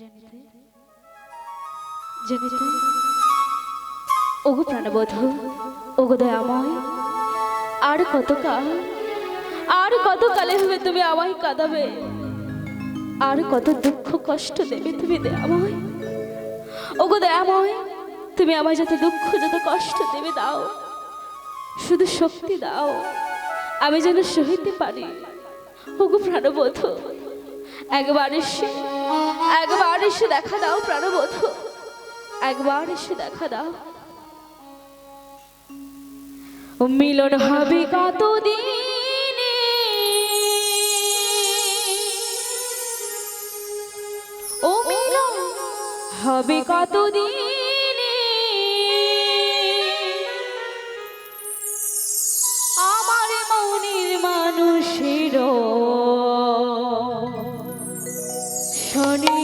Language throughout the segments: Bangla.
জেনিতে জেনিতে ওগো প্রাণবধূ ওগো দয়াময় আর কতকালে হবে তুমি আমায় কাঁদাবে আর কত দুঃখ কষ্ট দেবে তুমি দয়াময় ওগো দয়াময় তুমি আমায় যত দুঃখ যত কষ্ট দেবে দাও শুধু শক্তি দাও আমি যেন সহিতে পারি ওগো প্রাণবধূ একবার এসে দেখা দাও প্রাণবধূ একবার এসে দেখা দাও মিলন হবে কতদিনে ও মিলন হবে কতদিনে আমার মনের মানুষের শনি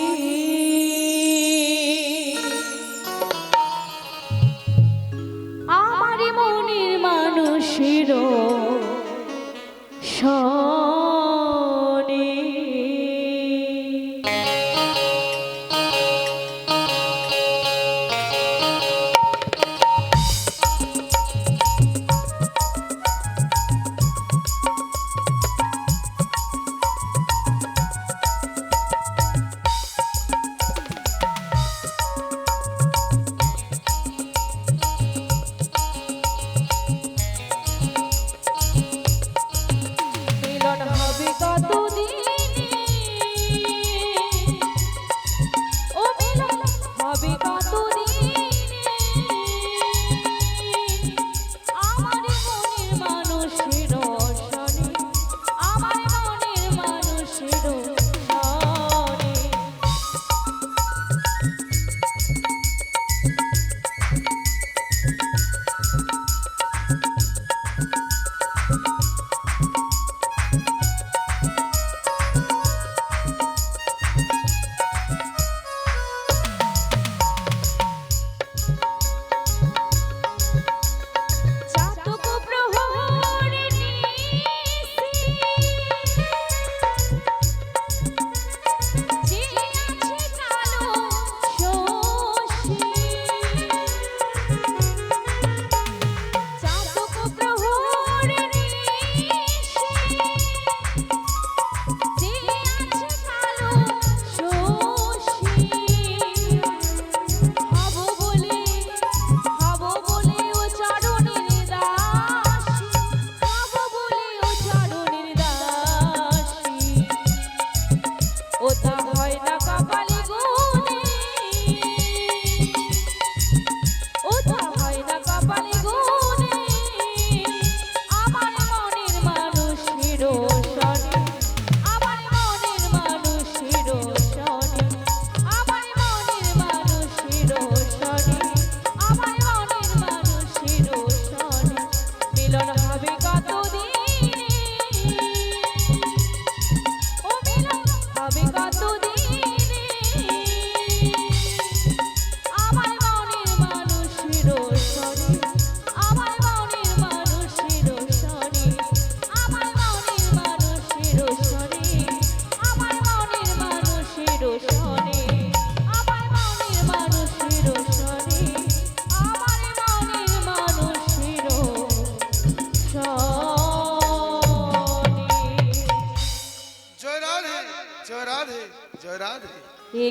আমার মনের মানুষের শনি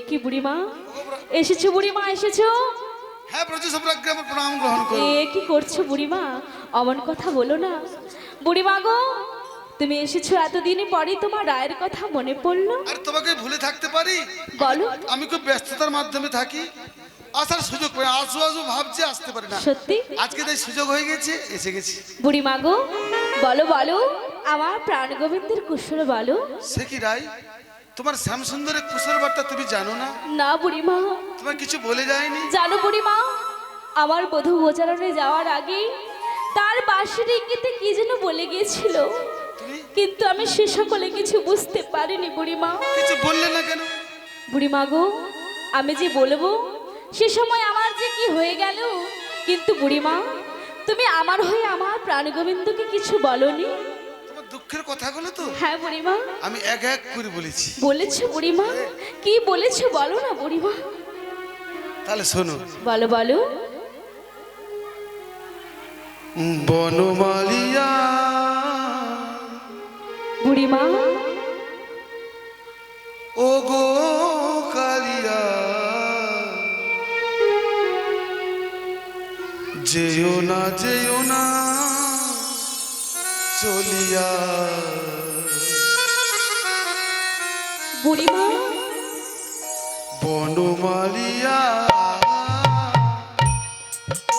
কি বুড়িমা এসেছো বুড়িমা এসেছো হ্যাঁ প্রচুর সৌভাগ্যে আমার প্রণাম গ্রহণ করো কি করছো বুড়িমা অমন কথা বলো না বুড়িমা গো তুমি এসেছো এতদিন পরে তোমার রায়ের কথা মনে পড়লো আর তোমাকে ভুলে থাকতে পারি বলো আমি খুব ব্যস্ততার মাধ্যমে থাকি আসার সুযোগ পাই আসু ভাবছি আসতে পারি না সত্যি আজকে তাই সুযোগ হয়ে গেছে এসে গেছি বুড়িমা গো বলো বলো আমার প্রাণ গোবিন্দের কুশল বলো সে কি রাই তোমার শ্যাম সুন্দরের কুশল বার্তা তুমি জানো না না বুড়িমা তোমার কিছু বলে যায়নি জানো বুড়িমা আমার বধূ গোচারণে যাওয়ার আগে তার বাঁশির ইঙ্গিতে কি যেন বলে গিয়েছিল কিন্তু আমি সে সকলে কিছু বুঝতে পারিনি বুড়িমা কিছু বললে না কেন বুড়িমা গো আমি যে বলবো সে সময় আমার যে কি হয়ে গেল কিন্তু বুড়িমা তুমি আমার হয়ে আমার প্রাণ গোবিন্দকে কিছু বলনি তোমার দুঃখ দুঃখের কথাগুলো তো হ্যাঁ বুড়িমা। আমি এক এক করে বলেছি। বলেছো বুড়িমা? কি বলেছো বলো না বুড়িমা। তাহলে শোনো। বলো বলো। বনমালিয়া বুড়িমা। ও গো কালিয়া, যেও না যেও না চলিয়া। বুড়িমা। বনমালিয়া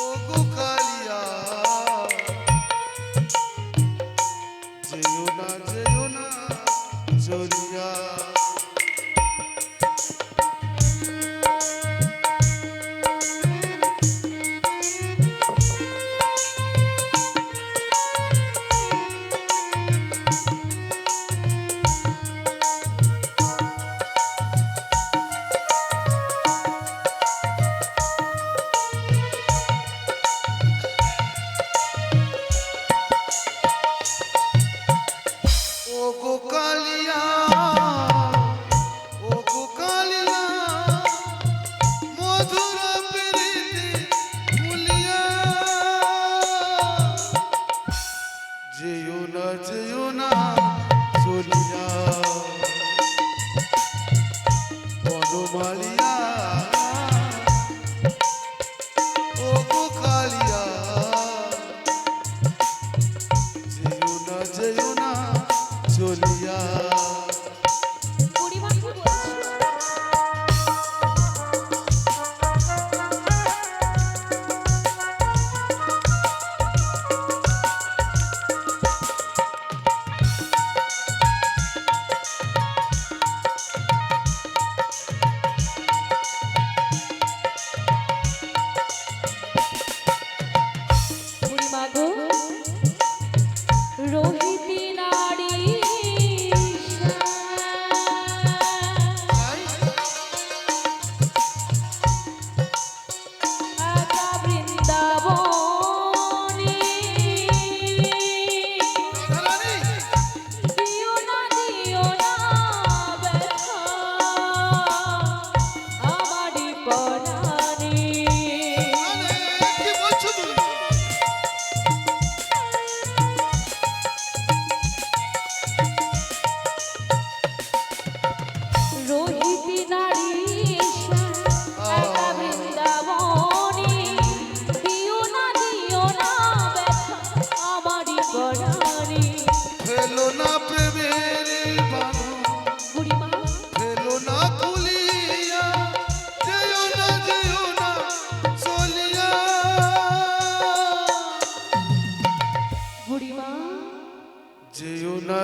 ও গো কালিয়া, যেও না চলিয়া। ও গো কালিয়া, ও গো কালিয়া, মধুর প্রীতি ভুলিয়া। যেও না চলিয়া। বনমালিয়া ও গো কালিয়া, যেও না চলিয়া। বুড়িমা কি বলছো? বুড়িমা গো, রোহিতী নারী একা বৃন্দাবনে, দিও না ব্যথা আমারই পরাণে। কি বলছো তুমি? রোহিতী নারী একা বৃন্দাবনে, দিও না ব্যথা আমারই পরাণে। ফেলো না প্রেমের বাঁধন, বুড়িমা। ফেলো না খুলিয়া, যেও না চলিয়া। বুড়িমা। যেও না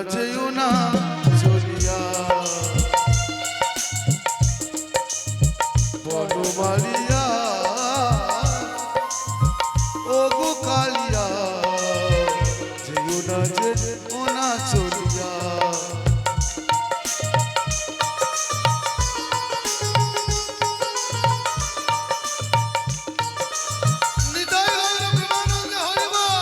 চলিয়া। বনমালিয়া ও গো কালিয়া, যেও না চলিয়া। নিতাই গৌর প্রেমানন্দে হরি বল।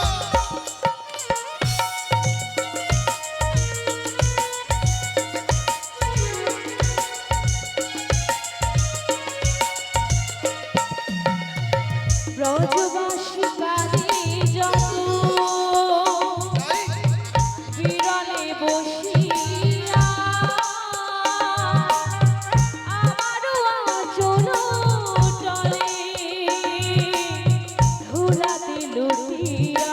ব্রজবাসী কাঁদে যত, বিরলে বসিয়া আমারও আঁচল তলে ধুলাতে লুটিয়া।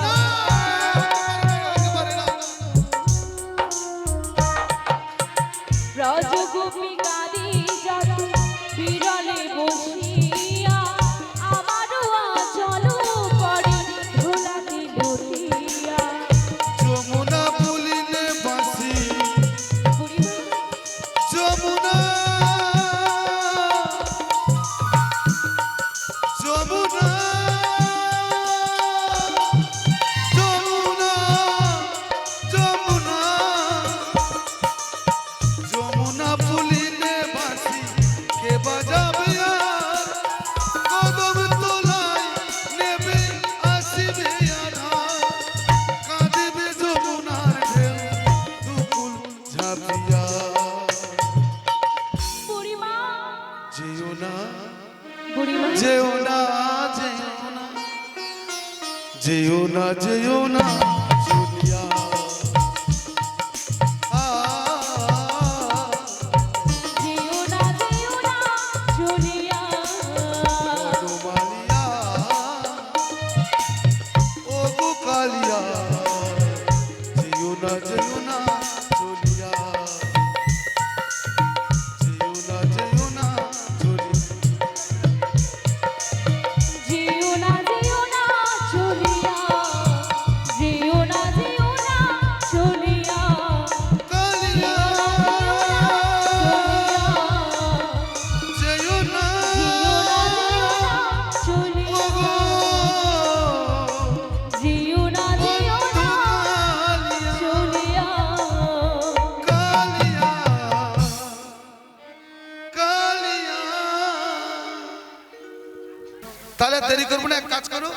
ব্রজগোপী কাঁদে যত, বিরলে বসিয়া আমারও আঁচল পড়ে ধুলাতে লুটিয়া। যমুনা পুলিনে বাঁশি, বুড়িমা। যমুনা যমুনা যমুনা যমুনা যমুনা পুলিনে বাঁশি কে বাজাবে আর, কদম তোলায় নেবে আসিবে আধার, কাঁদিবে যমুনার ঢেউ যেও না বুড়িমা যেও না যেও না যেও না যেও না চলিয়া যেও না চলিয়া বনমালিয়া ও গো কালিয়া যেও না চলিয়া যেও না চলিয়া যেও না চলিয়া যেও না চলিয়া কালিয়া যেও না চলিয়া ও গো যেও না কালিয়া চলিয়া কালিয়া কালিয়া তাহলে দেরি করবো না, এক কাজ করো,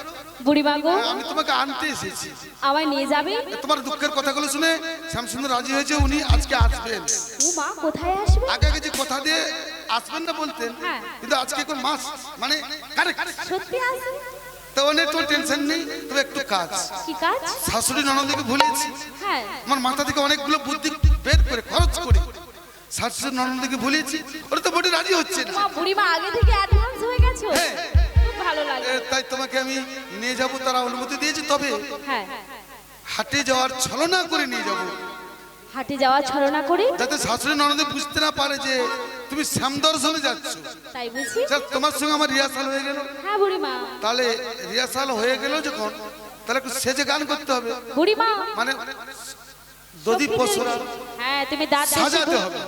বুড়িমা গো আমি তোমাকে আনতে এসেছি। আমায় নিয়ে যাবে? তোমার দুঃখের কথাগুলো শুনে শ্যামসুন্দর রাজি হয়েছে, উনি আজকে আসবেন। ও মা কোথায় আসবে? আগে আগে যে কথা দিয়ে আসবেন না বলতেন, হ্যাঁ। কিন্তু আজকে কোন মাস মানে কারেক্ট, সত্যি আসবে? তো অনেক তো টেনশন নেই, তবে একটু কাজ। কি কাজ? শাশুড়ি ননদকে ভুলেছি, হ্যাঁ আমার মাথা থেকে অনেকগুলো বুদ্ধি বের করে খরচ করে শাশুড়ি ননদকে ভুলেছি, ওরা তো বডি রাজি হচ্ছে না। মা বুড়িমা আগে থেকে অ্যাডভান্স হয়ে গেছো? হ্যাঁ। খুব ভালো লাগে। তাই তোমাকে আমি নিয়ে যাব, তারা অনুমতি দিয়েছে, তবে হ্যাঁ হাটে যাওয়ার ছলনা করে নিয়ে যাব, হাটে যাওয়া ছলনা করে? যাতে শাশুড়ি ননদে বুঝতে না পারে যে তুমি শ্যাম দর্শনে যাচ্ছ। তাই বুঝি? স্যার, তোমার সঙ্গে আমার রিহার্সাল হয়ে গেল, হ্যাঁ বুড়িমা। তাহলে রিহার্সাল হয়ে গেল যখন, তাহলে একটু সেজে গান করতে হবে, বুড়িমা মানে দধি পশুরা হ্যাঁ তুমি দাঁত সাজাতে হবে।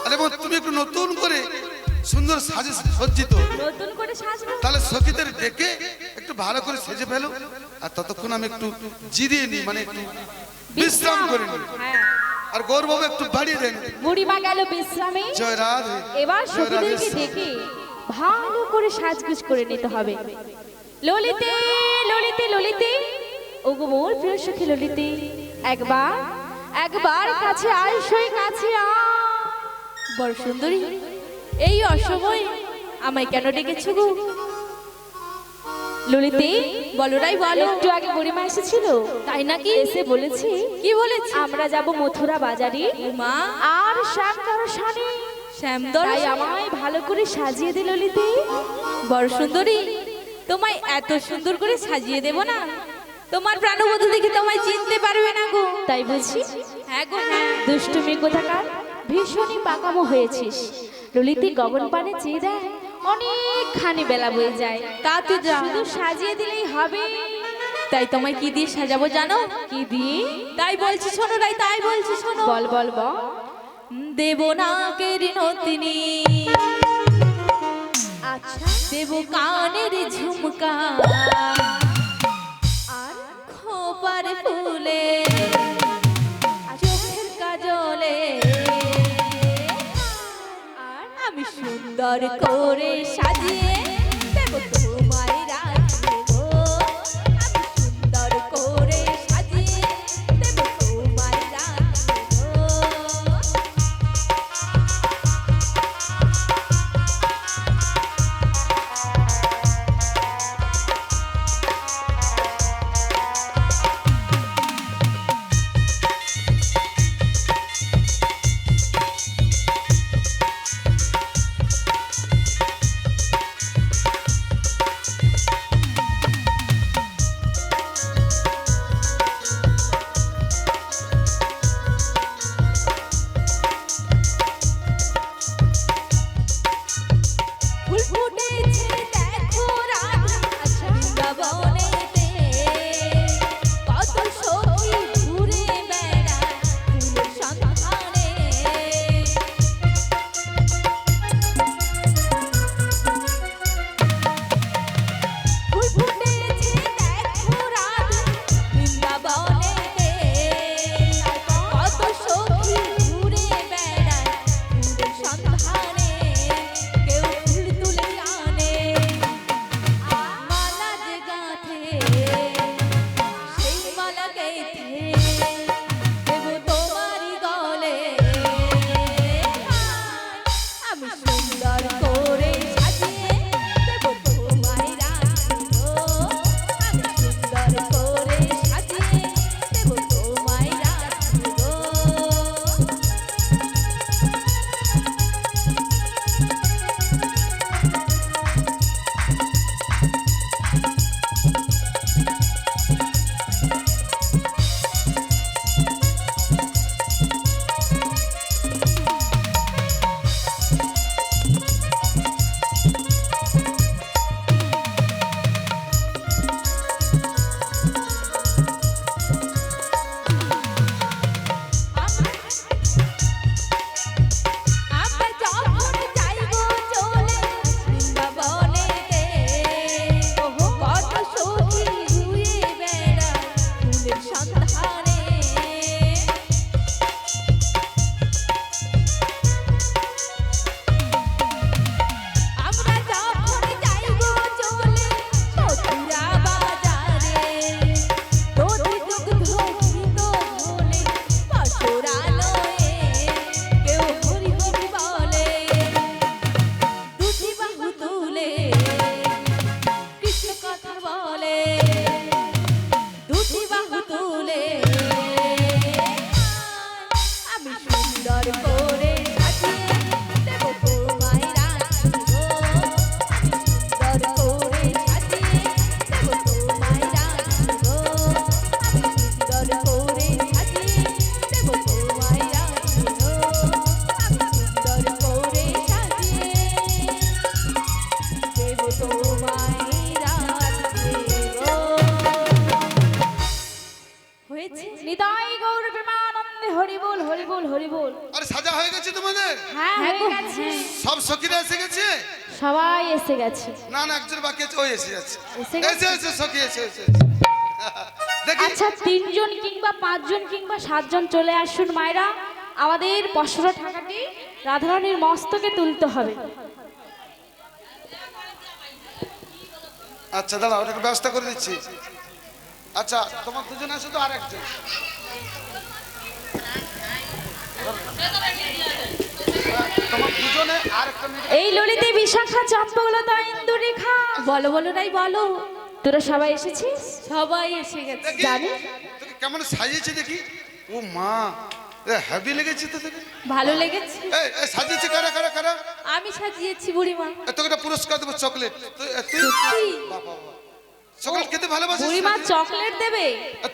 আরে এবং তুমি একটু নতুন করে সুন্দর সাজে সজ্জিত হবে। নতুন করে সাজবে? তাহলে সখীদের ডেকে একটু ভালো করে সেজে ফেলো, আর ততক্ষণ আমি একটু জিরিয়ে নিই, মানে একটু বিশ্রাম করে নিই, হ্যাঁ। আর গৌরবাবু একটু বাড়িয়ে দেন। বুড়িমা গেল বিশ্রামে, জয় রাধে। এবার জয় সখীদেরকে রাধে। ডেকে ভালো করে সাজগুজ করে নিতে হবে। ললিতে ললিতে ললিতে, ওগো মোর প্রিয় সখী ললিতে, একবার একবার কাছে আয়, সই কাছে আ। বড় সুন্দরী, এই অসময়ে আমায় কেন ডেকেছো গো? ললিতে বলো রাই বলো। একটু আগে বুড়িমা এসেছিল, তাই নাকি? এসে বলেছে। কি বলেছে? আমরা যাব মথুরা বাজারে, মা আর শ্যাম দর্শনে। শ্যাম তাই আমায় ভালো করে সাজিয়ে দে ললিতে। বড় সুন্দরী, তোমায় এত সুন্দর করে সাজিয়ে দেব না, তোমার প্রাণবধূ দেখে তোমায় চিনতে পারবে না গো। তাই বুঝি? হ্যাঁ গো হ্যাঁ। দুষ্টুমি কোথাকার, ভীষণই পাকামো হয়েছিস। ললিতে গগন পানে চেয়ে দেয়, অনেকখানি বেলা বয়ে যায়, তা তুই শুধু সাজিয়ে দিলেই হবে। তাই তোমায় কি দিয়ে সাজাবো জানো? কি দিয়ে? তাই বলছি শোনো রাই, তাই বলছি শোনো। বল বল বল। দেবনাগের নতিনী, আচ্ছা দেব কানের ঝুমকা, আর খোপার ফুলে, চোখের কাজলে, আর আমি সুন্দর করে সাজিয়ে দেব তোমায় রাখিয়ে গো। আমি সুন্দর করে সাজিয়ে দেব তোমায় রাখিয়ে গো। ফুল ফুটেছে দেখো রাধা বৃন্দাবনেতে, কত সখী ঘুরে বেড়ায় ফুলের সন্ধানে। ফুল ফুটেছে দেখো রাধা বৃন্দাবনেতে, কত সখী ঘুরে বেড়ায় ফুলের সন্ধানে। কেউ ফুল তুলে আনে, মালা যে গাঁথে, সেই মালা গেঁথে দেব তোমারই গলে। আমি সুন্দর করে হরি বল। আরে সাজা হয়ে গেছে তোমাদের? হ্যাঁ হয়ে গেছে। সব সখীরা এসে গেছে? সবাই এসে গেছে। না না, একজন বাকি আছে, ওই এসে যাচ্ছে। এসে গেছে? এসে সখী এসে দেখি। আচ্ছা 3 জন কিংবা 5 জন কিংবা 7 জন চলে আসুন মায়েরা, আমাদের পশরা ঠাকাটি রাধারানীর মস্তকে তুলতে হবে। আচ্ছা দাঁড়া, ওটাকে ব্যবস্থা করে দিচ্ছি। আচ্ছা তোমার দুজন আছে তো, আর একজন তোমার দুজনে আর একটা এই ললিতে বিশাখা চম্পকলতা ইন্দুরেখা, বলো বলো নাই বলো, তোরা সবাই এসেছিস? সবাই এসে গেছে। দেখি, জানি তোকে কেমন সাজিয়েছে দেখি। ও মা, হ্যাভি লেগেছে তো তোকে। ভালো লেগেছে। এই সাজিয়েছে কারা কারা কারা? আমি সাজিয়েছি বুড়িমা। তোকে একটা পুরস্কার দেবো, চকলেট। সত্যি? চকলেট খেতে ভালোবাসিস? বুড়িমা চকলেট দেবে?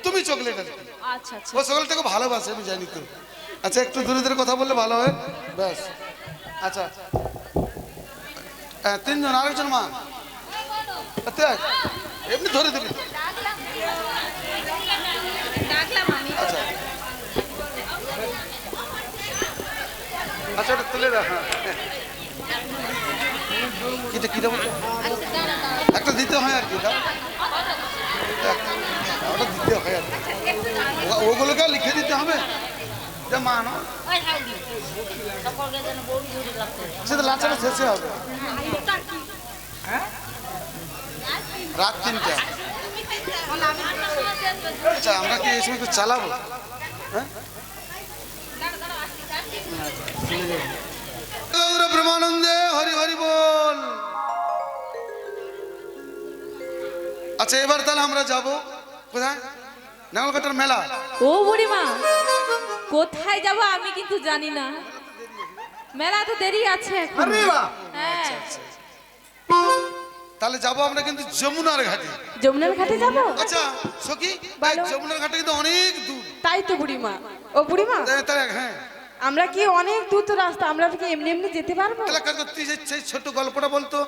তুমি চকলেট আনবে। আচ্ছা আচ্ছা। ও চকলেটটাকে ভালোবাসে, আমি জানি তো। আচ্ছা একটু দূরে দূরে কথা বললে ভালো হয়, ব্যাস। আচ্ছা 3 জন, আরেকজন মা। দেখ, এমনি ধরে দেবি। আচ্ছা আচ্ছা, ওটা তুলে রাখ। কিটা কিটা বলতো, একটা দিতে হয় আর কি, দাও। ওটা দিতে হয় আর কি, ওগুলোকে লিখে দিতে হবে যে মা না, সেটা লাচাটা শেষে হবে। রাত 3টা। আচ্ছা আমরা কি এই সময় একটু চালাবো? হ্যাঁ, ব্রহ্মানন্দে হরি হরি বল। আচ্ছা এবার তাহলে আমরা যাব কোথায়? নাঙ্গলকাটার মেলা। ও বুড়িমা, কোথায় যাব আমি কিন্তু জানি না, মেলা তো দেরি আছে এখন। হ্যাঁ, তাহলে যাব আমরা কিন্তু যমুনার ঘাটে। যমুনার ঘাটে যাব? আচ্ছা সখী, যমুনার ঘাটে কিন্তু অনেক দূর। তাই তো বুড়িমা। ও বুড়িমা, হ্যাঁ, আমরা কি অনেক দূর তো রাস্তা, আমরা কি এমনি এমনি যেতে পারবো? তাহলে কাজ করতে সেই ছোট গল্পটা বলতো।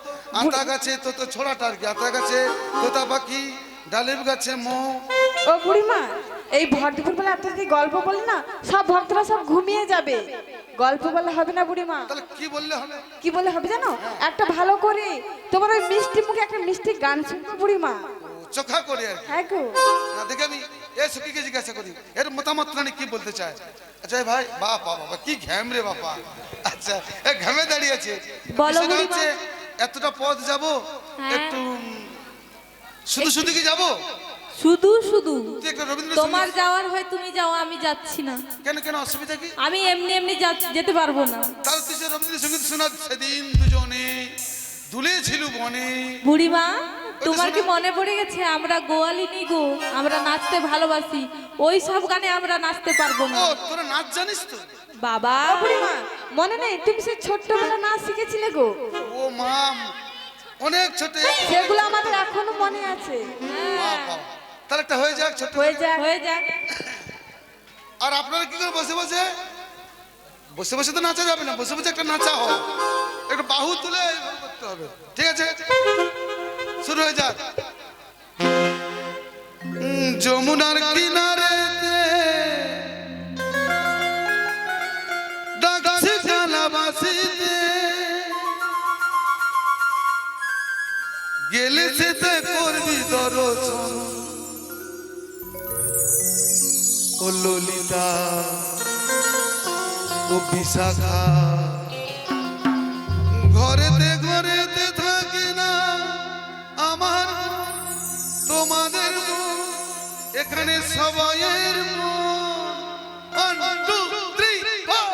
আতা গাছে তো ছোড়াটা আর কি, আতা গাছে তোতা পাখি, ডালিম গাছে মৌ। ও বুড়িমা, এই ভর দুপুর বেলা আপনি যদি গল্প বলেন না, সব ভক্তরা সব ঘুমিয়ে যাবে। গল্প বলে হবে না বুড়িমা। তাহলে কি বললে হবে? কি বলে হবে জানো? একটা ভালো করে তোমার ওই মিষ্টি মুখে একটা মিষ্টি গান শুনবো বুড়িমা। চোখা করে আর কি। হ্যাঁ গো। না দেখে আমি এ সখীকে জিজ্ঞাসা করি এর মতামত রানি কি বলতে চায়। আচ্ছা এ ভাই, বাবা বাবা কি ঘ্যাম রে বাবা। আচ্ছা এ ঘামে দাঁড়িয়ে আছে। বলো বিষয়টা বুড়িমা। হচ্ছে, এতটা পথ যাব, হ্যাঁ। একটু শুধু শুধু কি যাব? শুধু শুধু তুই একটা রবীন্দ্র তোমার যাওয়ার হয় তুমি যাও, আমি যাচ্ছি না। কেন কেন অসুবিধা কি? আমি এমনি এমনি যেতে পারবো না। তাহলে তুই সে রবীন্দ্রসঙ্গীত শোনা। সেদিন দুজনে দুলেছিল বনে। বুড়িমা, তোমার কি মনে পড়ে গেছে আমরা গোয়ালিনী গো, আমরা নাচতে ভালোবাসি, ওই সব গানে আমরা নাচতে পারবো না। ও তোরা নাচ জানিস তো? বাবা, ও বুড়িমা, মনে নেই তুমি সেই ছোট্টবেলা নাচ শিখেছিলে গো? ও মাম, অনেক ছোট। সেগুলো আমাদের এখনো মনে আছে। বাবা, তাহলে একটা হয়ে যাক ছোট। হয়ে যাক। হয়ে যাক। আর আপনারা কি করে বসে বসে বসে বসে তো নাচা যাবে না, বসে বসে একটা নাচা হয়, একটু বাহু তুলে এইভাবে করতে হবে। ঠিক আছে, শুরু হয়ে যাক। যমুনার কিনারে ডাকছে কালাবাসিতে, গেলে সেতে করবি দর্শন। ও ললিতা ও বিশাখা, ঘরেতে ঘরেতে থাকে না আমার তোমাদের মন, এখানে সবাইয়ের মন। 1 2 3 4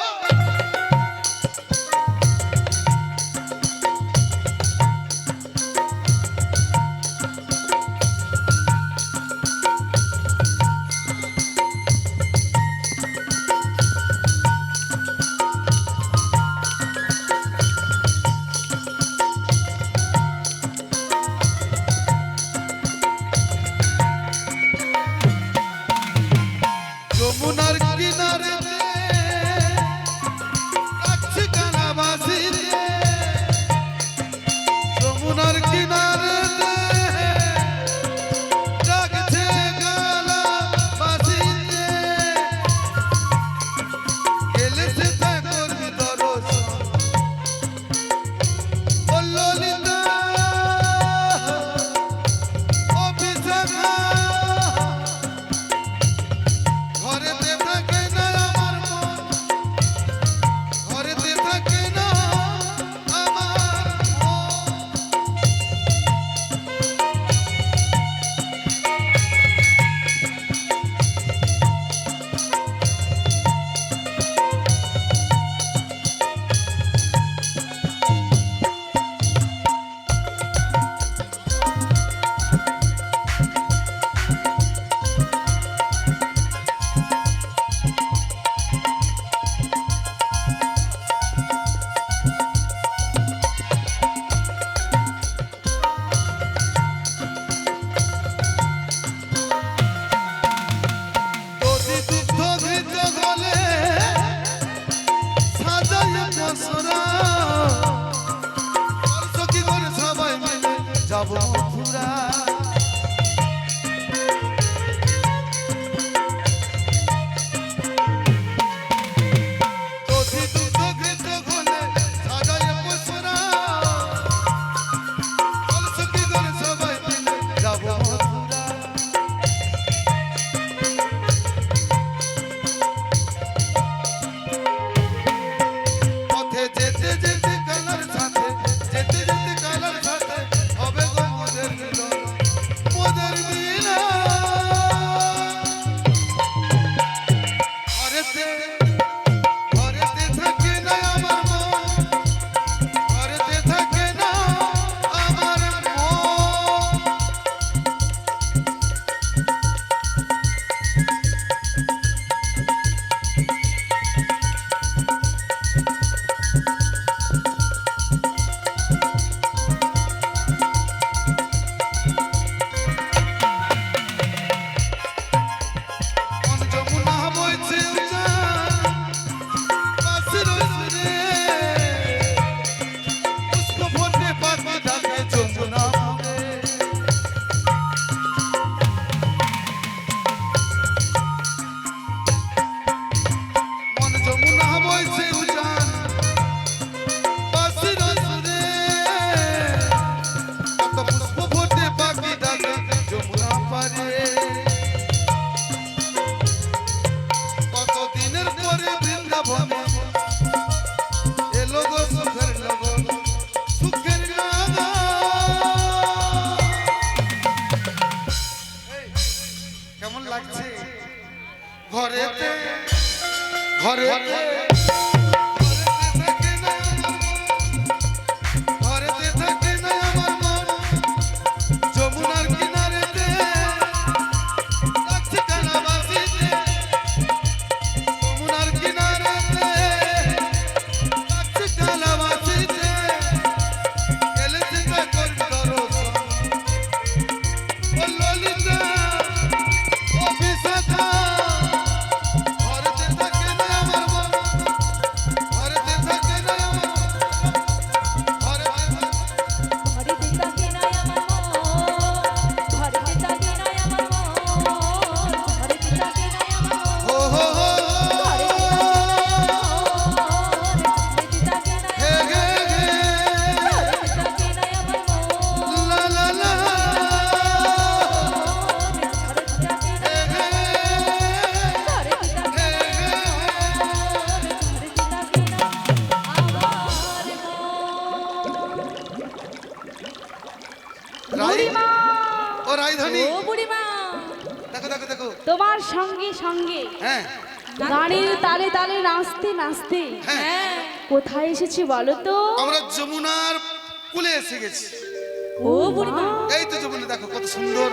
যাব মথুরা। দধি দুগ্ধ ঘৃত ঘনে সাজায় পশুরা, অলসকি করে সবাই মিলে যাব মথুরা। পথে যেতে যেতে কালার সাথে, যেতে যেতে কালার সাথে হবে গো মোদের মিলন, মোদের মিলন। ঘরেতে ঘরেতে থাকে না আমার মন, ঘরেতে থাকে না আমার মন। মন যমুনা বইছে উজান, বাঁশির সুরে পুষ্প ফোটে পাখি ডাকে যমুনা মোরে। মন যমুনা বইছে উজান, বাঁশির সুরে কত পুষ্প ফোটে পাখি ডাকে যমুনা পারে। কতদিনের পরে বৃন্দাবনে এলো গো সুখের লগন, সুখের লগন। এই, কেমন লাগছে ঘরেতে ঘরেতে থাকে না আমার মন, ঘরেতে থাকে না আমার মন। যমুনার কিনারেতে লাগছে কানাবাসিতে, যমুনার কিনারেতে লাগছে কানাবাসিতে। গেলে চিন্তা করবি দর্শন, ও ললিতা, ও বিশাখা। ঘরেতে থাকে না আমার মন, ঘরেতে থাকে না আমার মন, ঘরেতে ঘরেতে থাকে নাই আমার মন, ঘরেতে থাকে নাই আমার মন, ঘরেতে থাকে নাই আমার মন, হো হো হো ঘরেতে থাকে নাই হে হে হে ঘরেতে থাকে নাই আমার মন, লা লা লা ঘরেতে থাকে নাই হে হে ঘরেতে থাকে নাই ঘরেতে থাকে নাই আমার মন। রাই ও রাইধনী, ও বুড়িমা, দেখো দেখো দেখো। তোমার সঙ্গে সঙ্গে হ্যাঁ গানের তালে তালে নাচতে নাচতে হ্যাঁ, হ্যাঁ, কোথায় এসেছি বলো তো? আমরা যমুনার কূলে এসে গেছি। ও বুড়িমা, এই তো যমুনা, দেখো কত সুন্দর।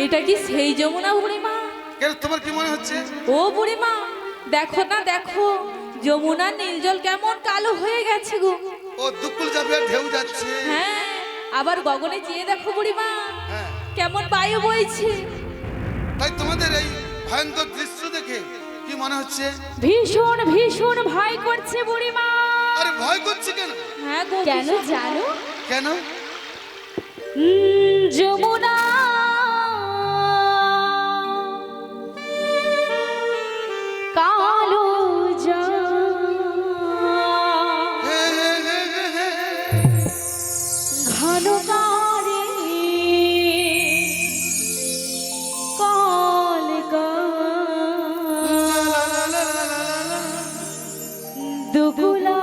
এটা কি সেই যমুনা বুড়িমা? কেন তোমার কি মনে হচ্ছে? ও বুড়িমা, দেখো না দেখো, যমুনার নীলজল কেমন কালো হয়ে গেছে গো। ও দুকুল যাবে আর ঢেউ যাচ্ছে। হ্যাঁ, আবার গগনে চেয়ে দেখো বুড়িমা, হ্যাঁ, কেমন বায়ু বইছে। তাই তোমাদের এই ভয়ঙ্কর দৃশ্য দেখে কি মনে হচ্ছে? ভীষণ ভীষণ ভয় করছে বুড়িমা। আরে ভয় করছে কেন? হ্যাঁ গো, কেন জানো? কেন? যমুনা কালো হে হে হে হে হে। ঘন কারে কল লা লা লা লা লা লা। দুগুলা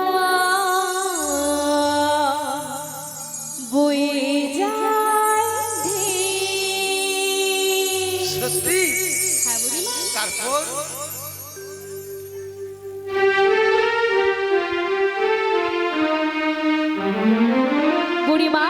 বয়ে যায় ধীর। সত্যি? হ্যাঁ বুড়িমা। তারপর বুড়িমা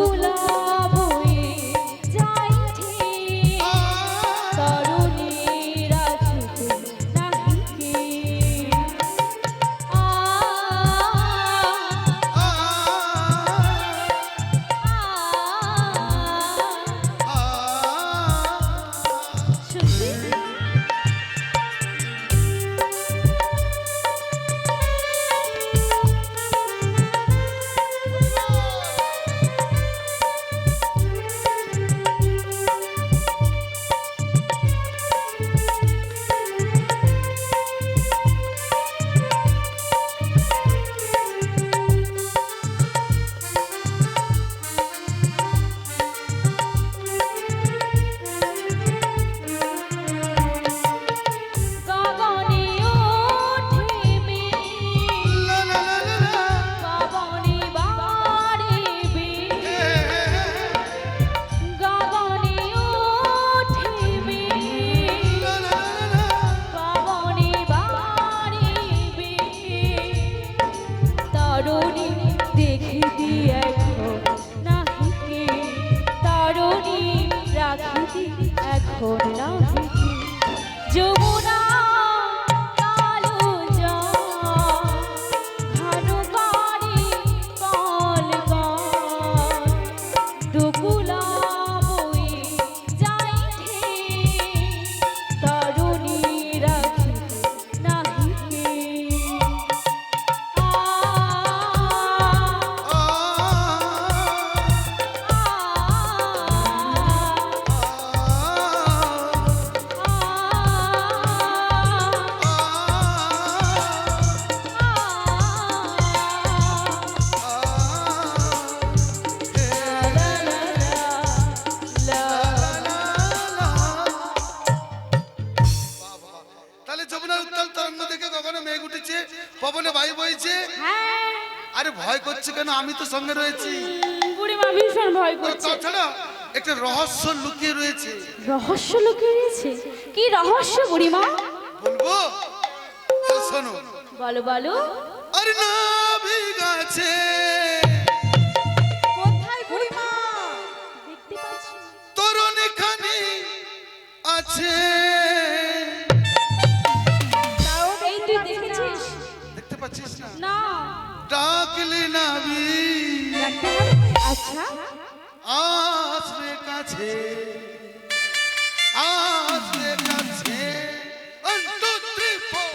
ডুকুলা বয়ে যাই ঠিক তরুণী রাখিতে নাহিকে আ শুনছি গগনে ওঠে মেঘ পাবনে বাড়ে বেগ গগনে ওঠে মেঘ পাবনে বাড়ে বেগ তরুণী দেখিতি এখন নাহিকে তরুণী রাখিতি এখন নাহিকে যমুনা কালো জল ঘন করে কল কল ডুকুলা বয়ে যাই ঠিক তরুণী রাখিতে নাহিকে তাহলে যমুনার উত্তাল তরঙ্গ দেখে কখনো মেঘ উঠেছে, পবনে বায়ু বইছে। আরে ভয় করছে কেন? আমি তো সঙ্গে রয়েছি। বুড়িমা ভীষণ ভয় করছে। তাছাড়া একটা রহস্য লুকিয়ে রয়েছে। রহস্য লুকিয়ে রয়েছে? কি রহস্য বুড়িমা? বলবো? তাহলে শোনো। বলো বলো। আরে নাভি গাছে কোথায় বুড়িমা? দেখতে পাচ্ছি তরুণী খানি আছে। তাও এই তুই দেখেছিস? দেখতে পাচ্ছিস না? না। ডাকলে নাভি দেখতে হবে? আচ্ছা আসবে কাছে, আসবে কাছে। 1 2 3 4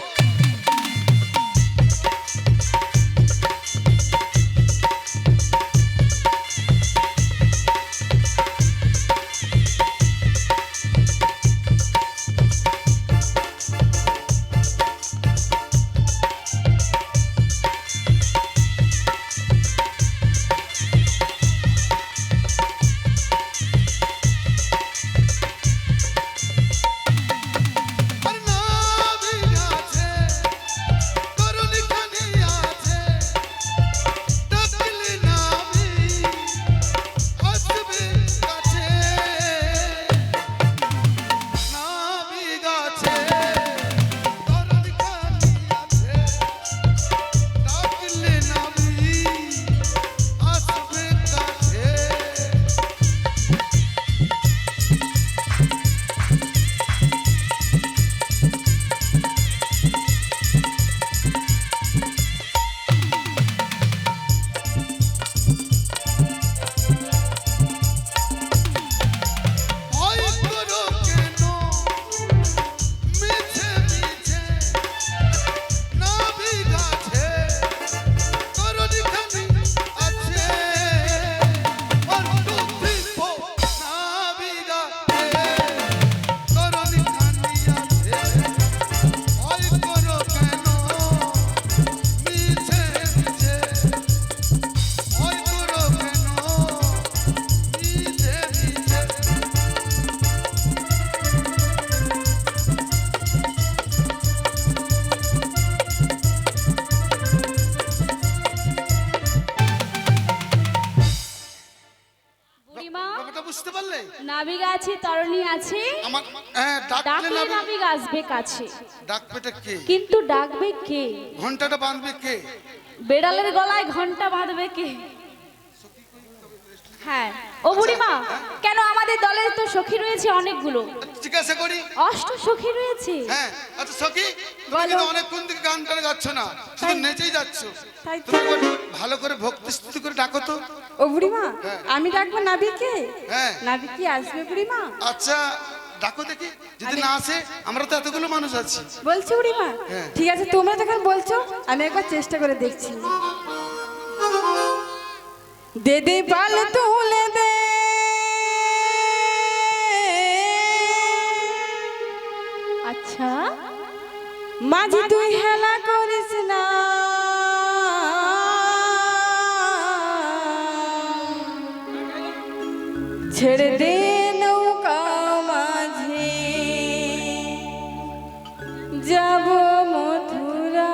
নাবিক আছে, তরণী আছে, আমার হ্যাঁ ডাকলে ডাকলে নাবিক। নাবিক আসবে কাছে, ডাকবেটা কে? কিন্তু ডাকবে কে? ঘন্টাটা বাঁধবে কে? বেড়ালের গলায় ঘন্টা বাঁধবে কে? হ্যাঁ ও বুড়িমা, কেন আমাদের দলের তো সখী রয়েছে অনেকগুলো, জিজ্ঞাসা করি। অষ্ট সখী রয়েছে। হ্যাঁ আচ্ছা সখী, তুমি বলো। কিন্তু অনেকক্ষণ থেকে গান টান গাচ্ছ না, শুধু নেচেই যাচ্ছ। তাই তো। তুমি একবার ভালো করে ভক্তি স্তুতি করে ডাকো তো। ও বুড়িমা, আমি ডাকবো নাবিকে। হ্যাঁ নাবিক কি আসবে বুড়িমা? আচ্ছা ডাকো দেখি, যদি না আসে আমরা তো এতগুলো মানুষ আছি। বলছি বুড়িমা, হ্যাঁ। ঠিক আছে তোমরা যখন বলছো আমি একবার চেষ্টা করে দেখছি। দে দে পাল তুলে দে, আচ্ছা মাঝি তুই হেলা করিস না, ছেড়ে দে নৌকা মাঝি, যাব মথুরা।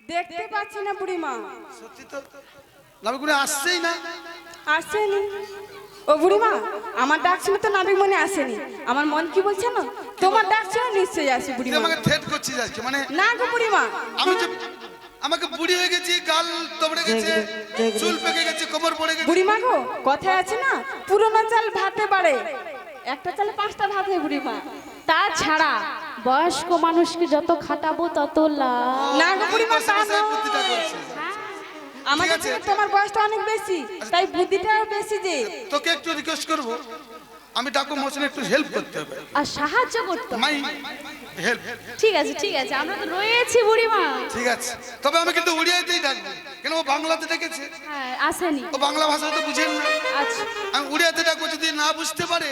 দেখতে পাচ্ছি না বুড়িমা, সত্যি তো নাবিকুনি আসছেই না। আসেনি। ও বুড়িমা, আমার ডাক শুনে তো নাবিক মনে আসেনি, আমার মন কি বলছে না তোমার ডাক শুনে নিশ্চয়ই আসে তুই বুড়িমা। আমাকে থ্রেট করছিস আজকে, মানে না গো বুড়িমা, আমি যে আমাকে বুড়ি হয়ে গেছি, গাল তোবড়ে গেছে, চুল পেকে গেছে, কোমর পড়ে গেছে। বুড়িমা গো কথায় আছে না, পুরোনো চাল ভাতে পারে, একটা চালে 5টা ভাত হয় বুড়িমা। তাছাড়া বয়স্ক মানুষকে যত খাটাবো তত লাভ। না গো বুড়িমা, বসে তা বসে এই নয়। বুদ্ধিটা করছিস। আমার ঠিক কাছে আছে। তোমার বয়সটা অনেক বেশি, তাই বুদ্ধিটাও বেশি যে। তোকে একটু রিকোয়েস্ট করব, আমি ডাকু মোশনে একটু হেল্প করতে হবে। আর সাহায্য করতে হবে। My help. ঠিক আছে ঠিক আছে, আমরা তো রয়েছি বুড়িমা। ঠিক আছে, তবে আমি কিন্তু উড়িয়াতেই ডাকবো, কেন ও বাংলাতে ডেকেছে, হ্যাঁ আসেনি। ও বাংলা ভাষা তো বুঝেন না। আচ্ছা আমি উড়িয়াতে ডাকবো, যদি না বুঝতে পারে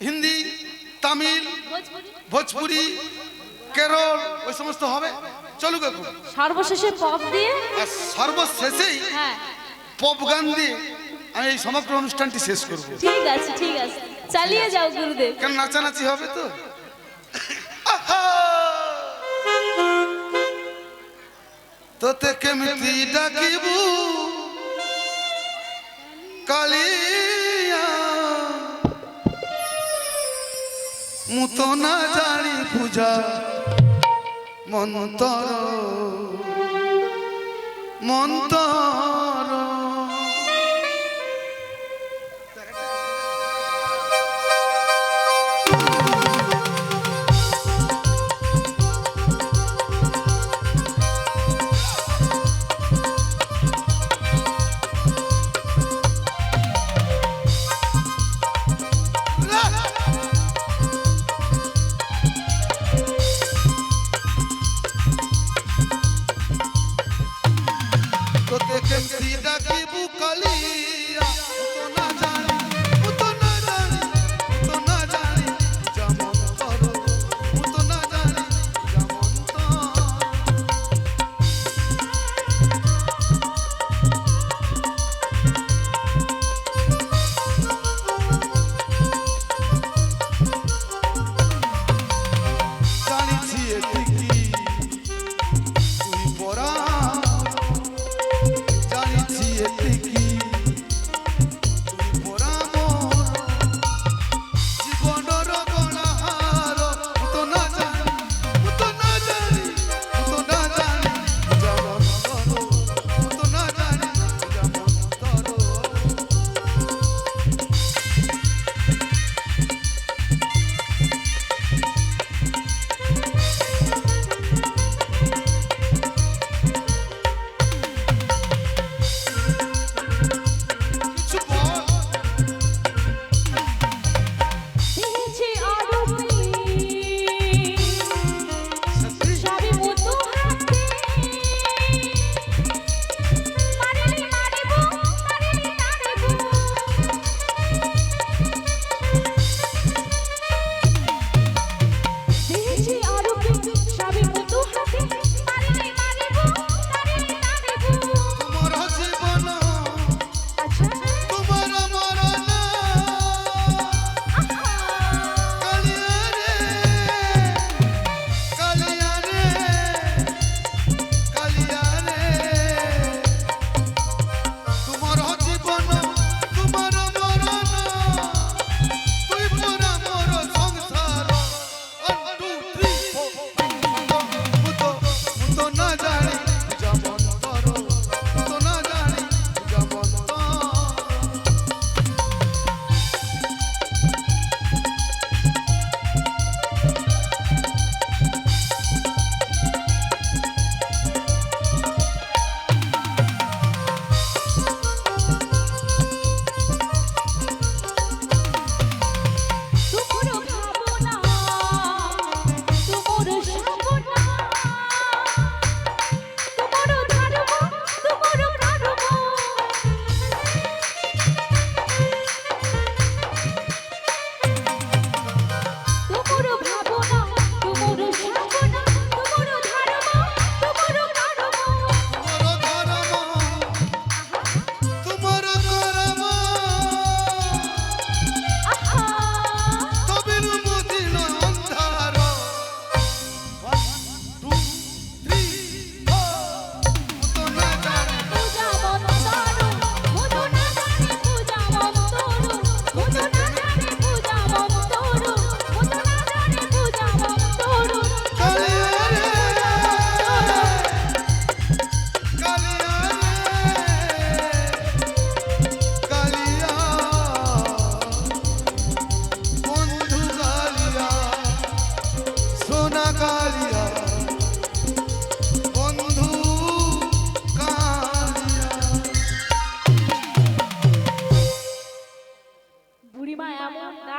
হিন্দি, তামিল, ভোজপুরি, কেরল ওই সমস্ত হবে, চলুক এখন। সর্বশেষে পপ দিয়ে। আর সর্বশেষেই হ্যাঁ পপ গান দিয়ে আমি এই সমগ্র অনুষ্ঠানটি শেষ করব। ঠিক আছে ঠিক আছে, চালিয়ে যাও গুরুদেব। কেন নাচানাচি হবে তো। আহা! তোতে কেমতি ডাকিবু কালিয়া, মুত না জানি পূজা মন্তর মন্তর। তোতে কেমতি ডাকিবু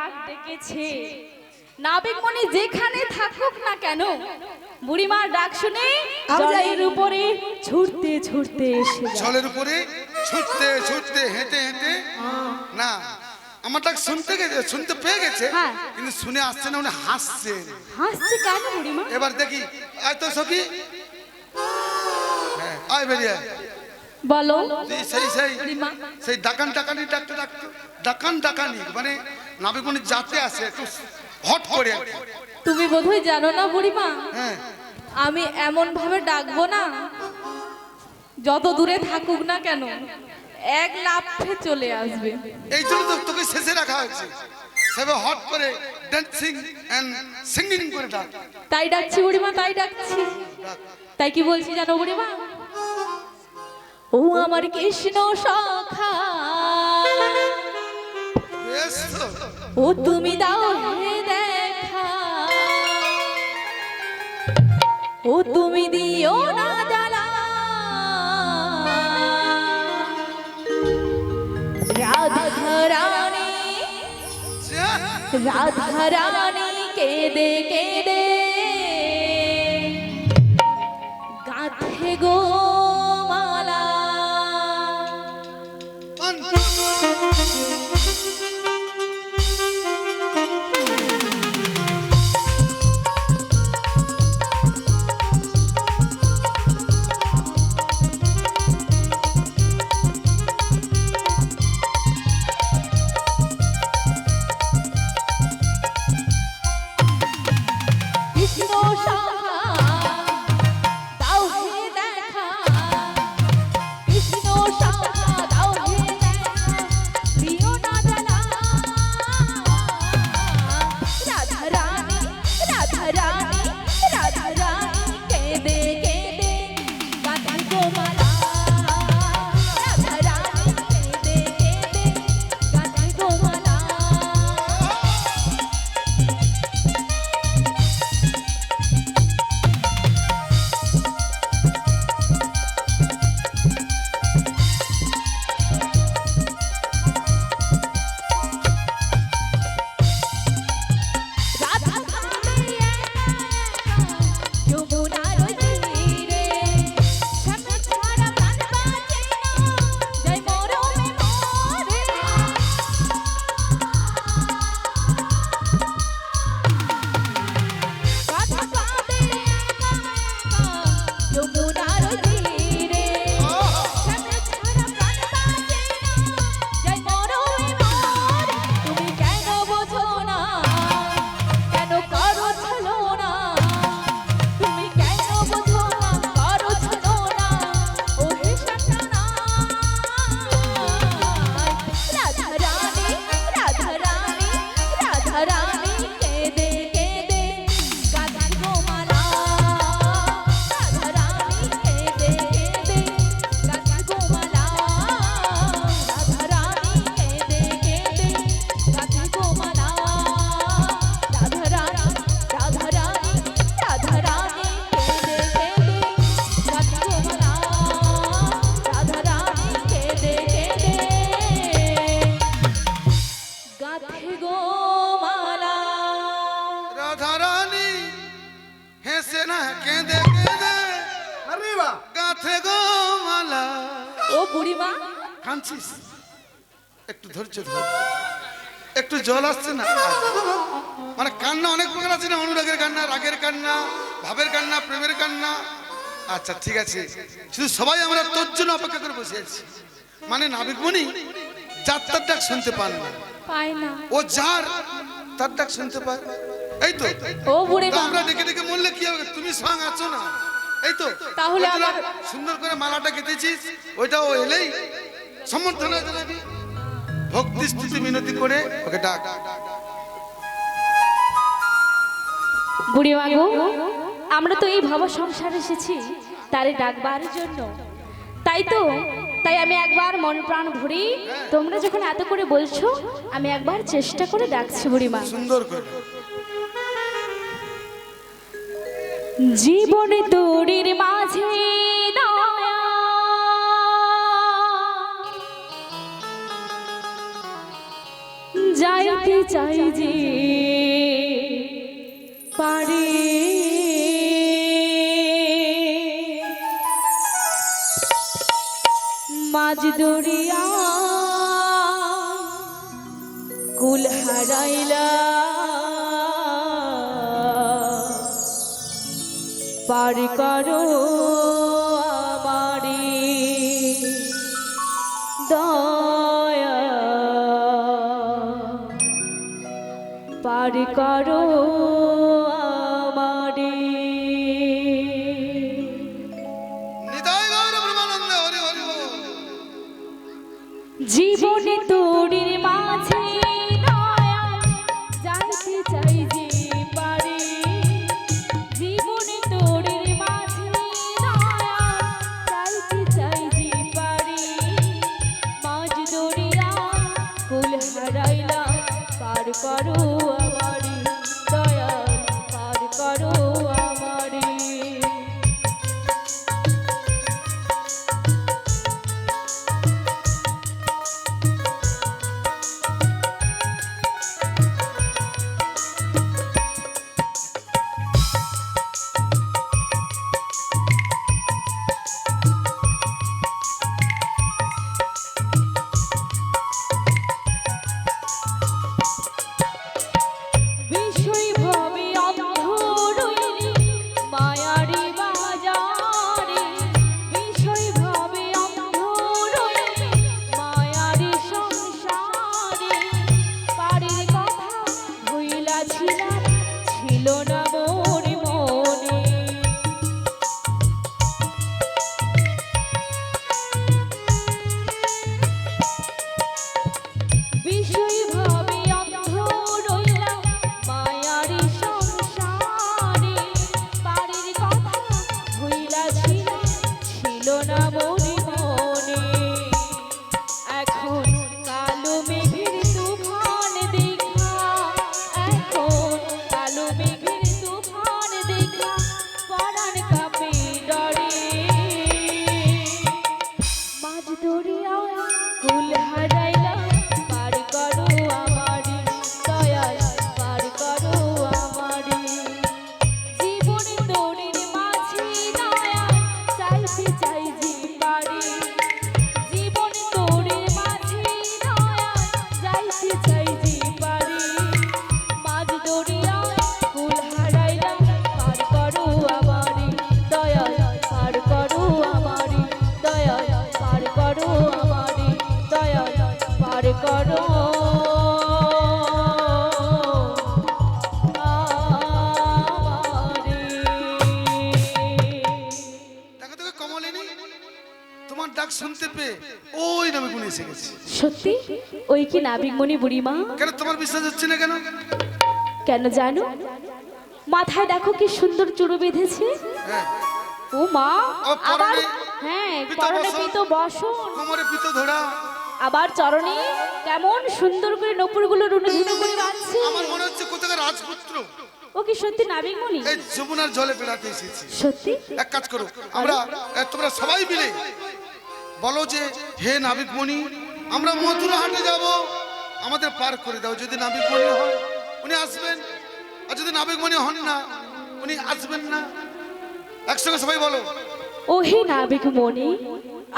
ডাক ডেকেছে। নাবিকমণি যেখানে থাকুক না কেন, বুড়িমার ডাক শুনে জলের উপরে ছুটতে ছুটতে এসে যায়। জলের উপরে ছুটতে ছুটতে হেঁটে হেঁটে, না আমার ডাক শুনতে পেয়ে গেছে, হ্যাঁ। কিন্তু শুনে আসছে না, উনি হাসছে। হাসছে কেন বুড়িমা? এবার দেখি, আয় তো সখী, হ্যাঁ আয় বেরিয়ে আয়। বলো সেই বুড়িমা। সেই ডাকানি ডাকতে ডাকতে, ডাকানি মানে নাবিকমণি যাতে আসে একটু হট করে আর কি। তুমি বোধহয় জানো না বুড়িমা, হ্যাঁ আমি এমন ভাবে ডাকবো না, যত দূরে থাকুক না কেন এক লাফে চলে আসবে। এই জন্য তো তোকে শেষে রাখা হয়েছে, সেভাবে হট করে ডান্সিং এন্ড সিঙ্গিং করে ডাক। তাই ডাকছি বুড়িমা, তাই ডাকছি। তাই কি বলছি জানো বুড়িমা? ও আমার কৃষ্ণ সখা, বেশ তো। ও তুমি দাও হে দেখা, ও তুমি দিও না জ্বালা, রাধা রানী, রাধা রানী কেঁদে কেঁদে গাঁথে গো মালা। কৃষ্ণ সখা দাও হে দেখা, কৃষ্ণ সখা দাও হে দেখা, দিও না জ্বালা, রাধা রানী, রাধা রানী, রাধা রানী কেঁদে কেঁদে গাঁথে গো মালা, রাধা রানী কেঁদে কেঁদে গাঁথে গো মালা। রাধা কাঁদে একা একা যমুনার তীরে, স্বামী ছাড়া প্রাণ বাঁচে না, যায় মরমে মরে। রাধা কাঁদে একা একা যমুনার তীরে, স্বামী ছাড়া প্রাণ বাঁচে না, যায় মরমে মরে। তুমি কেন বোঝো না, কেন করো ছলনা, তুমি কেন বোঝো না, করো ছলনা, ও হে সন্তানাই। রাধা রানী, রাধা রানী, রাধা রানী কেঁদে কেঁদে গাঁথে গো মালা, রাধা রানী কেঁদে কেঁদে গাঁথে গো মালা, রাধা রানী কেঁদে কেঁদে গাঁথে গো মালা, রাধা রানী, রাধা রানী, রাধা রানী কেঁদে কেঁদে গাঁথে গো মালা, রাধা রানী কেঁদে কেঁদে গাঁথে গো মালা। রাধা রানী হেসে না কেঁদে কেঁদে গাঁথে গো মালা। ও বুড়িমা, কাঁদছিস? একটু ধৈর্য ধর, একটু জল আসছে না। মানে কান্না অনেক প্রকার আছে না, অনুরাগের কান্না, রাগের কান্না, ভাবের কান্না, প্রেমের কান্না। আচ্ছা ঠিক আছে, শুধু সবাই আমরা তোর জন্য অপেক্ষা করে বসে আছি। মানে নাবিকমণি যাত্রার ডাক শুনতে পান না, পাই না। ও যার তার ডাক শুনতে পায়। এই তো ও বুড়িমা, তো আমরা ডেকে ডেকে মরলে কি হবে? তুমি সঙ্গ আছো না, এই তো তাহলে ওই জন্য আমার- সুন্দর করে মালাটা গেঁথেছিস, ওইটা ও এলেই সমর্থনা জানাবি, ভক্তি স্থিতি মিনতি করে ওকে ডাক। বুড়িমা গো, আমরা তো এই ভব সংসারে এসেছি তারে ডাকবার জন্য, তাই আমি একবার মন প্রাণ ভরি, তোমরা যখন এত করে বলছো আমি একবার চেষ্টা করে ডাকছি বুড়িমা। সুন্দর করে জীবনে তোরির মাঝে দয়া, যাইতে চাই যে পারে মাঝ দরিয়া কুল হারাইলা পার করো আমারে দয়া পার করো আমারে নিতাই গৌর ব্রহ্মানন্দ হরি হরি বল। জীবনে তোরির মাঝে দয়া যাইতে চাই যে পারে জীবনে তোরির মাঝে দয়া যাইতে চাই যে পারে মাঝ দরিয়া কুল হারাইলা পার করো আমারে দয়া পার করো আমারে বিষয় ভাবে অন্ধ রইলি মায়ারি বাজারে বিষয় ভাবে অন্ধ রইলি মায়ারি সংসারে পারির কথা ভুইলাছিলাম ছিল না মোর মনে বিষয় ভাবে অন্ধ রইলাম মায়ারি সংসারে পারির কথা ভুইলাছিলাম ছিল না মোর মনে এখন কালো মেঘের তুফান দেখা এখন কালো মেঘের তুফান দেখা পরাণ কাঁপে ডরে মাঝ দরিয়া কুল হারাইলা পার করো আমারে দয়া পার করো আমারে জীবনে তোরির মাঝে দয়া চাইতে চাই যে পারে জীবনে তোরির মাঝে দয়া যাইতে চাই যে পারে মাঝ দরিয়া কুল হারাইলা পার করো আমারে দয়া পার করো আমারে দয়া পার করো আমারে দয়া পার করো আমারে দেখো দেখো কমলিনী, তোমার ডাক শুনতে পেয়ে ওই নামে গুনে এসে গেছে। সত্যি ওই কি নাবিকমণি বুড়িমা কেন তোমার বিশ্বাস হচ্ছে না কেন? কেন জানো মাথায় দেখো কি সুন্দর চুড়ো বেঁধেছে হ্যাঁ, ও মা ও আবার পরনে হ্যাঁ পিত পরনে বসন। পিত বসন কোমরে পিত ধরা। আবার চরণে কেমন সুন্দর করে নপুরগুলো রুনুঝুনু করে বাঁধছে আমার মনে হচ্ছে কোথাকার রাজপুত্র ও কি সত্যি নাবিকমণি এই যমুনার জলে বেড়াতে এসেছে। সত্যি এক কাজ করো, আমরা তোমরা সবাই মিলে বলো যে হে নাবিকমণি, আমরা মথুরা হাটে যাব, আমাদের পার করে দাও। যদি নাবিকমণি হন উনি আসবেন, আর যদি নাবিকমণি হন না উনি আসবেন না। একসঙ্গে সবাই বলো। ও হে নাবিকমণি,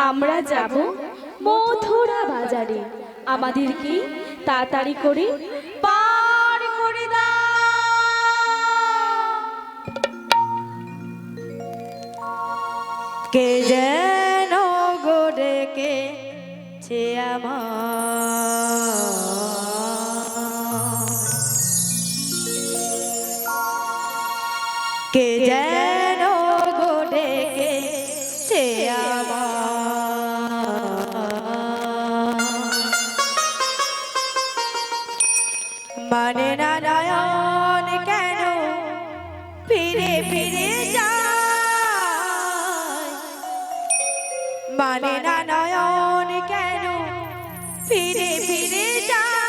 আমরা যাব মথুরা বাজারে, আমাদেরকে তাড়াতাড়ি করে পার করে দাও। কে যেন গো ডেকেছে আমার, কে যেন গো ডেকেছে আমার, মানে না নয়ন কেন ফিরে ফিরে যায়, মানে না নয়ন কেন ফিরে ফিরে যায়,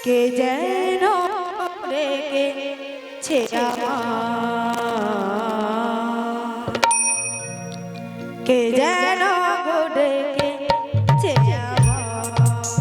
কে যেন রেখেছে আমার, কে যেন গো ডেকেছে আমার।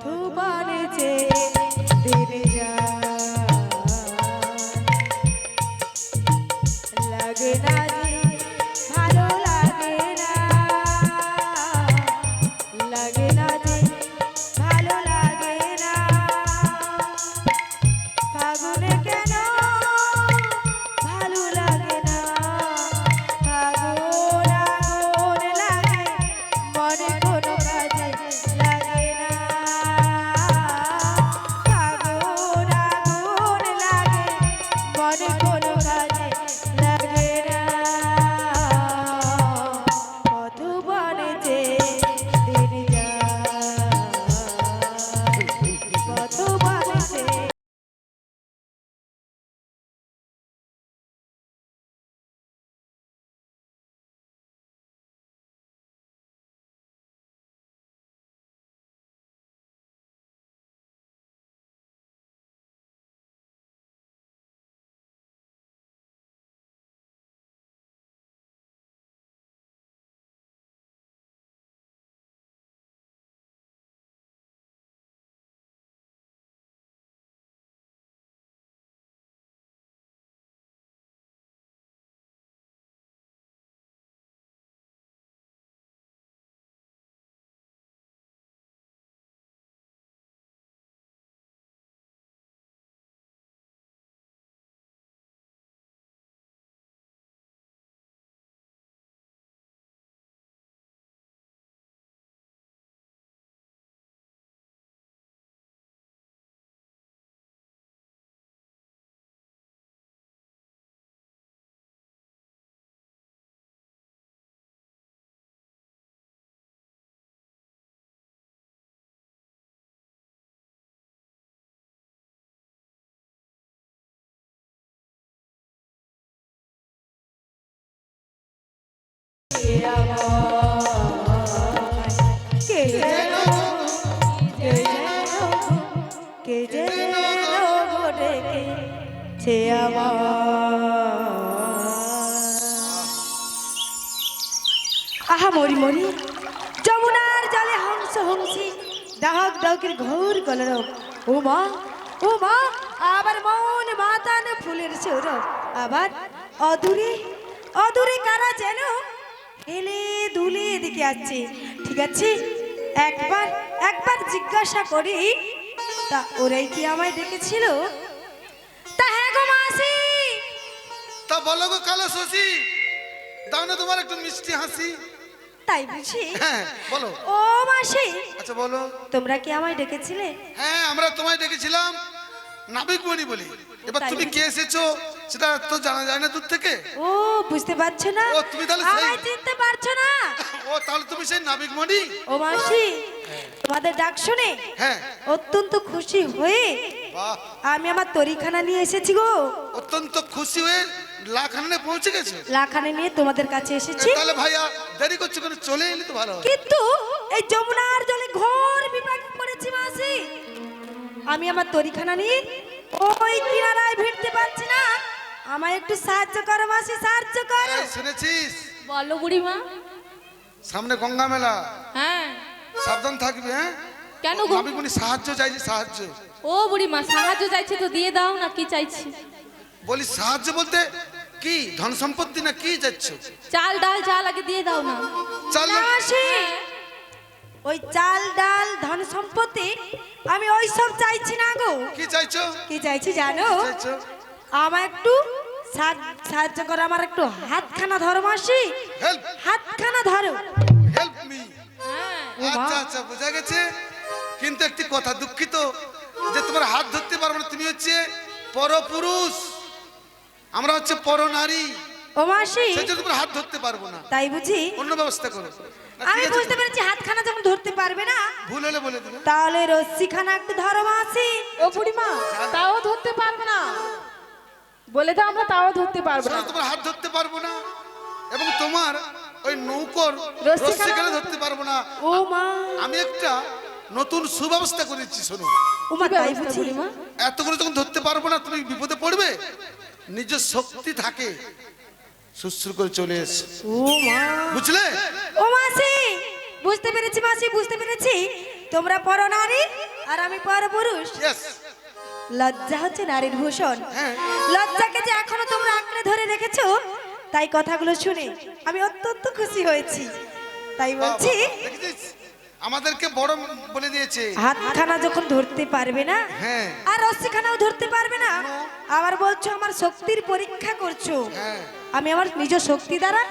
পথবানে যে দিন লাগে না যে ভালো লাগে না, লাগে না যে ভালো লাগে না, ফাগুনে কেন ভালো লাগে না, ফাগুন আগুন লাগে মনে কোনো কাজে লাগে না, ফাগুন আগুন লাগে মনে কোনো কাজে লাগে না, মধুবনে যে দিন যায়, মধুবনে যে কে যেন ডেকেছে আমার। আহা মরি মরি যমুনার জলে হংস হংসী ডাক ডাকের ঘোর কলরব, ও মা ও মা, আবার মন মাতানো ফুলের সৌরভ, আবার অদূরে অদূরে কারা যেন হেলে দুলে এদিকে আসছে। ঠিক আছে, একবার একবার জিজ্ঞাসা করি, তা ওরাই কি আমায় ডেকেছিল? তা হ্যাঁ গো মাসি। তা বলো গো কালো শশী, দাও না তোমার একটু মিষ্টি হাসি। তাই বুঝি? হ্যাঁ বলো। ও মাসি, আচ্ছা বলো। তোমরা কি আমায় ডেকেছিলে? হ্যাঁ আমরা তোমায় ডেকেছিলাম নাবিকমণি বলি। এবার তুমি কে এসেছো সেটা তো জানা যায় না দূর থেকে। ও বুঝতে পারছো না? ও তুমি তাহলে সেই আমায় চিনতে পারছো না? ও তাহলে তুমি সেই নাবিকমণি। ও মাসি, তোমাদের ডাক শুনে হ্যাঁ অত্যন্ত খুশি হয়ে বাহ, আমি আমার তরিখানা নিয়ে এসেছি গো। অত্যন্ত খুশি হয়ে লাখানে পৌঁছে গেছে। লাখানে নিয়ে তোমাদের কাছে এসেছি। তাহলে ভাইয়া দেরি করছো কেন, চলে এলি তো ভালো হয়। কিন্তু এই যমুনার জলে ঘোর বিপাকে পড়েছি মাসি। আমি আমার তরিখানা নিয়ে ওই কিনারায় ভিড়তে পারছি না, আমায় একটু সাহায্য করো মাসি, সাহায্য করো। এই, শুনেছিস বলো বুড়িমা। সামনে গঙ্গা মেলা, হ্যাঁ সাবধান থাকবে। হ্যাঁ কেন গো? নাবিকমণি সাহায্য চাইছি, সাহায্য। ও বুড়িমা, সাহায্য চাইছে তো দিয়ে দাও না, কি চাইছি? বলি সাহায্য বলতে কি, ধন সম্পত্তি না কি যাচ্ছ? চাল ডাল যা লাগে দিয়ে দাও না। চাল না মাসি, ওই চাল ডাল ধন সম্পত্তি আমি ওই সব চাইছি না গো। কি চাইছো? কি চাইছি জানো? কি চাইছো? আমার একটু সাহায্য করো, আমার একটু হাতখানা ধরো মাসি, হেল্প হাতখানা ধরো। Help me. হ্যাঁ আচ্ছা আচ্ছা বোঝা গেছে, কিন্তু একটি কথা, দুঃখিত যে তোমার হাত ধরতে পারবো না। তুমি হচ্ছে পরপুরুষ, আমরা হচ্ছে পরনারী, ও মাসি, সেই জন্য তোমার হাত ধরতে পারবো না। তাই বুঝি? অন্য ব্যবস্থা করো। না, আমি ঠিক আছে, বুঝতে পেরেছি হাতখানা যখন ধরতে পারবে না, ভুল হলে বলে দেবে। তাহলে রশ্মিখানা একটু ধরো মাসি। ও বুড়িমা, তাও ধরতে পারবো না বলে তো আমরা তাও ধরতে পারবো না। শোনো, তোমার হাত ধরতে পারবো না এবং তোমার ওই নৌকর রশ্মিখানা- রশ্মিখানা ধরতে পারবো না। ও মা, আমি একটা নতুন সুব্যবস্থা করেছি, শোনো। ও মা, কি তাই ব্যবস্থা বুঝি? বুড়িমা? এতগুলো যখন ধরতে পারবো না, তুমি বিপদে পড়বে। নিজের শক্তি থাকে, সুশ্রু করে চলে এসে, ও মা, বুঝলে? ও মাসি, বুঝতে পেরেছি মাসি, বুঝতে পেরেছি। তোমরা পরনারী, আর আমি পরপুরুষ। ইয়েস। লজ্জা হচ্ছে নারীর ভূষণ। হ্যাঁ। লজ্জাকে যে এখনো তোমরা আঁকড়ে ধরে রেখেছো, তাই কথাগুলো শুনে আমি অত্যন্ত খুশি হয়েছি। তাই বলছি, দেখেছিস? আমাদেরকে বড় বলে দিয়েছে। হাতখানা যখন ধরতে পারবে না, হ্যাঁ। আর রশ্মিখানাও ধরতে পারবে না, আবার বলছো আমার শক্তির পরীক্ষা করছো। হ্যাঁ। আমি আমার নিজ শক্তি দ্বারা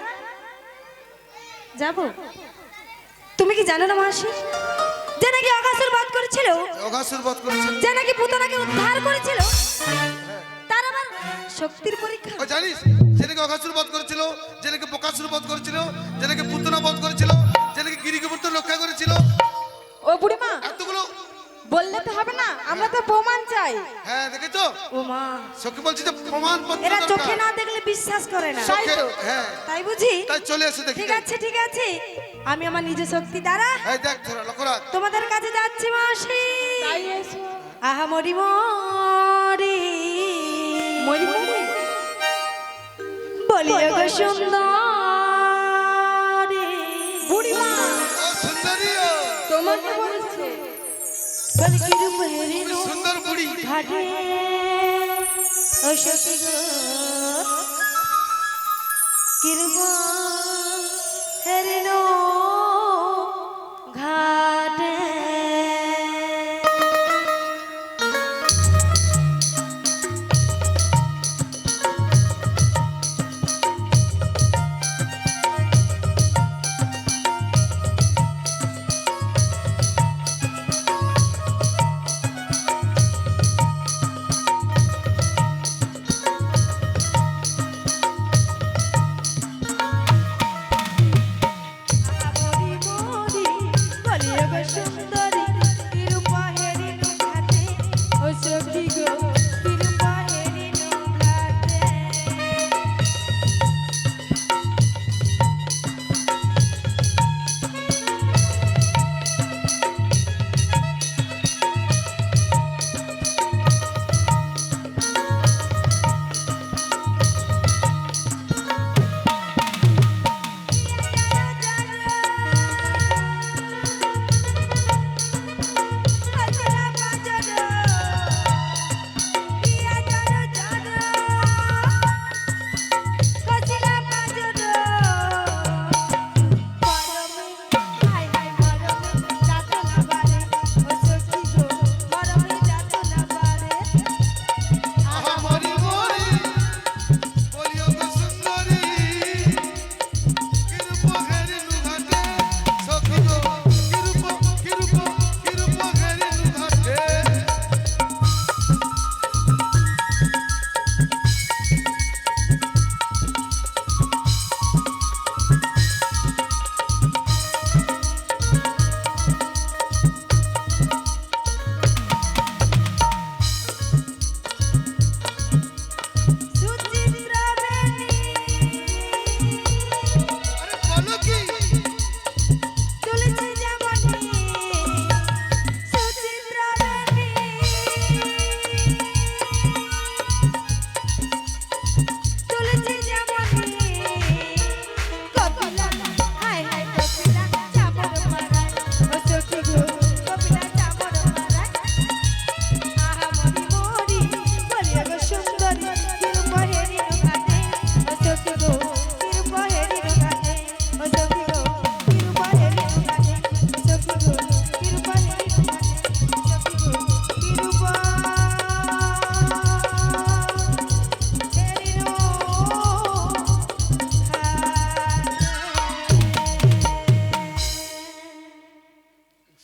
যাব। তুমি কি জানো না মাসি, যে নাকি অগাসুর বধ করেছিল, অঘাসুর বধ করেছিল। যে নাকি পুতনাকে উদ্ধার করেছিল, তার আবার শক্তির পরীক্ষা? ও জানিস, যে নাকি অঘাসুর বধ করেছিল, যে নাকি বকাসুর বধ করেছিল, যে নাকি পুতনা বধ করেছিল, যে নাকি গিরিগোবর্ধ রক্ষা করেছিল, ও বুড়িমা, এতগুলো। বললে তো হবে না, আমরা তো প্রমাণ চাই। হ্যাঁ, দেখেছো? ও মা, সখী বলছি যে প্রমাণপত্র এরা দরকার। চোখে না দেখলে বিশ্বাস করে না। তাই তো। হ্যাঁ, তাই বুঝি? তাই চলে এসে দেখি। ঠিক আছে, ঠিক আছে, আমি আমার নিজ শক্তি দ্বারা এই দেখ, ধরা লক্ষ্য রাখ। তোমাদের কাছে যাচ্ছি মাসি। তাই এসো। আহা মরি মরি মরি মরি। বলিও গো সুন্দরী, বুড়িমা, ও সুন্দরী, ও তোমাকে বলছে। বলি কি রূপ হেরিনু তুমি সুন্দর বুড়ি। ঘাটে ও সখী গো, কি রূপ হেরিনু ঘাটে। আহা মরি মরি, বলিও গো সুন্দরী, কি রূপ হেরিনু ঘাটে, সখী গো, কি রূপ, কি রূপ, কি রূপ হেরিনু ঘাটে। আরে বলো কি?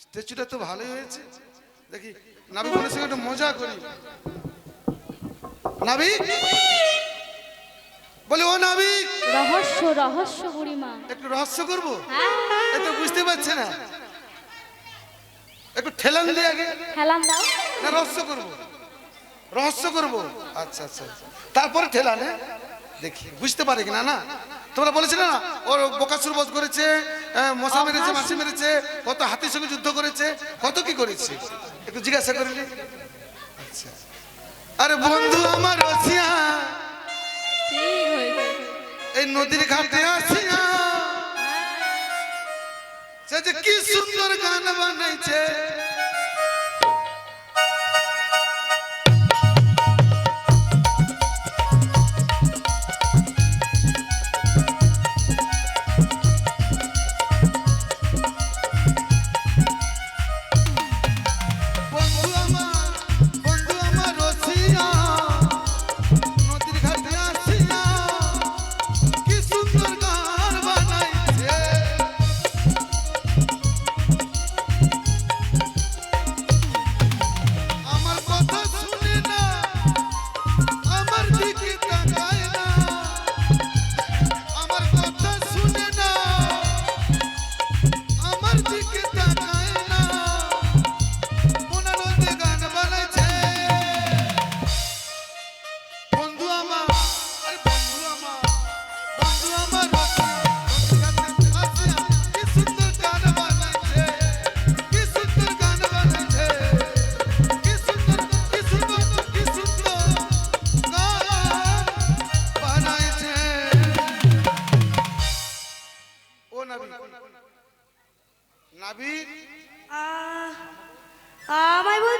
স্ট্যাচুটা তো ভালোই হয়েছে। দেখি নাবি বলে সঙ্গে একটু মজা করি। নাবি, বলি ও নাবি, রহস্য রহস্য বুড়িমা। একটু রহস্য করবো। হ্যাঁ, এ তো বুঝতে পারছে না, একটু ঠেলান দিয়ে আগে হেলান দাও। না রহস্য করবো, রহস্য করবো। আচ্ছা আচ্ছা, তারপরে ঠেলান। হ্যাঁ, দেখি বুঝতে পারে কিনা। না তোমরা বলেছিলে না ওর বকাসুর বধ করেছে, মশা মেরেছে, মাছি মেরেছে, কত হাতির সঙ্গে যুদ্ধ করেছে, কত কি করেছে, একটু জিজ্ঞাসা করিনি। আচ্ছা, আরে বন্ধু আমার রসিয়া, ঠিক হয়েছে। এই নদীর ঘাটে আসিয়া সে যে কি সুন্দর গান বানাইছে,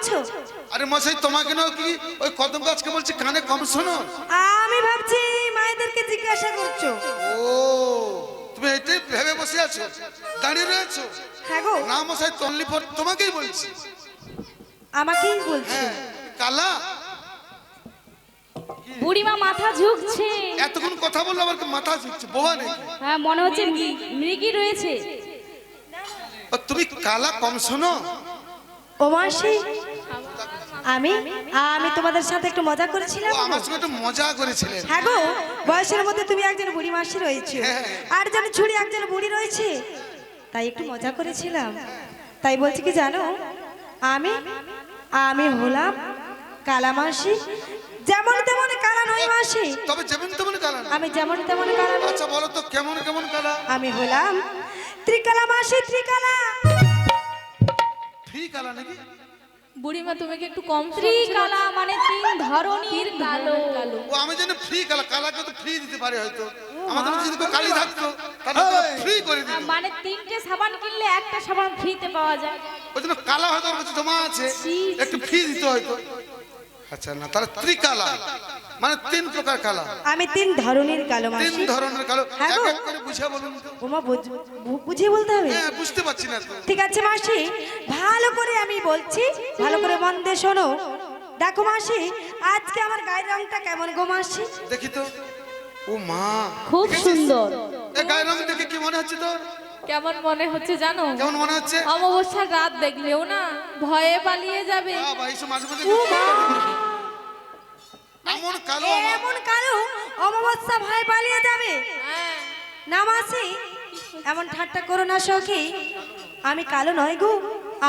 বলছো? আরে মশাই তোমাকে না কি ওই কদম গাছকে বলছি কানে কম শোনো? আমি ভাবছি মায়েদেরকে জিজ্ঞাসা করছো। ও তুমি এটাই ভেবে বসে আছো, দাঁড়িয়ে রয়েছো? হ্যাঁ গো, না মশাই তনলি পর তোমাকেই বলছি। আমাকেই বলছো? হ্যাঁ কালা, বুড়িমা মাথা ঝুঁকছে। এতক্ষণ কথা বললো আবার কি মাথা ঝুঁকছে? বোবা নেই? হ্যাঁ মনে হচ্ছে মৃগী রয়েছে। তুমি কালা কম শোনো? ও মাসি, আমি আমি তোমাদের সাথে একটু মজা করেছিলাম ও আমার সঙ্গে একটু মজা করেছিলেন। হ্যাঁ গো, বয়সের মধ্যে তুমি একজন বুড়ি মাসি রয়েছে, আর জন ছুরি একজন বুড়ি রয়েছে, তাই একটু মজা করেছিলাম। তাই বলছি কি জানো, আমি আমি হলাম কালা মাসি, যেমন তেমন কালা নয় মাসি। তবে যেমন তেমন কালা না? আমি যেমন তেমন কালা নই। আচ্ছা বলো তো কেমন কেমন কালা? আমি হলাম ত্রিকালা মাসি, ত্রিকালা। ফ্রি কালা নাকি? বুড়িমা তুমি কি একটু কম ত্রিকালা মানে তিন ধরনের কালো। ও আমি জানি ফ্রি কালা, কালাকে তো ফ্রি দিতে পারে হয়তো। আমাদের মধ্যে যদি কেউ কালি থাকতো তাহলে ফ্রি করে দিত। মানে তিনটে সাবান কিনলে একটা সাবান ফ্রিতে পাওয়া যায়। ওই জন্য কালা হয়তো ওর কাছে জমা আছে, ছি, একটু ফ্রি দিত হয়তো। আচ্ছা না, তাহলে ত্রিকালা মানে তিন প্রকার কালা। আমি তিন ধরনের কালো তিন মাসি। ধরনের কালো, হ্যাঁ এক গো। এক করে বুঝিয়ে বলুন তো। ওমা বুঝিয়ে বলতে হবে? হ্যাঁ বুঝতে পারছি না তো। ঠিক আছে মাসি, ভালো করে আমি বলছি, ভালো করে মন দিয়ে শোনো। দেখো মাসি, আজকে আমার গায়ের রংটা কেমন গো মাসি? দেখি তো। ও মা খুব সুন্দর। এ গায়ের রং দেখে কি মনে হচ্ছে তোর? কেমন মনে হচ্ছে জানো? কেমন মনে হচ্ছে? অমাবস্যার রাত দেখলেও না ভয়ে পালিয়ে যাবে। বাবা এইসব মাঝে মাঝে ও মা, এমন কালো এমন কালো অমাবস্যা ভয় পালিয়ে যাবে হ্যাঁ। না মাসি? এমন ঠাট্টা করো না সখী, আমি কালো নয় গো,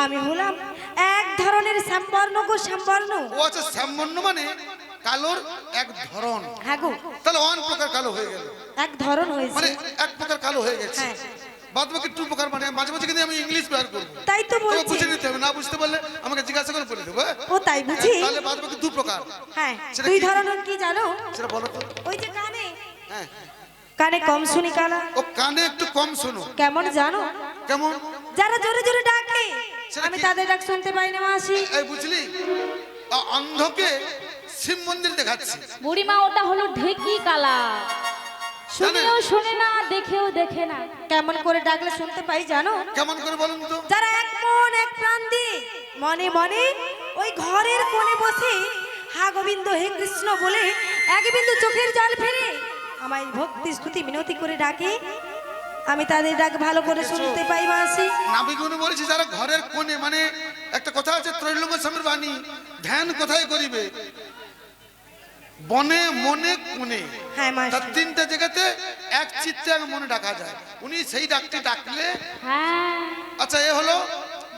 আমি হলাম এক ধরনের শ্যামবর্ণ গো, শ্যামবর্ণ। ও আচ্ছা শ্যামবর্ণ মানে কালোর এক ধরন। হ্যাঁ গো, তাহলে ওয়ান প্রকার কালো হয়ে গেল, এক ধরন হয়েছে। মানে এক প্রকার কালো হয়ে গেছে। হ্যাঁ। বাদ বাকি টু প্রকার, মানে মাঝে মাঝে কিন্তু আমি ইংলিশ ব্যবহার করবো। তাই তো তবে বলছি। বুঝে নিতে হবে, না বুঝতে পারলে আমাকে জিজ্ঞাসা করে বলে দেবো। হ্যাঁ? ও তাই বুঝি? তাহলে বাদ বাকি দু প্রকার। হ্যাঁ, সেটা দুই কি? ধরনের কি জানো? সেটা বলো তো। ওই যে কানে, হ্যাঁ কানে কম শুনি কালা। ও কানে একটু কম শোনো। কেমন জানো? কেমন? যারা জোরে জোরে ডাকে সেটা আমি কি? তাদের ডাক শুনতে পাই না মাসি। এই বুঝলি, অন্ধকে শিব মন্দির দেখাচ্ছে। বুড়িমা ওটা হলো ঢেকি কালা। শুনেও শোনে না, দেখেও দেখে না। কেমন করে ডাকলে শুনতে পাই জানো? কেমন করে বলুন তো? যারা এক মন এক প্রাণ দিয়ে মনে মনে ওই ঘরের কোণে বসে হা গোবিন্দ হে কৃষ্ণ বলে এক বিন্দু চোখের জল ফেলে আমায় ভক্তি স্তুতি মিনতি করে ডাকে, আমি তাদের ডাক ভালো করে শুনতে পাই মাসি। নাবিগুণ বলেছে যারা ঘরের কোণে, মানে একটা কথা আছে ত্রৈলোক্য স্বামীর বাণী, ধ্যান কোথায় করিবে? বনে মনে কোণে। হ্যাঁ মাসি। তার তিনটা জায়গাতে এক চিত্তে এক মনে ডাকা যায়। উনি সেই ডাকটি ডাকলে। হ্যাঁ আচ্ছা এ হলো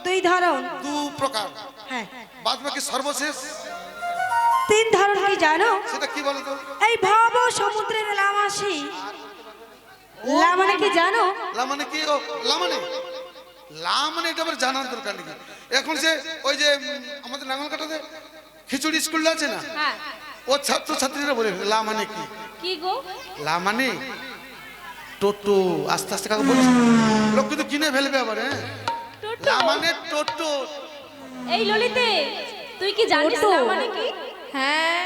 দুই ধরন। দু প্রকার। হ্যাঁ, বাদ বাকি সর্বশেষ তিন ধরন কি জানো? সেটা কি বলতো? এই ভব সমুদ্রের লামাসি। লা মানে কি জানো? লা মানে কি? ও লা মানে, লা মানে এটা আবার জানার দরকার নেই। এখন যে ওই যে আমাদের নাঙ্গলকাটাতে খিচুড়ি স্কুল আছে না, হ্যাঁ। ও ছাত্র ছাত্রীরা বলে লা মানে কি? কি গো? লা মানে টোটো। আস্তে আস্তে কাকে বলিস, লোক কিন্তু কিনে ফেলবে আবার। হ্যাঁ, টোটো। লা মানে টোটো। এই ললিতে, তুই কি জানিস টোটো। না মানে কি? হ্যাঁ,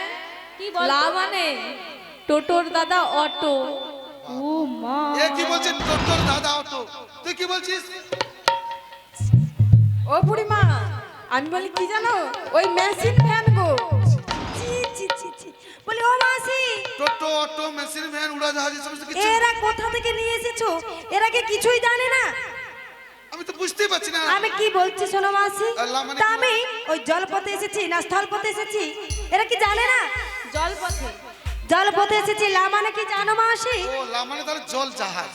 কি বল? লা মানে টোটোর দাদা অটো। ও মা, এ কি বলছে টোটোর দাদা অটো? তুই কি বলছিস? ও বুড়িমা, আমি বলি কি জানো, ওই মেশিন ভ্যান গো। ছি ছি ছি ছি, বলি ও মাসি, টোটো অটো মেশিন ভ্যান উড়াজাহাজ এই সমস্ত কিছু এরা কোথা থেকে নিয়ে এসেছো? এরা কি কিছুই জানে না? আমি তো বুঝতেই পারছি না। আমি কি বলছি শোনো মাসি, লা মানে তা কি? আমি ওই জলপথে এসেছি না স্থলপথে এসেছি, এরা কি জানে না? জলপথে। জলপথে এসেছি, লা মানে কি জানো মাসি? ও লা মানে তাহলে জল জাহাজ।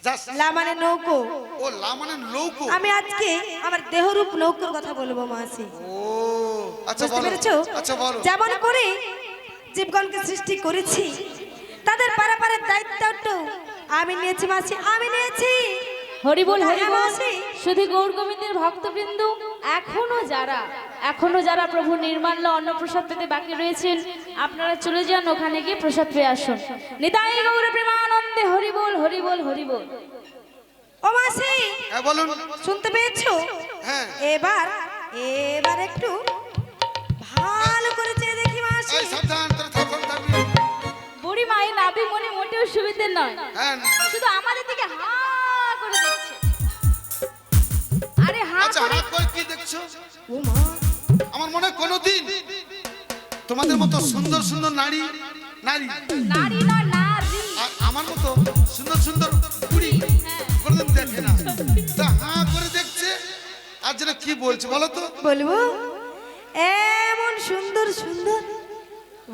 জাস। লা মানে নৌকো। ও লা মানে নৌকো। আমি আজকে আমার দেহরূপ নৌকোর কথা বলবো মাসি। ও আচ্ছা বুঝতে বলো। পেরেছো? আচ্ছা বলো। যেমন করে জীবগণকে সৃষ্টি করেছি, তাদের পারাপারের দায়িত্বটা আমি নিয়েছি মাসি, আমি নিয়েছি। হরিবল হ্যাঁ, হরিবল। মাসি। শুধু গৌর গোবিন্দের ভক্তবৃন্দ এখনো যারা প্রভু নির্মাল্য অন্নপ্রসাদ পেতে বাকি রয়েছেন, আপনারা চলে যান ওখানে গিয়ে প্রসাদ পেয়ে আসুন। নিতাই গৌর প্রেমানন্দে হরিবল হরিবল হরিবল। ও মাসি, হ্যাঁ বলুন। শুনতে পেয়েছো? হ্যাঁ। এবার এবার একটু ভালো করে চেয়ে দেখি মাসি। এই সাবধান, তোরা সাবধান থাকবি। বুড়ি মায়ের নাভি মনে মোটেও সুবিধে নয়, হ্যাঁ, শুধু আমাদের দিকে হা করে দেখছে। আরে হা আচ্ছা করে হাত করে কি দেখছো? ও মা, আমার মনে হয় কোনোদিন তোমাদের মতো সুন্দর সুন্দর নারী নারী নারী নয় নারী। আর আমার মতো সুন্দর সুন্দর বুড়ি কোনোদিন দেখে না। তা হাঁ করে দেখছে আর যেন কি বলছে বলো তো? বলবো এমন সুন্দর সুন্দর,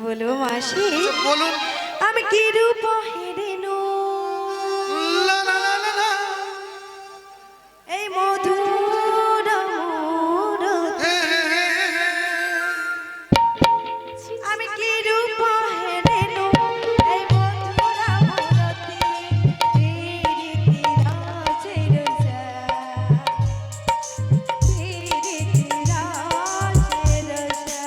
বলবো মাসি বলুন। আমি কি রূপ হেরেনো লা লা লা লা লা। এই মধুর মূরতি। হে হে হে হে হে। আমি কি রূপ হেরেনো এই মধুর মূরতি। প্রীতি রাসের রসা, প্রীতি রাসের রসা।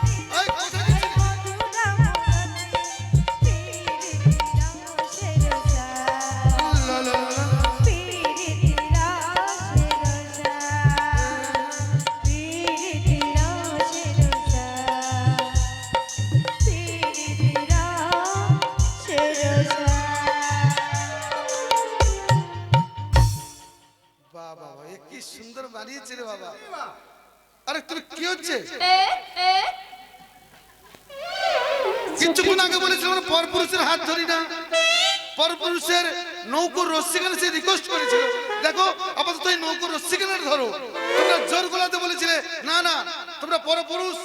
এই কোথায় গেছিলি? লা লা লা লা। বাবা এ কি সুন্দর বানিয়েছে রে বাবা। আরে তুমি কি হচ্ছে? এ এ কিছুক্ষণ আগে বলেছিলাম আমরা পরপুরুষের হাত ধরি না, পরপুরুষের নৌকোর রশ্মিখানে সে রিকোয়েস্ট করেছিল। দেখো আপাতত এই নৌকোর রশ্মিখানে ধরো। তোমরা জোর গলাতে বলেছিলে না না তোমরা পরপুরুষ,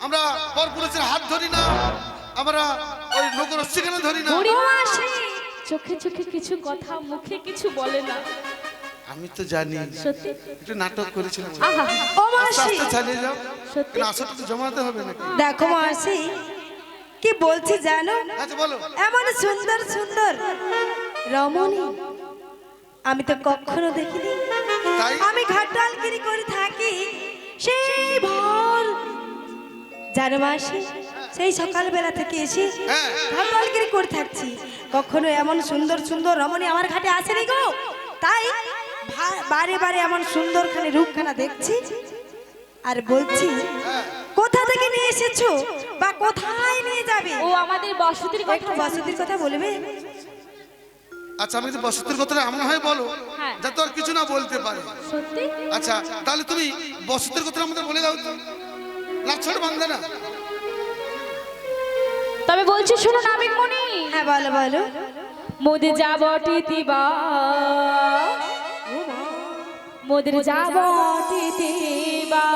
আমরা পরপুরুষের হাত ধরি না, আমরা ওই নৌকোর রশ্মিখানে ধরি না। বুড়ি মাসি চোখে চোখে কিছু কথা মুখে কিছু বলে না। আমি তো জানি সত্যি একটু নাটক করেছিলাম। আহা ও আস্তে মাসি, আস্তে চালিয়ে যাও, সত্যি কেন আসরটা তো জমাতে হবে নাকি? দেখো মাসি কি বলছি জানো? আচ্ছা বলো। এমন সুন্দর সুন্দর রমণী আমি তো কখনো দেখিনি। তাই আমি ঘাটালগিরি করে থাকি সেই ভোর, জানো মাসি, সেই সকালবেলা থেকে এসে হ্যাঁ। ঘাটালগিরি করে থাকছি, কখনো এমন সুন্দর সুন্দর রমণী আমার ঘাটে আসেনি গো। তাই বারে বারে এমন সুন্দরখানে রূপখানা দেখছি আর বলছি কোথা থেকে নিয়ে এসেছো বা কোথায় নিয়ে যাবে? ও আমাদের বসতির কথা একটু বসতির কথা বলবে? আচ্ছা আমি তো বসতির কথাটা এমন হয় বলো হ্যাঁ। যাতে আর কিছু না বলতে পারে। সত্যি আচ্ছা তাহলে তুমি বসতির কথা আমাদের বলে দাও তো, লাচ্ছর বান্ধা না। তবে বলছি শোনো নাবিক মনি, হ্যাঁ বলো বলো। মোদের যাব টিতিবা, মোদের যাব টিতিবা,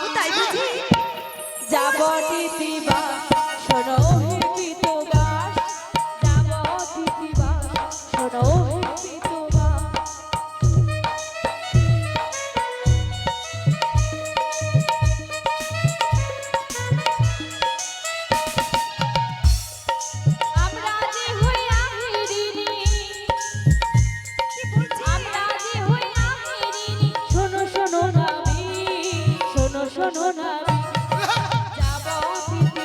ও তাই বুঝি? যাব টিতিবা, শোনো হে পিতবা, যাব টিতিবা, শোনো হে পিতবা। আমরা যে হইয়া হেরিনি, আমরা যে হইয়া হেরিনি, শোনো শোনো নাবি, শোনো শোনো নাবি, যাব পৃথিবী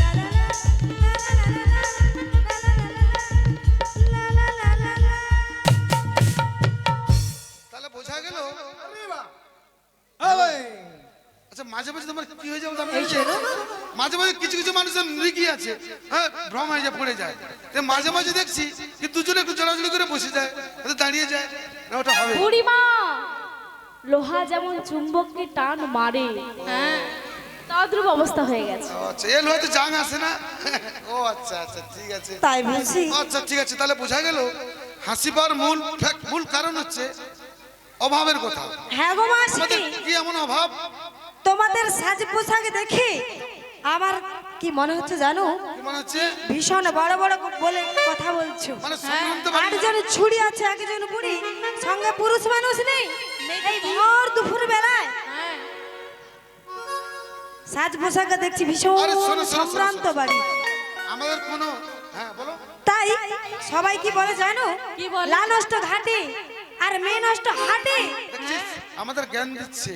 তাহলে বোঝা গেল। হ্যাঁ ভাই আচ্ছা মাঝে মাঝে তোমার কি হয়ে যাবে জানো? মাঝে মাঝে কিছু কিছু মানুষের নৃগী আছে, হ্যাঁ ভ্রম হয়ে যায়, পড়ে যায়। তো মাঝে মাঝে দেখছি কি দুজনে একটু জড়াজড়ি করে বসে যায়, হয়তো দাঁড়িয়ে যায় না, ওটা হবে। বুড়িমা, লোহা যেমন চুম্বককে টান মারে, হ্যাঁ তাদ্রুপ অবস্থা হয়ে গেছে। আচ্ছা এর হয়তো জাং আসে না। ও আচ্ছা আচ্ছা ঠিক আছে। তাই বলছি। আচ্ছা ঠিক আছে, তাহলে বোঝা গেল হাসি পাওয়ার মূল কারণ হচ্ছে অভাবের কথা। হ্যাঁ গো আমাদের মাসি, কি এমন অভাব? তোমাদের সাজ পোশাক দেখে আমার কি মনে হচ্ছে জানো, কি মনে হচ্ছে? ভীষণ বড় বড় বলে কথা বলছো। মানে সম্ভ্রান্ত বাড়ি। আটজন ছুরি আছে, একজন বুড়ি, সঙ্গে পুরুষ মানুষ নেই। এই ভোর দুপুর বেলায় হ্যাঁ সাজ পোশাকে দেখছি ভীষণ আরে শোনো, শোনো, শোনো, সম্ভ্রান্ত শোনো। বাড়ি। আমাদের কোনো, হ্যাঁ বলো। তাই সবাই কি বলে জানো, কি বলে? লা নষ্ট ঘাটে আর মেয়ে নষ্ট হাটে। দেখছিস আমাদের জ্ঞান দিচ্ছে।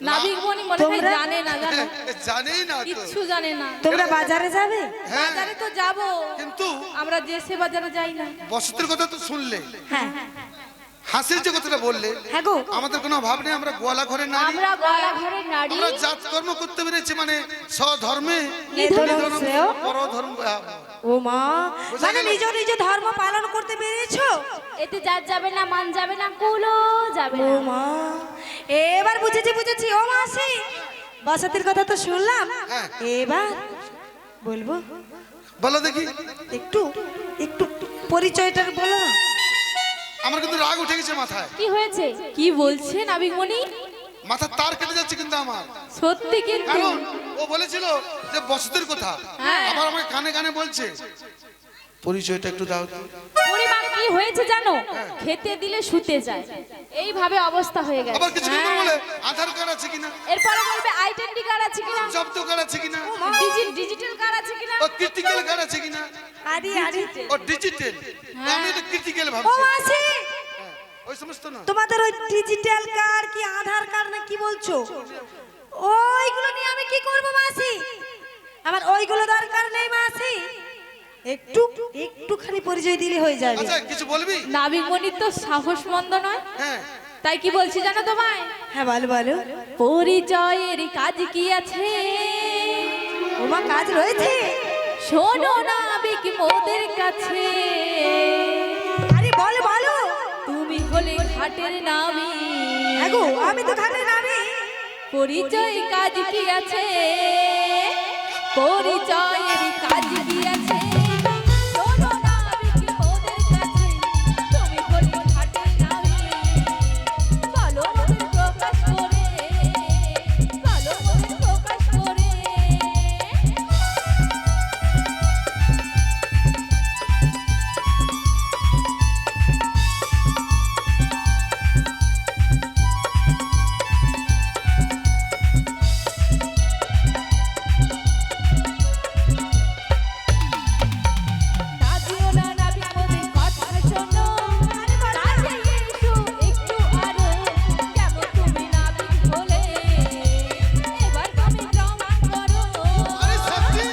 নাবিক বনি মনে হয় তোমরা- জানে না, জানো জানেই না তো। কিচ্ছু জানে না। তোমরা বাজারে যাবে? হ্যাঁ বাজারে তো যাব, কিন্তু আমরা দেশে বাজারে যাই না। বসতের কথা তো শুনলে, হ্যাঁ হাসির যে কথাটা বললে, হ্যাঁ গো, আমাদের কোনো অভাব নেই, আমরা গোয়ালা ঘরে নারী, আমরা গলা ঘরের নারী, আমরা জাত কর্ম করতে পেরেছি, মানে স্বধর্মে নিধন শ্রেয় পরধর্ম ও মা মানে নিজ নিজ ধর্ম পালন করতে পেরেছো? এতে যার যাবে না, মান যাবে না, কুলো যাবে ও না। মা এবার বুঝেছি ও মাসি, বসতির কথা তো শুনলাম, হ্যাঁ। এবার বলবো বলো দেখি। একটু একটু পরিচয়টা বলো না। আমার কিন্তু রাগ উঠে গেছে মাথায়, কি হয়েছে? কি বলছেন আবিগমণি? মাথার তার কেটে যাচ্ছে কিন্তু আমার। সত্যি কিন্তু কারণ ও বলেছিল যে বসতির কথা, হ্যাঁ। আবার আমাকে কানে কানে বলছে পরিচয়টা একটু দাও তো। পরিবার কি হয়েছে জানো? খেতে দিলে শুতে যায়, এইভাবে অবস্থা হয়ে গেছে। আবার কিছু কিছু বলে আধার কার্ড আছে কিনা, এরপরে বলবে আইডেন্টি কার্ড আছে কিনা, জব্দ কার্ড আছে কিনা, ডিজিটাল কার্ড আছে কিনা। ও ক্রিটিক্যাল কার্ড আছে কিনা, আরে আরে ও ডিজিটাল। আমি তো ক্রিটিক্যাল ও ভাবছি। মাসি ওই সমস্ত না। তোমাদের ওই ডিজিটাল কার্ড কি আধার কার্ড না কি বলছো, ওইগুলো নিয়ে আমি কি করব মাসি? আমার ওইগুলো দরকার নেই মাসি, একটুখানি পরিচয় দিলে হয়ে যাবে। আচ্ছা কিছু বলবি? নাবিকমণির তো সাহস মন্দ নয়, হ্যাঁ তাই কি বলছি জানো তোমায়? হ্যাঁ বলো বলো। পরিচয়ের কাজ কি আছে? ওমা কাজ রয়েছে? শোনো নাবিক মোদের কাছে, আরে বলো বলো। তুমি হলে ঘাটের নামি, আগো আমি তো ঘাটে নামি। পরিচয় কাজ কি আছে? পরিচয়ের কাজ কি আছে? শোনো নাবিক মোদের কাছে, তুমি হলে ঘাটের নামি, বলো মোদের প্রকাশ করে, বলো মোদের প্রকাশ করে। রাজিও না নাবিক মোদের কথা শোনো, কাছে এসো একটু আরো, কেমন তুমি নাবিক হলে, এবার তুমি প্রমাণ করো। আরে সত্যি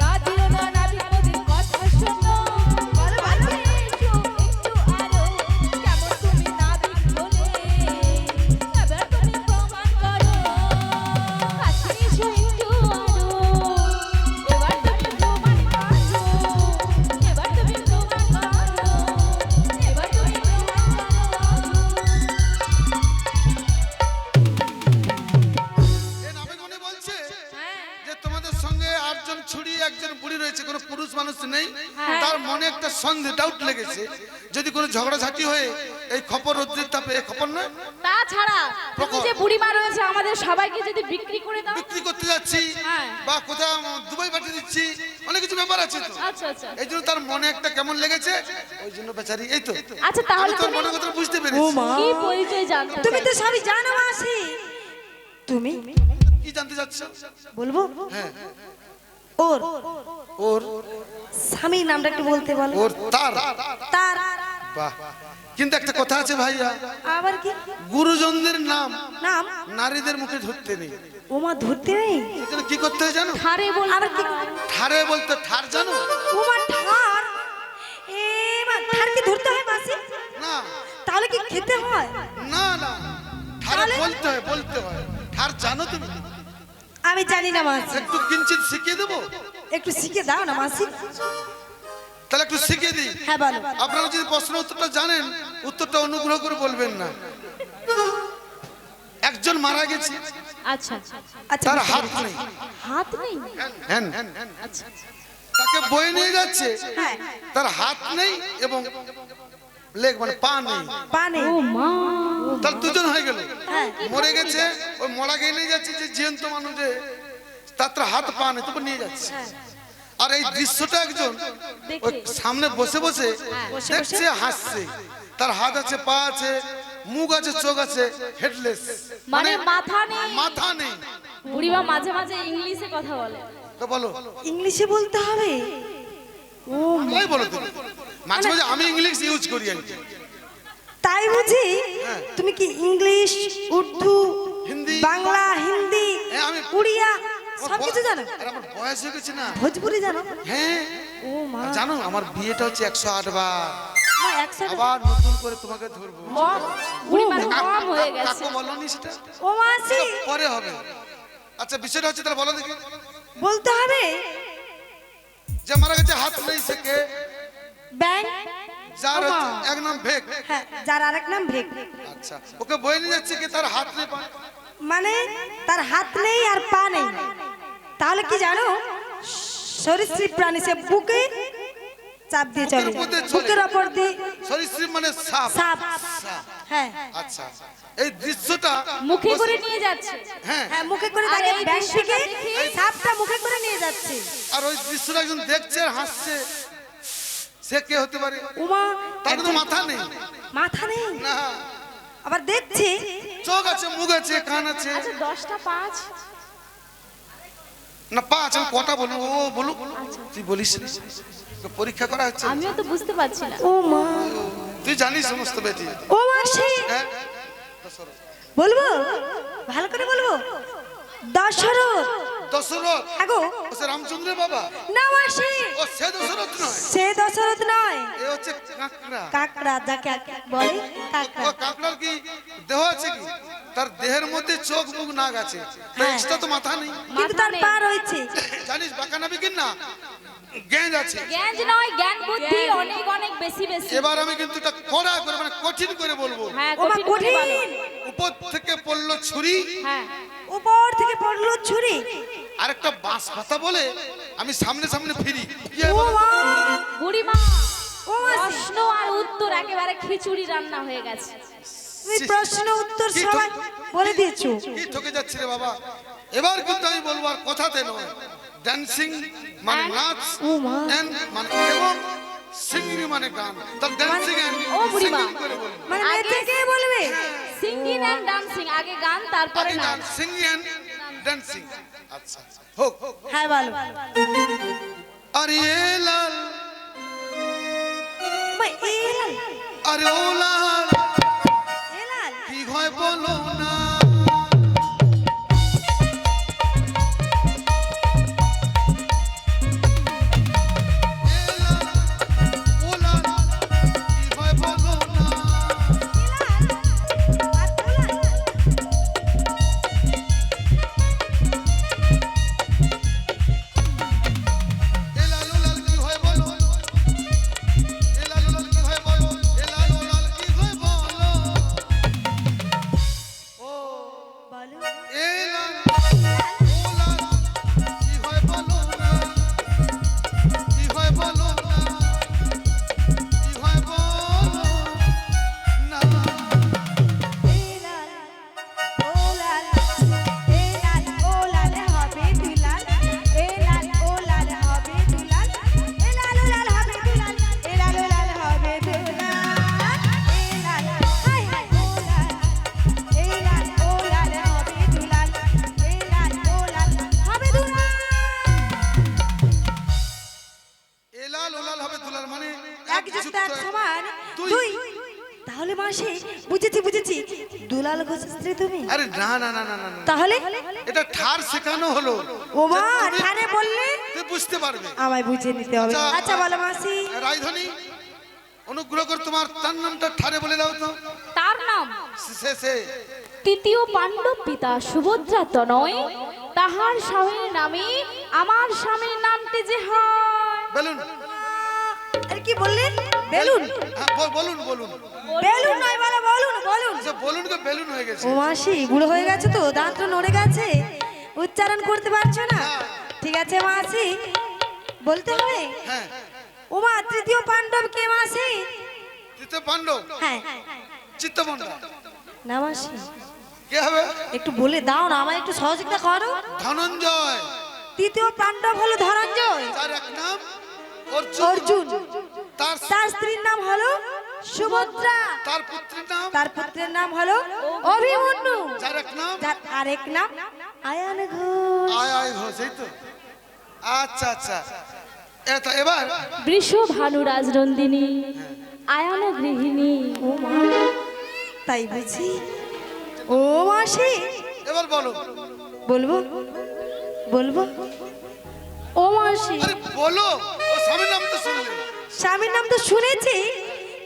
রাজিও না নাবিক মোদের কথা শোনো, কাছে এসো একটু আরো, কেমন তুমি নাবিক হলে, এবার তুমি প্রমাণ করো। কাছে এসো একটু আরো, এবার তুমি প্রমাণ করো, এবার তুমি প্রমাণ করো, এবার তুমি প্রমাণ করো। এ নাবিকগণে বলছে হ্যাঁ। যে তোমাদের সঙ্গে 8 জন ছুরি 1 জন বুড়ি রয়েছে, কোনো পুরুষ মানুষ নেই। হ্যাঁ। তার মনে একটা সন্দেহ ডাউট লেগেছে, যদি কোনো ঝগড়াঝাটি হয়ে এই খপর রৌদ্রের তাপে, এই খপর না তাছাড়া তুমি যে বুড়িমা রয়েছে আমাদের সবাইকে যদি বিক্রি করে দাও। বিক্রি করতে যাচ্ছি হ্যাঁ। বা কোথাও দুবাই পাঠিয়ে দিচ্ছি, অনেক কিছু ব্যাপার আছে তো। আচ্ছা আচ্ছা এই জন্য তার মনে একটা কেমন লেগেছে, ওই জন্য বেচারি এই তো। আচ্ছা তাহলে আমি তোর তুমি মনের কথা বুঝতে ও পেরেছি। মা কি পরিচয় জানতে তুমি চাও? তো সবই জানো মাসি, তুমি কি জানতে চাচ্ছ? বলবো হ্যাঁ ওর ওর স্বামীর নামটা একটু বলতে বলো। ওর তার তার বাহ, কিন্তু একটা কথা আছে ভাইয়া, আবার কি গুরুজনদের নাম নাম? নারীদের মুখে ধরতে নেই। ওমা ধরতে নেই? এজন্য কি করতে হয় জানো? ঠারে বল। আবার কি? ঠারে বলতে ঠার জানো? ওমা ঠার, এ মা ঠার কি ধরতে হয় মাসি? না তাহলে কি খেতে হয়? না না, ঠারে বলতে হয়, বলতে হয়। ঠার জানো তুমি? আমি জানি না মাসি, একটু কিঞ্চিত শিখিয়ে দেবো? একটু শিখে দাও না মাসি। তাহলে একটু শিখিয়ে দিই। হ্যাঁ বলো। আপনারা যদি প্রশ্ন উত্তরটা জানেন, উত্তরটা অনুগ্রহ করে বলবেন না। একজন মারা গেছে, আচ্ছা আচ্ছা তার বুঝতে হাত পেরেছি। নেই, হাত নেই। হ্যাঁ, তাকে বয়ে নিয়ে যাচ্ছে, হ্যাঁ তার হাত নেই এবং লেগ মানে পা নেই, পা নেই। ও মা, তার দুজন হয়ে গেল। হ্যাঁ মরে গেছে, ওই মরা গিয়ে নিয়ে যাচ্ছে যে জ্যান্ত মানুষ, যে তার হাত পা নেই, তবু নিয়ে যাচ্ছে। আর এই দৃশ্যটা একজন ওই সামনে বসে বসে দেখছে, হাসছে। তার হাত আছে, পা আছে, মুখ আছে, চোখ আছে, হেডলেস, মানে মাথা নেই। মাথা নেই। বুড়িমা মাঝে মাঝে ইংলিশে কথা বলে। তো বলো, ইংলিশে বলতে হবে? ও তাই বলো তুমি। মাঝে মাঝে আমি ইংলিশ ইউজ করি আর কি। তাই বুঝি? তুমি কি ইংলিশ, উর্দু, হিন্দি, বাংলা, হিন্দি, হ্যাঁ, আমি উড়িয়া আমার সব কিছু জানো? আর আমার বয়স হয়ে গেছে না। ভোজপুরি জানো? হ্যাঁ ও মা, জানো আমার বিয়েটা হচ্ছে 108 বার। মা একসাথে আবার নতুন করে তোমাকে ধরবো কম বুড়িমার কম হয়ে গেছে কাকু বলনি সেটা ও মাসি পরে হবে। আচ্ছা বিষয়টা হচ্ছে তাহলে বলো দেখি, বলতে হবে যে মারা গেছে হাত নেই সে কে? ব্যাং যার আমা। এক নাম ভেক। হ্যাঁ যার আরেক নাম ভেক আচ্ছা ওকে বয়ে নিয়ে যাচ্ছে কি তার হাত নেই পা নেই? মানে তার হাত নেই আর পা নেই, তাহলে কি জানো সরীসৃপ প্রাণী সে বুকে চাপ দিয়ে চলে, বুকের উপর দিয়ে চলে। বুকের ওপর দিয়ে সরীসৃপ মানে সাপ। সাপ। সাপ। হ্যাঁ আচ্ছা এই দৃশ্যটা মুখে করে নিয়ে যাচ্ছে। হ্যাঁ হ্যাঁ মুখে করে আর তাকে এই ব্যাং দৃশ্যটা থেকে দেখে- সাপটা মুখে করে নিয়ে যাচ্ছে। আর ওই দৃশ্যটা একজন দেখছে আর হাসছে, সে কে হতে পারে? উমা তার কিন্তু মাথা নেই। মাথা নেই না আবার দেখছি চোখ আছে, মুখ আছে, কান আছে। আচ্ছা 10টা 5 না পা আছে, আমি কটা বলবো? ও বলুক, তুই বলিস না। তো পরীক্ষা করা হচ্ছে। আমিও তো বুঝতে পারছি না। ও মা তুই জানিস সমস্ত বেটি। ও মাসি হ্যাঁ বলবো ভালো করে বলবো দশরথ দশরথ। হ্যাঁ গো ও সে রামচন্দ্রের বাবা? না মাসি ও সে দশরথ নয়, সে দশরথ নয়, এ হচ্ছে কাঁকড়া। কাকড়া যাকে বলে ও কাকড়া। কাঁকড়ার কি দেহ আছে কি? তার দেহের মধ্যে চোখ মুখ নাক আছে, হ্যাঁ। এক্সট্রা তো মাথা নেই। কিন্তু তার পা রয়েছে। জানিস বাঁকা নাবি কিন না জ্ঞান আছে। জ্ঞান নয়, জ্ঞান বুদ্ধি অনেক অনেক বেশি বেশি। এবার আমি কিন্তু এটা কড়া করে মানে কঠিন করে বলবো। হ্যাঁ ও মা কঠিন করে বলো। কঠিন, উপর থেকে পড়লো ছুরি, হ্যাঁ উপর থেকে পড়লো ছুরি। আর একটা বাঁশ কথা বলে আমি সামনে সামনে ফিরি। কি ও হবে? মা বুড়িমা ও মাসি প্রশ্ন আর উত্তর একেবারে খিচুড়ি রান্না হয়ে গেছে। তুমি প্রশ্ন উত্তর কি সবাই বলে দিয়েছো। কি ঠকে যাচ্ছে রে বাবা। এবার কিন্তু আমি বলবো আর কথাতে নয়, ড্যান্সিং মানে নাচ, ও মা। and মানে এবং সিঙ্গিং মানে গান। তার ড্যান্সিং এন্ড ও বুড়িমা। সিঙ্গিং করে বলবো। মানে আগে- মেয়ে কে বলবে? সিঙ্গিং এন্ড ডান্সিং, আগে গান তারপরে আগে নাচ। গান, সিঙ্গিং এন্ড ড্যান্সিং। আচ্ছা হোক। হ্যাঁ বলো আরে এ লাল মা এলাল আরে ও লাল এলাল কি হয় বলো না। তাহলে মাসি বুঝেছি বুঝেছি, দুলাল ঘোষের স্ত্রী তুমি? আরে না না না না না না। তাহলে এটা ঠার শেখানো হলো। ও মা যে তুমি- ঠানে বললে তুই বুঝতে পারবে। আমায় বুঝে নিতে হবে। আচ্ছা। আচ্ছা বলো মাসি। রাজধানী অনুগ্রহ করে তোমার তার নামটা ঠারে বলে দাও তো। তার নাম সে সে তৃতীয় পাণ্ডব পিতা সুভদ্রা তনয়, তাহার স্বামীর নামে আমার স্বামীর নামটি যে হয় বেলুন। আরে কি বললেন? বেলুন? হ্যাঁ, বলুন বলুন। বেলুন নয় বলো বলুন বলুন। আচ্ছা বলুন তো বেলুন হয়ে গেছে। ও মাসি বুড়ো হয়ে গেছে তো, দাঁতটা নড়ে গেছে, উচ্চারণ করতে পারছো না। ঠিক আছে মাসি বলতে হবে। হ্যাঁ ও মা তৃতীয় পাণ্ডব কে মাসি? তৃতীয় পাণ্ডব হ্যাঁ চিত্তবন্ধা। না মাসি কে হবে? একটু বলে দাও না, আমার একটু সহযোগিতা করো। ধনঞ্জয়। তৃতীয় পাণ্ডব হলো ধনঞ্জয়, তার এক নাম অর্জুন। অর্জুন। তার তার স্ত্রীর নাম হলো সুভদ্রা, তার পুত্রের নাম তার পুত্রের নাম হলো অভিমন্যু, যার এক নাম যার আরেক নাম আয়ান ঘোষ। আয় আয় ঘোষ। এই তো। আচ্ছা আচ্ছা এবার বৃষ ভানু রাজনন্দিনী, আয়ান গৃহিণী। ও মা তাই বুঝি। ও মাসি এবার বলো। বলবো বলবো ও মাসি আরে বলো। ও স্বামীর নাম তো শুনলে। স্বামীর নাম তো শুনেছি,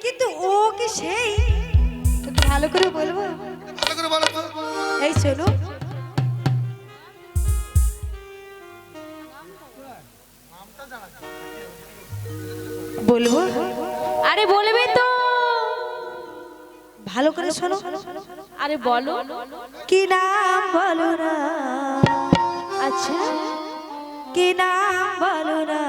কিন্তু ও কি সেই একটু ভালো করে বলবো? ভালো করে বলো তো। এই শোনো, বলবো? আরে বলবে তো, ভালো করে শোনো। আরে বলো। কি নাম বলো না, আচ্ছা, কি নাম বলো না,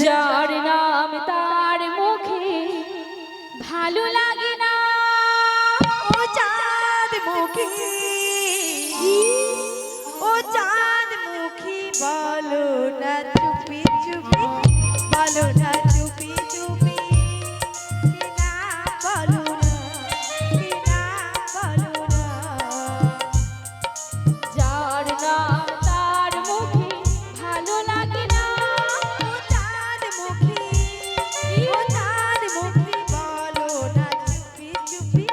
যার নাম তার মুখে ভালো লাগে না। ও চাঁদ মুখী, ও চাঁদ মুখী বলো না চুপি চুপি, বলো না চুপি চুপি, কি নাম বলো না, কি নাম বলো না, যার নাম তার মুখে ভালো লাগে না। ও চাঁদ মুখী, ও চাঁদ মুখী বলো না চুপি চুপি,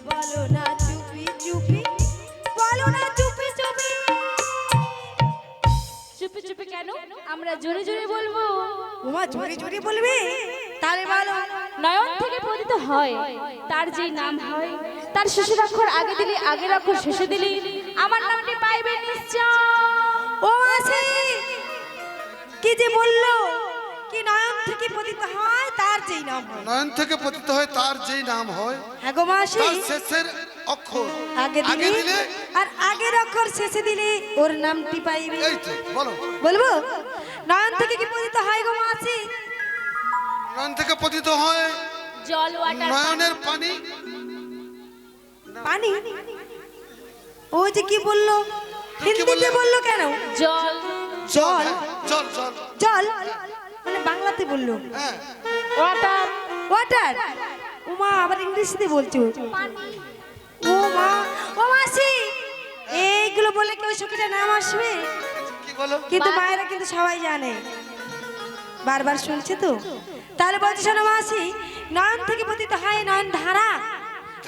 বলো না চুপি চুপি, বলো না চুপি চুপি। চুপি চুপি কেন? আমরা জোরে জোরে বলবো। ওমা জোরে জোরে বলবে, তাহলে বলো। নয়ন থেকে পতিত হয় তার যেই নাম হয়, তার শেষের অক্ষর আগে দিলে, আগের অক্ষর শেষে দিলে আমার নামটি পাইবে নিশ্চয়। ও মাসি কি যে বললো, কি নয়ন থেকে পতিত হয় তার যেই নাম হয়। নয়ন থেকে পতিত হয় তার যেই নাম হয়, হ্যাঁ গো মাসি, তার শেষের অক্ষর আগে দিলে আর আগের অক্ষর শেষে দিলে ওর নামটি পাইবে। এই তো বলো। বলবো? নয়ন থেকে কি পতিত হয় গো মাসি? নয়ন থেকে পতিত হয় জল, ওয়াটার, নয়নের পানি। পানি? ও যে কি বললো, হিন্দিতে বললে? বললো কেন? জল, জল, হ্যাঁ, জল জল জল মানে বাংলাতে বললো। হ্যাঁ ওয়াটার, ওয়াটার, ওমা আবার ইংলিশে বলছো। ও মা, ও মাসি এইগুলো বলে কেউ সখীটা নাম আসবে? কি বলো? কিন্তু মায়েরা কিন্তু সবাই জানে, বারবার শুনছে তো। তাহলে বলছি শোনো মাসি, নয়ন থেকে পতিত হয় নয়ন ধারা।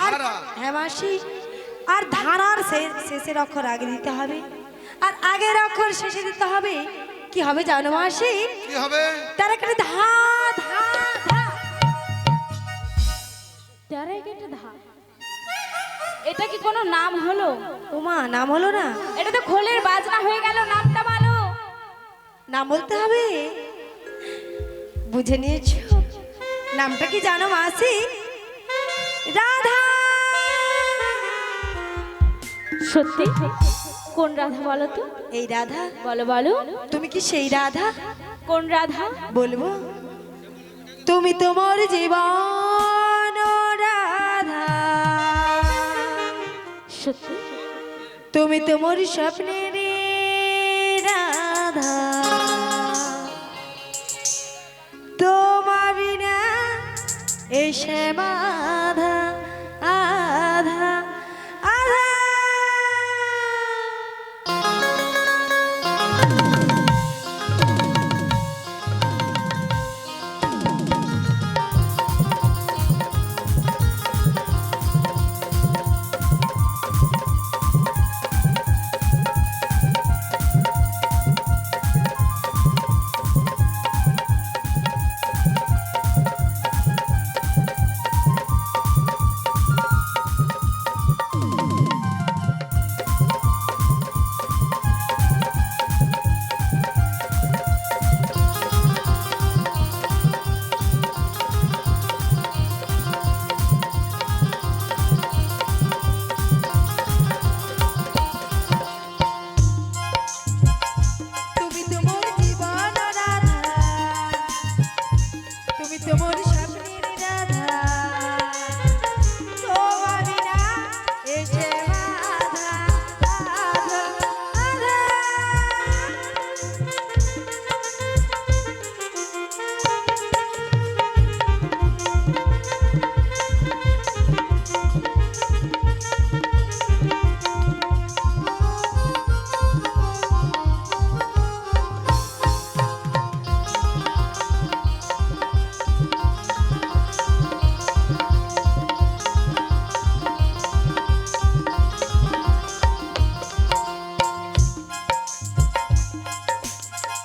আর ধারা। হ্যাঁ মাসি, আর ধারার শেষের অক্ষর আগে দিতে হবে, আর আগের অক্ষর শেষে দিতে হবে। কি হবে জানো মাসি? কি হবে? তারা কেন ধা ধা ধা। তারাই কেটে ধা। এটা কি কোনো নাম হলো? ওমা নাম হলো না, এটা তো খোলের বাজনা হয়ে গেল। নামটা বলো। নাম বলতে হবে। বুঝে নিয়েছো? নামটা কি জানো মাসি? রাধা। সত্যি? কোন রাধা বলো তো? এই রাধা। বলো বলো, তুমি কি সেই রাধা? কোন রাধা? বলবো? তুমি তোমার জীবন রাধা, সত্যি? তুমি তোমার স্বপ্নের রাধা, তোমার বিনা এই শ্যামাধা আধা আধা।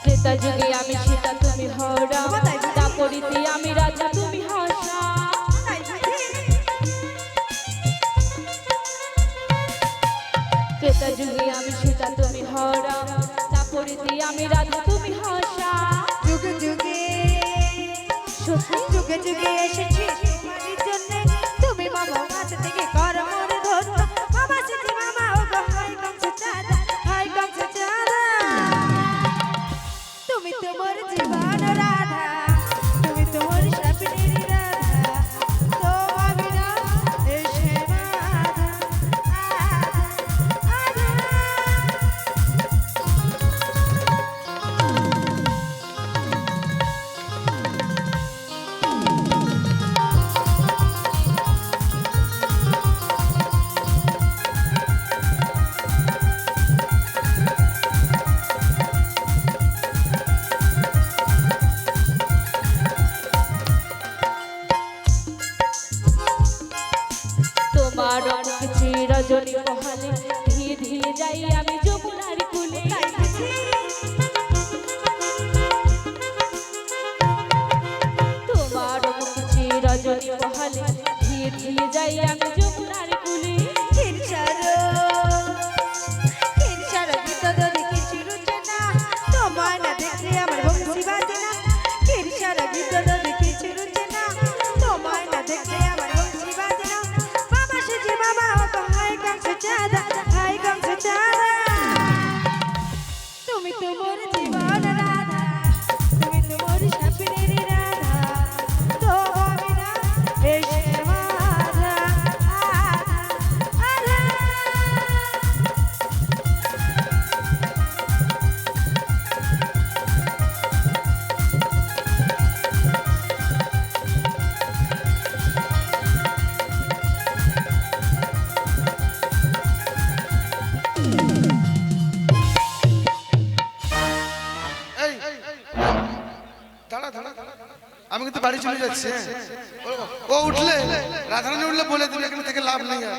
ত্রেতা যুগে আমি সীতা, তুমি হও রাম। দাপরিতে আমি সত্যি আমি রাধা তুমি হাসা যুগে যুগে সত্যি যুগে যুগে এসেছি তোমারই জন্যে তুমি মামা কাছ থেকে করো মোর ধন্য মামা সিটি মামা ও গো হাই কংস চাঁদা হাই কংস চাঁদা তুমি তো মোর জীবন রাধা তুমি তো মোর স্বপ্নের রাধা তো আমি না এসে বাধা আধা তোমার মুখে রজনী মহালে ধীরে ধীরে যাই আমি যমুনার কুলে তোমার মুখে রজনী মহালে ধীরে ধীরে যাই আমি যমুনার কুলে হিংসার গীত যদি কিছু রুচে না তোমায় না দেখলে আমার বংশী বাজে না হিংসার গীত যদি কিছু রুচে না তোমায় না দেখলে আমার বংশী বাজে না বাবা সেজে বাবা ও তো হাই কংস চাঁদা হাই কংস চাঁদা তুমি তো মোর জীবন রাধা তুমি তো মোর স্বপ্নের রাধা তো আমি না এসে বাধা আধা এই দাঁড়া দাঁড়া দাঁড়া। আমি কিন্তু বাড়ি চলে যাচ্ছি হ্যাঁ। ও উঠলে রাধারানী উঠলে বলে দিবি এখান থেকে লাভ নেই আর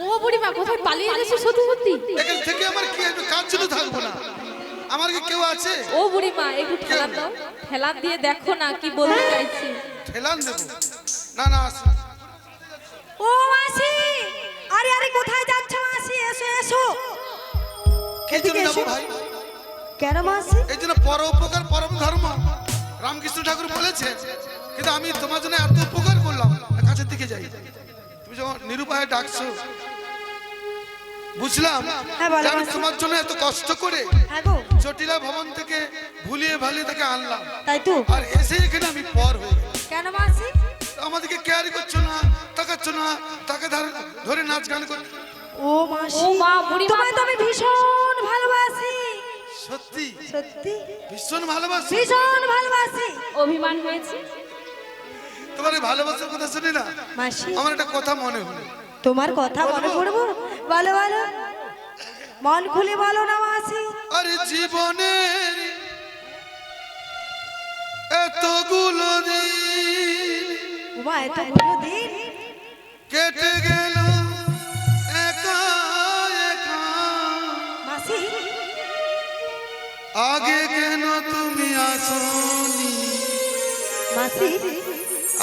ও বুড়িমা কোথায় পালিয়ে গেছো সত্যি সত্যি এখান থেকে আমার কি আমি কাজ জন্য থাকবো না আমার কি কেউ আছে ও বুড়িমা একটু ঠেলা দাও ঠেলা দিয়ে দেখো না কি বলতে চাইছি ঠেলান দেবো না না আসো। ও মাসি আরে আরে কোথায় যাচ্ছ মাসি এসো এসো কি জন্য যাবো ভাই কেন মাসি এই জন্য পরোপকার পরম ধর্ম রামকৃষ্ণ ঠাকুর বলেছে কিন্তু আমি তোমার জন্য এত উপকার করলাম না কাছের দিকে যাই তুমি যখন নিরুপায় ডাকছো বুঝলাম হ্যাঁ, বলো, যে আমি মাসি। তোমার জন্য এত কষ্ট করে হ্যাঁ গো জটিলা ভবন থেকে ভুলিয়ে ভালিয়ে তাকে আনলাম তাই তো আর এসে এখানে আমি পর হয়ে গেলাম কেন মাসি আমাদেরকে কেয়ারি করছো না তাকাচ্ছ না তাকে ধরে নাচ গান কর ও মাসি ও মা বুড়িমা তোমায় তো আমি ভীষণ ভালোবাসি সত্যি সত্যি ভীষণ ভালোবাসি ভীষণ ভালোবাসি অভিমান হয়েছে তোমার এই ভালোবাসার কথা শুনি না মাসি আমার একটা কথা মনে হলো তোমার কথা মনে পড়বো বলো বলো মন খুলে বলো না মাসি আরে জীবনের এতগুলো দিন উমা এতগুলো দিন কেটে গেল একা একা মাসি আগে কেন তুমি আসনি মাসি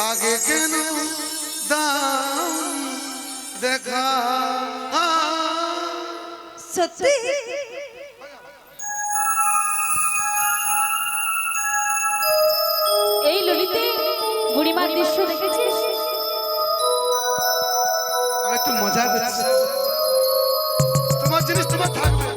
আগে কেন দাও দেখা সত্যি এই ললিতে বুড়িমার দৃশ্য দেখেছিস আমি একটু মজা করছি তোমার জিনিস তোমার থাকবে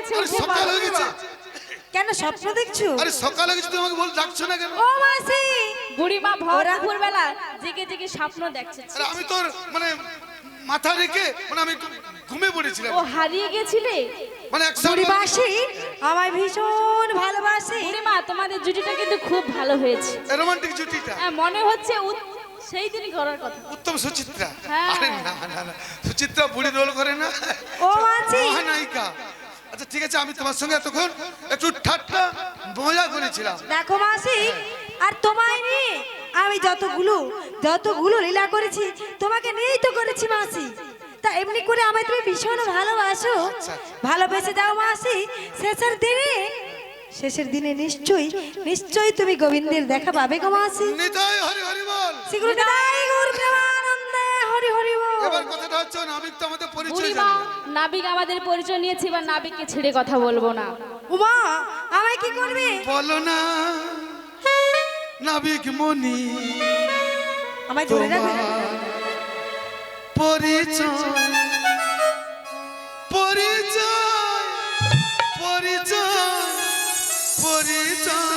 গেছে আরে উঠে সকাল পড়ো। হয়ে গেছে। কেন স্বপ্ন দেখছো? আরে সকাল হয়ে গেছে, তুমি আমাকে বল ডাকছো না কেন? ও মাসি, বুড়িমা ভর দুপুর বেলা জেগে জেগে স্বপ্ন দেখছে। আরে আমি তোর মানে মাথা রেখে মানে আমি ঘুমিয়ে পড়েছিলাম, ও হারিয়ে গেছিলে। মানে বুড়ি 100 মাসি আমায় ভীষণ ভালোবাসে। বুড়িমা তোমাদের জুটিটা কিন্তু খুব ভালো হয়েছে। রোমান্টিক জুটিটা হ্যাঁ, মনে হচ্ছে সেই দিনই করার কথা। উত্তম সুচিত্রা। হ্যাঁ। আরে না না না, সুচিত্রা বুড়ি রোল করে না, ও মাসি, মহানায়িকা। আচ্ছা ঠিক আছে, আমি তোমার সঙ্গে এতক্ষণ একটু ঠাট্টা মজা করেছিলাম। দেখো মাসি, আর তোমায় নিয়ে আমি যতগুলো লীলা করেছি তোমাকে নিয়েই তো করেছি মাসি। তা এমনি করে আমায় তুমি ভীষণ ভালোবাসো, আচ্ছা। ভালোবেসে যাও মাসি। শেষের দিনে নিশ্চয়ই তুমি গোবিন্দের দেখা পাবে গো মাসি। নিতাই হরি হরি বল। শ্রীগুরু নিতাই গৌর প্রেমানন্দে হরি হরি বল। এবার কথাটা হচ্ছে নাবিক তো আমাদের পরিচয় বুড়িমা জানে। নাবিক আমাদের পরিচয় নিয়েছে, এবার নাবিককে ছেড়ে কথা বলবো না। উমা আমায় কি করবে? বলো না নাবিক মনি আমায় ধরে রাখবে? পরিচয় পরিচয় পরিচয় পরিচয়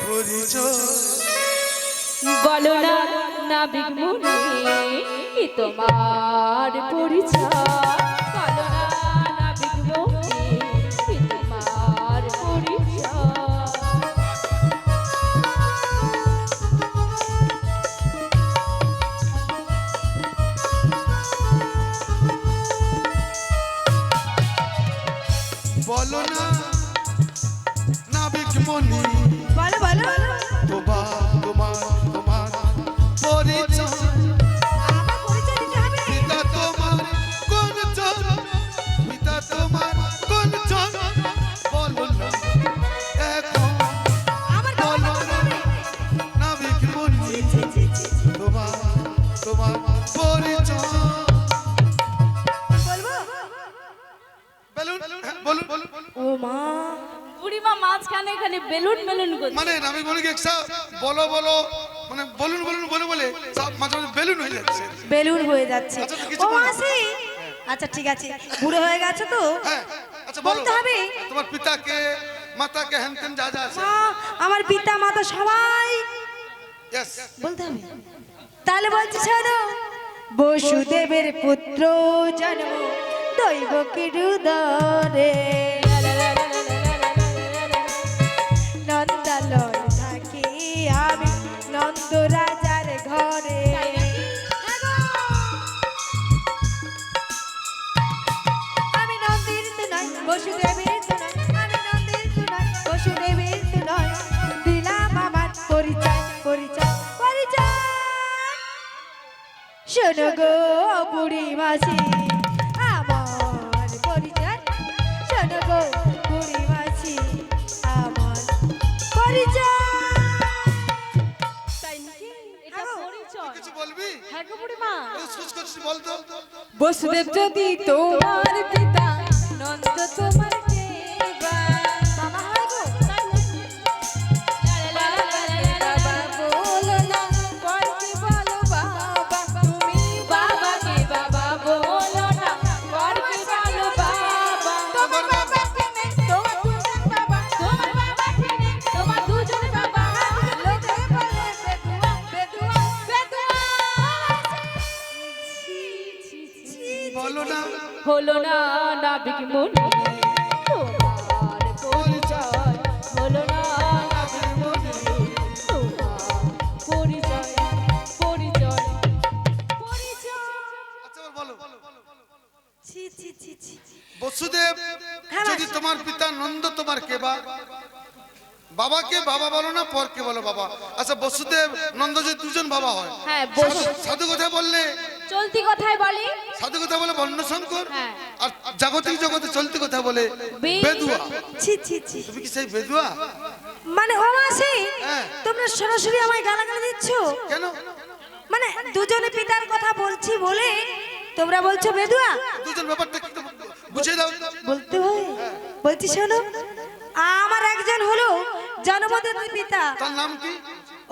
পরিচয়। বলো না নাবিক মুনি কি তোমার পরিচয়। বলো না নাবিক মুনি কি তোমার পরিচয়। বলো না নাবিক মনি বলো বলো তোমার পরিচয়। আমার পরিচয় দিতে হবে। পিতা তোমার কোন জন, পিতা তোমার কোন জন, বলো না এখন, আমার বলো না নাবিক মনি তোমার পরিচয়। বলবো? বলুন হ্যাঁ, বলুন ও মা, বুড়িমা মাঝখানে খালি বেলুন বেলুন করছে। মানে নাবিক মনিকে একসা বলো বলো মানে বলুন বলুন বলে বলে সব মাঝে মাঝে বেলুন হয়ে যাচ্ছে। বেলুন হয়ে যাচ্ছে। আচ্ছা, তো কিছু ও বলো। মাসি, আচ্ছা ঠিক আছে, বুড়ো হয়ে গেছো তো, হ্যাঁ আচ্ছা বলো বলতে হবে। তোমার পিতাকে মাতাকে হ্যান ত্যান যা যা আছে। মা, আমার পিতা মাতা সবাই ইয়েস বলতে হবে। তাহলে বলছি শোনো, বসুদেবের পুত্র জন্ম দৈবকীর উদরে, নন্দালয় থাকি আমি নন্দ রাজার ঘরে। আমি নন্দের তো নয়, বসুদেবের তো নয়, আমি নন্দের তো নয়, বসুদেবের তো নয়, দিলাম আমার পরিচয় পরিচয় পরিচয়। শোনো গো বুড়ি মাসি আমার পরিচয়, শোনো গো বুড়ি মাসি আমার পরিচয়। তাই নাকি? এটা পরিচয়। কিছু বলবি? হ্যাঁ গো বুড়িমা। সুচ করছিস বল তো। বসুদেব যদি তোমার পিতা, নন্দ তোমার দেবা। বাবা হয় গো? বাবা বলো না, পরকে বলো বাবা। তুমি বাবাকে বাবা বলো না, পরকে বলো বাবা। তোমার বাবা কেনে, তোমার দুজন বাবা। তোমার বাবা কেনে, তোমার দুজন বাবা। লোকে বলে বেদুয়া, বেদুয়া, বেদুয়া। বলো না হলো না নাবিক মুনি তোমার পরিচয়। হলো না নাবিক মুনি তোমার পরিচয়। পরিচয় পরিচয়। আচ্ছা এবার বলো ছি ছি ছি ছি। বসুদেব হ্যাঁ, যদি তোমার পিতা নন্দ তোমার কেবা, বাবাকে বাবা বলো না পরকে বলো বাবা। আচ্ছা বসুদেব নন্দ যদি দুজন বাবা হয়, হ্যাঁ, সাধু কথা বললে, চলতি কথায় বলি সাধু কথা বলে বর্ণশঙ্কর, হ্যাঁ। আর জাগতিক জগতে চলতি কথা বলে বেদুয়া। ছি ছি ছি। তুমি কি সেই বেদুয়া? মানে ও মাসি, হ্যাঁ। তোমরা সরাসরি আমায় গালাগালি দিচ্ছ কেন? মানে দুজনে পিতার কথা বলছি বলে তোমরা বলছো বেদুয়া? দুজন ব্যাপারটা কি বুঝে দাও। বলতে হয়। বলছি শোনো, আমার একজন হলো জন্মদাতা পিতা, তার নাম কি?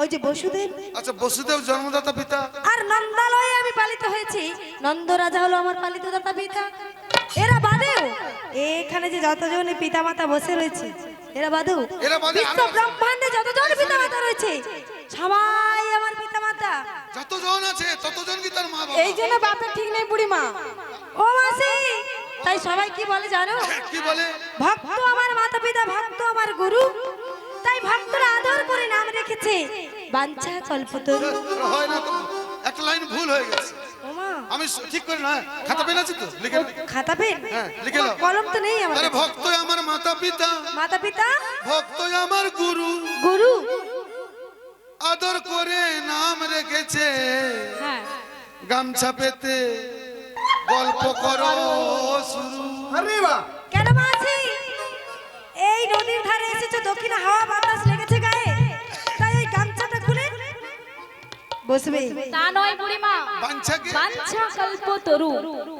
ওই যে বসুদেব, আচ্ছা বসুদেব জন্মদাতা পিতা। আর নন্দালয়ে আমি পালিত হয়েছি, নন্দ রাজা হলো আমার পালিত দাতা পিতা। এরা বাদেও এখানে এইখানে যে যতজন পিতামাতা বসে রয়েছে এরা বাদু এরা বাদে বিশ্ব ব্রহ্মাণ্ডে যতজন পিতামাতা রয়েছে সবাই আমার পিতামাতা। যতজন আছে ততজন কি তার মা বাবা? এই জন্য বাপের ঠিক নেই বুড়িমা। ও মাসি, তাই সবাই কি বলে জানো? কি বলে? ভক্ত আমার মাতা পিতা, ভক্ত আমার গুরু, তাই ভক্তরা আদর করে নাম রেখেছে বাঞ্ছা কল্পতরু। হয় না তো, একটা লাইন ভুল হয়ে গেছে। ওমা, আমি ঠিক করে না, খাতা পেন আছে তো, লিখে নাও। খাতা পেন? হ্যাঁ, লিখে নাও। কলম তো নেই আমার আরে কাছে। ভক্ত আমার মাতা পিতা, মাতা পিতা ভক্ত আমার গুরু, গুরু, আদর করে নাম রেখেছে হ্যাঁ গামছা পেতে গল্প করো শুরু। আরে বাহ, কেন মাসি এই নদীর ধারে এসেছো, দক্ষিণে হাওয়া বাতাস লেগেছে গায়ে, তাই এই গামছাটা খুলে বসবে। তা নয় বুড়িমা, বাঞ্ছাকে বাঞ্ছা কল্পতরু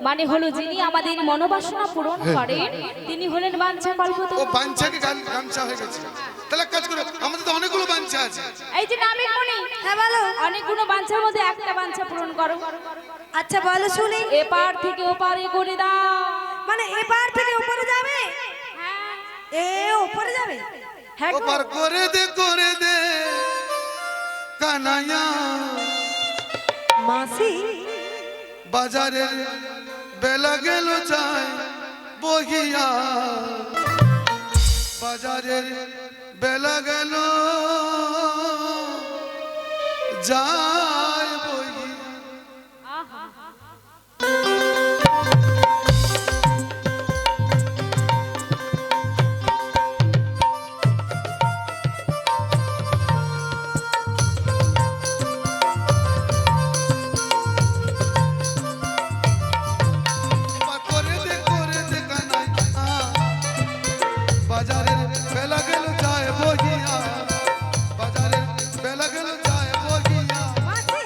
মানে হলো যিনি আমাদের মনোবাসনা পূরণ করেন তিনি হলেন বাঞ্ছা ও কল্পতরু। বাঞ্ছাকে গামছা হয়ে গেছে। তাহলে এক কাজ করো, আমাদের তো অনেকগুলো বাঞ্ছা আছে। এই যে নামের মনি, হ্যাঁ বলো। অনেকগুলো বাঞ্ছার মধ্যে একটা বাঞ্ছা পূরণ করো। আচ্ছা বলো শুনি। এপার থেকে ওপারে করে দাও। মানে এপার থেকে উপরে যাবে? হ্যাঁ এ উপরে যাবে? হ্যাঁ গো। ওপার করে দে কানাইয়া, মাসি বাজারের বেলা গেল যায় বহিয়া, বাজারের বেলা গেল যায় বহিয়া। করে দে কানাইয়া, বাজারের বেলা গেল যায় বহিয়া, বাজারের বেলা গেল যায় বহিয়া। মাসি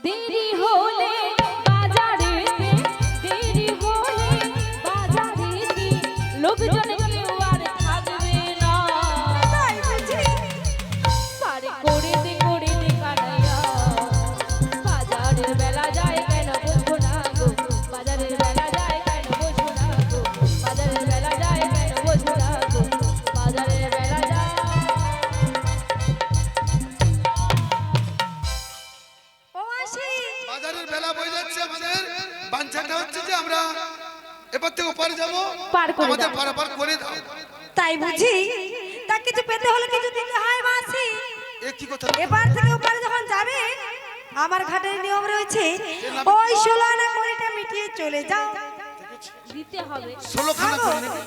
দেরি হলে বাজারেতে, দেরি হলে বাজারেতে লোকজন কেউ আর থাকবে না। তাই বুঝি? পারে করে দে কানাইয়া, বাজারের বেলা যায় কেন বোঝো না গো, বাজারের বেলা যায় কেন বোঝো না গো, বাজারের বেলা যায় কেন বোঝো না গো, বাজারের বেলা যায়। ও মাসি বাজারের বেলা বয়ে যাচ্ছে, আমাদের বাঞ্ছাটা হচ্ছে যে আমরা এবার থেকে ওপারে যাবো, পার করে আমাদের দাও। পারাপার করে দাও। তাই বুঝি? তা কিছু পেতে হলে কিছু দিতে হয় মাসি। এ কি কথা? এবার থেকে ওপারে যখন যাবে আমার ঘাটের নিয়ম রয়েছে, ওই 16 আনা কড়িটা মিটিয়ে চলে যাও। দিতে হবে 16 খানা করে নাকি?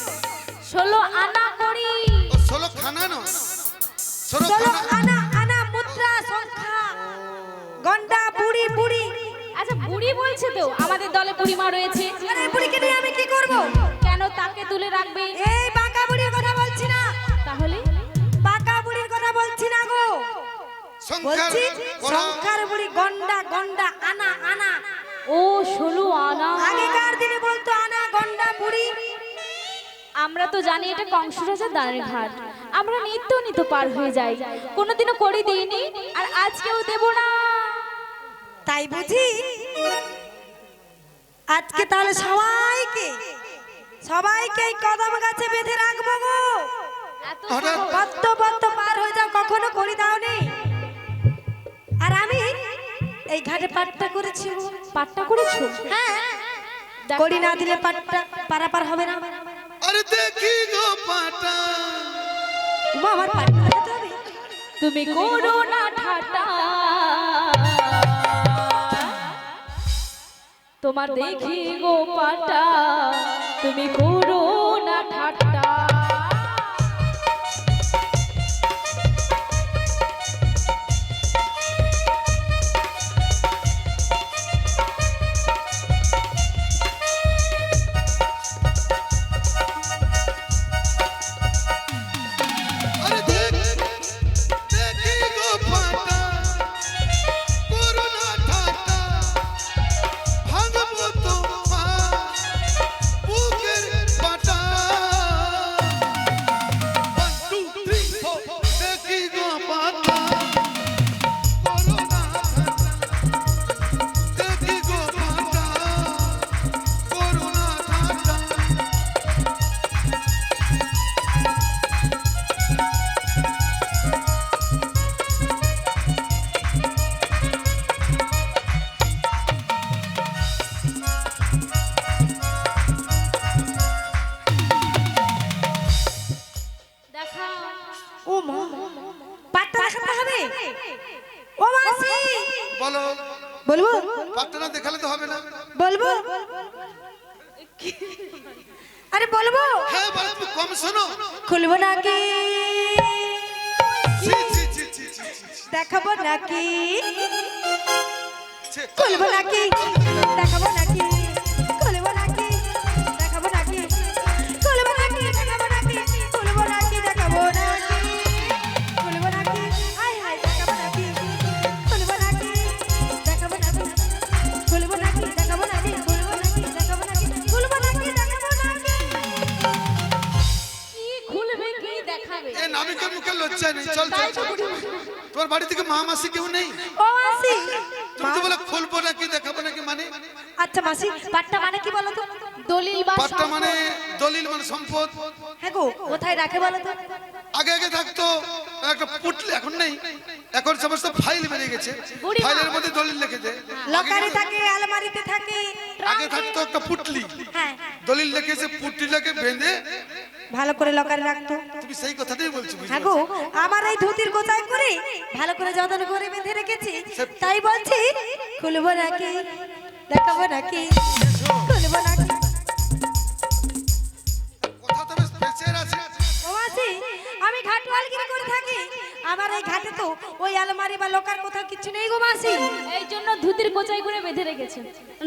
16 আনা করি। ও 16 খানা নয়, 16 16 খানা। আনা আনা মুদ্রা সংখ্যা, গন্ডা বুড়ি বুড়ি। আচ্ছা বুড়ি বলছে তো, আমাদের দলে বুড়িমা রয়েছে। আরে এই বুড়িকে নিয়ে আমি কি করব? কেন তাকে তুলে রাখবে? এই বাঁকা বুড়ির কথা বলছি না, তাহলে বাঁকা বুড়ির কথা বলছি না গো, সংখ্যার বলছি করা। সংখ্যার বুড়ি, গন্ডা গন্ডা আনা আনা। ও 16 আনা। আগেকার দিনে বলতো আনা গন্ডা বুড়ি। আমরা তো জানি এটা কংসরাজার দানের ঘাট, আমরা নিত্য পার হয়ে যাই, কোনোদিনও করে দিইনি আর আজকেও দেব না। তাই বুঝি? আজকে তাহলে সবাইকে সবাইকে এই কদম গাছে বেঁধে রাখবো গো। এত হঠাৎ বদ্ধ বদ্ধ পার হয়ে যাও, কখনো করি দাওনি। আর আমি এই ঘাটে পাট্টা করেছি গো। পাট্টা করেছো? হ্যাঁ, দেখো। করি না দিলে পাট্টা পারাপার হবে না। আরে দেখি গো পাটা, উমা, আমার পাট্টা লাগাতে হবে। তুমি করো না ঠাটা, তোমার দেখি গো পাটা, তুমি করো না ঠাটা। আরে দেখি গো পাটা, করুণা ঠাটা, ভাঙবো তোমার বুকের পাটা। বলো, বলবো পাটটা না দেখালে তো হবে না। বলবো আরে বলবো হ্যাঁ বলো, তুমি কম শোনো। খুলবো নাকি ছি, ছি, ছি, ছি, ছি, ছি, ছি। দেখাবো নাকি ছি। খুলবো নাকি দেখাবো নাকি খুলবো নাকি দেখাবো নাকি খুলবো নাকি দেখাবো নাকি খুলবো নাকি দেখাবো নাকি খুলবো নাকি হাই হাই দেখাবো নাকি খুলবো নাকি দেখাবো নাকি খুলবো নাকি দেখাবো নাকি খুলবো নাকি দেখাবো নাকি খুলবো নাকি দেখাবো নাকি কি খুলবে কি দেখাবে? এ নাবিকের মুখে লজ্জা নেই। চল চল চল। তোমার বাড়ি থেকে মা মাসি কেউ নেই? ও মাসি তুমি তো বলে খুলবো নাকি দেখাবো নাকি মানে? আচ্ছা মাসি পাট্টা মানে কি বলো তো দলিল বা পাটটা মানে দলিল মানে সম্পদ। হ্যাঁ গো কোথায় রাখে বলো তো আগে আগে থাকতো একটা পুটলি, এখন নেই। এখন সমস্ত ফাইল বেরিয়ে গেছে, বুড়িমা। ফাইলের মধ্যে দলিল লিখে দেয়। লকারে থাকে আলমারিতে থাকে আগে থাকতো একটা পুটলি, হ্যাঁ দলিল লিখেছে, পুটলিটাকে বেঁধে ভালো করে লকারে রাখতো তুমি সেই কথাটাই বলছো। বুঝতে হ্যাঁ গো পারছো? আমার এই ধুতির গোছায় করে ভালো করে যত্ন করে বেঁধে রেখেছি, তাই বলছি খুলবো নাকি দেখাবো নাকি খুলবো নাকি কথা তো বেশ পেঁচের আছে। ও মাসি আমি ঘাটওয়ালগিরি করে থাকি, আমার এই ঘাটে তো ওই আলমারি বা লকার কোথাও কিছু নেই গো মাসি। এই জন্য ধুতির কোচাই করে বেঁধে রেখেছে।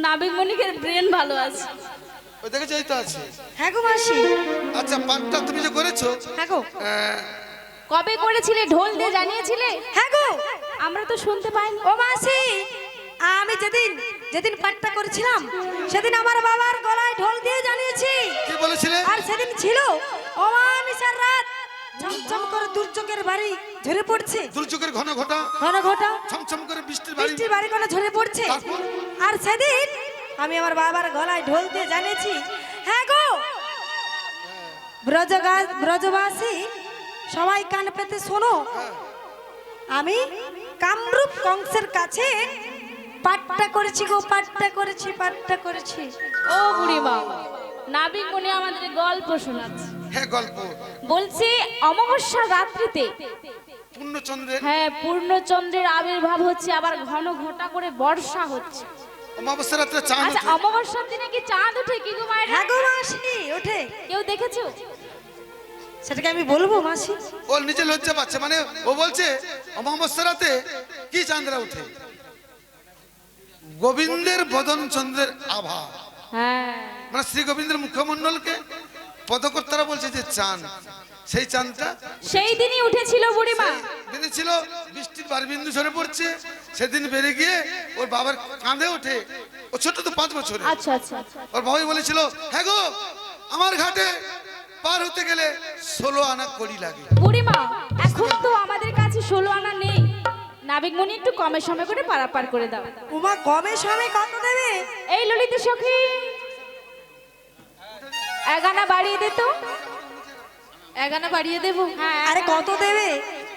নাবিক মনিকের ব্রেন ভালো আছে। ওই দেখেছো, এই তো আছে। হ্যাঁ গো মাসি আচ্ছা পাটটা তুমি যে করেছো, হ্যাঁ গো কবে করেছিলে? ঢোল দিয়ে জানিয়েছিলে? হ্যাঁ গো আমরা তো শুনতে পাইনি। ও মাসি আমি যেদিন যেদিন পাট্টা করেছিলাম সেদিন আমার বাবার গলায় ঢোল দিয়ে জানিয়েছি, কি বলেছিলে? আর সেদিন ছিল অমানিসার রাত, ঝমঝম করে দুর্যোগের বাড়ি ঝরে পড়ছে, দুর্যোগের ঘন ঘটা, ঘন ঘটা ছমছম করে বৃষ্টির বাড়ি। বৃষ্টির বাড়ি কোনো ঝরে পড়ছে, তারপর? আর সেদিন আমি আমার বাবার গলায় ঢোল দিয়ে জানিয়েছি। হ্যাঁ গো ব্রজবাসী সবাই কান পেতে শোনো, আমি কামরূপ কংসের কাছে পাট্টা করেছি গো, পাট্টা করেছি, পাট্টা করেছি। ও বুড়িমা, নাবিক মনি আমাদের গল্প শোনাচ্ছে। হ্যাঁ গল্প। বলছি অমাবস্যা রাত্রিতে পূর্ণচন্দ্রের হ্যাঁ পূর্ণচন্দ্রের আবির্ভাব হচ্ছে, আবার ঘন ঘটা করে বর্ষা হচ্ছে। অমাবস্যা রাত্রে চাঁদ আচ্ছা ওঠে। অমাবস্যার দিনে কি চাঁদ ওঠে কি গো মায়ের? হ্যাঁ গো মাসি ওঠে, কেউ দেখেছো? সেটাকে আমি বলবো মাসি? ও নিজে লজ্জা পাচ্ছে, মানে ও বলছে অমাবস্যা রাতে কি চাঁদরা উঠে? গোবিন্দের বদন চন্দ্রের আভা, হ্যাঁ মানে শ্রী গোবিন্দের মুখমণ্ডলকে পদকর্তারা বলছে যে চাঁদ, সেই চাঁদটা সেই দিনই উঠেছিল বুড়িমা। দিনে ছিল, বৃষ্টির বারবিন্দু ঝরে পড়ছে, সেদিন বেড়ে গিয়ে ওর বাবার কাঁধে ওঠে। ও ছোট তো 5 বছরে। আচ্ছা আচ্ছা ওর বাবাই বলেছিল, হ্যাঁ গো আমার ঘাটে পার হতে গেলে 16 আনা কড়ি লাগে। বুড়িমা এখন তো আমাদের কাছে 16 আনা নেই, নাবিক মনি একটু কমে সময় করে পারাপার করে দাও। উমা কমে সময় কত দেবে? এই ললিত সখী 1 আনা বাড়িয়ে দে তো। 1 আনা বাড়িয়ে দেবো? হ্যাঁ আরে কত দেবে?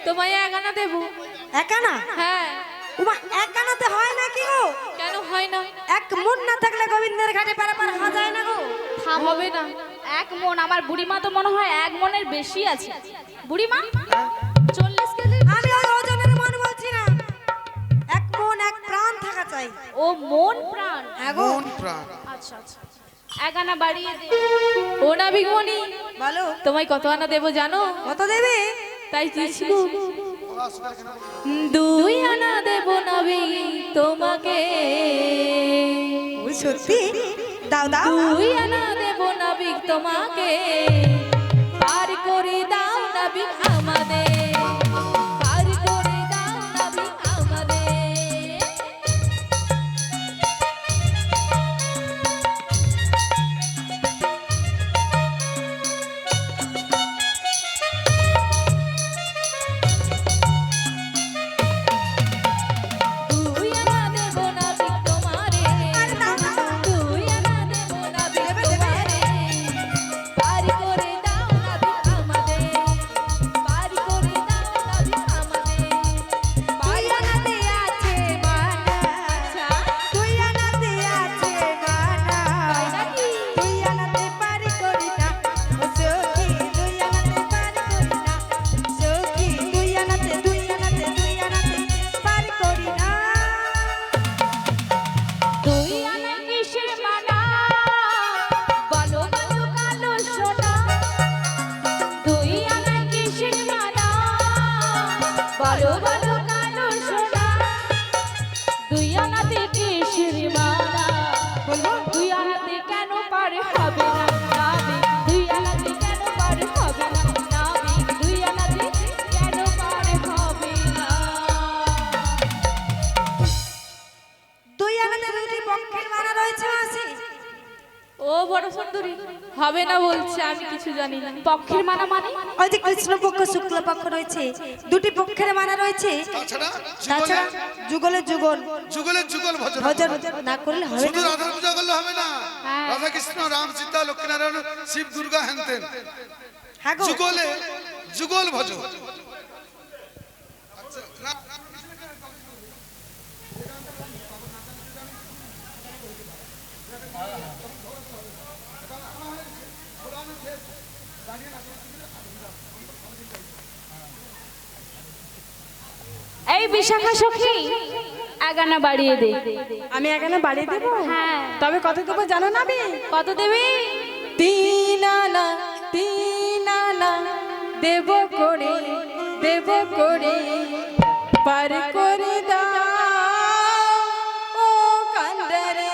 তোমায় 1 আনা দেবো। একানা? হ্যাঁ। উমা একানাতে হয় নাকি গো? কেন হয় না? এক মন না থাকলে গোবিন্দের ঘাটে পারাপার হওয়া যায় না গো। হবে না। 1 মন, আমার বুড়িমা তো মনে হয় 1 মনের বেশি আছে। বুড়িমা 40 কেজি। আমি ওই ওজনের মন বলছি না, এক মন এক প্রাণ থাকা চাই। ও মন প্রাণ। হ্যাঁ গো মন প্রাণ। আচ্ছা আচ্ছা 1 আনা বাড়িয়ে দে। ও নাবিক মনি, বলো তোমায় কত আনা দেবো জানো? কত দেবে? তাই দিয়েছি গো। 2 আনা দেবো নাবিক তোমাকে। ও সত্যি? দাও দাও। 2 আনা দেবো নাবিক তোমাকে, পার করে দাও নাবিক আমাদের, পার করে দাও নাবিক আমাদের। দুই আনা দেবো নাবিক তোমারে, আরে দাও দাও। 2 আনা দেবো নাবিক তোমারে, পার করে দাও হবে না বলছে, আমি কিছু জানি না। পক্ষের মানা মানে ওই যে কৃষ্ণ পক্ষ শুক্ল পক্ষ রয়েছে, দুটি পক্ষের মানা রয়েছে। তাছাড়া তাছাড়া যুগলের যুগল যুগলের যুগল ভজন ভজন না করলে হবে শুধু না। রাধা পূজা করলে হবে না, রাধা কৃষ্ণ রাম সীতা লক্ষ্মীনারায়ণ শিব দুর্গা হেনতেন হ্যাঁ গো, যুগলে যুগল ভজন। আচ্ছা, না, এই বিশাখা সখী এগানা বাড়িয়ে দে। আমি এখানে বাড়ি দেব। হ্যাঁ। তবে কত দেবো জানো না? আমি কত দেবে? 3 আনা 3 আনা দেব করে পার করে দাও ও কান্দরে।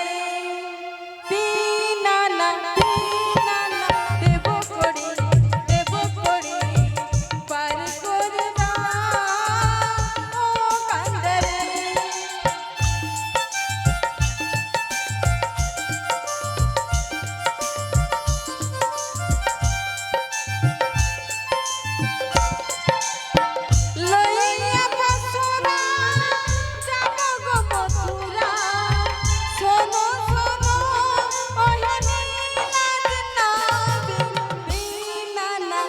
3 আনা দেব করে পার করে দাও ও কান্দরে। লইয়া বসুরা যাব গো মথুরা, শোনো শোনো ওহে নীলাজ নাবি। 3 আনা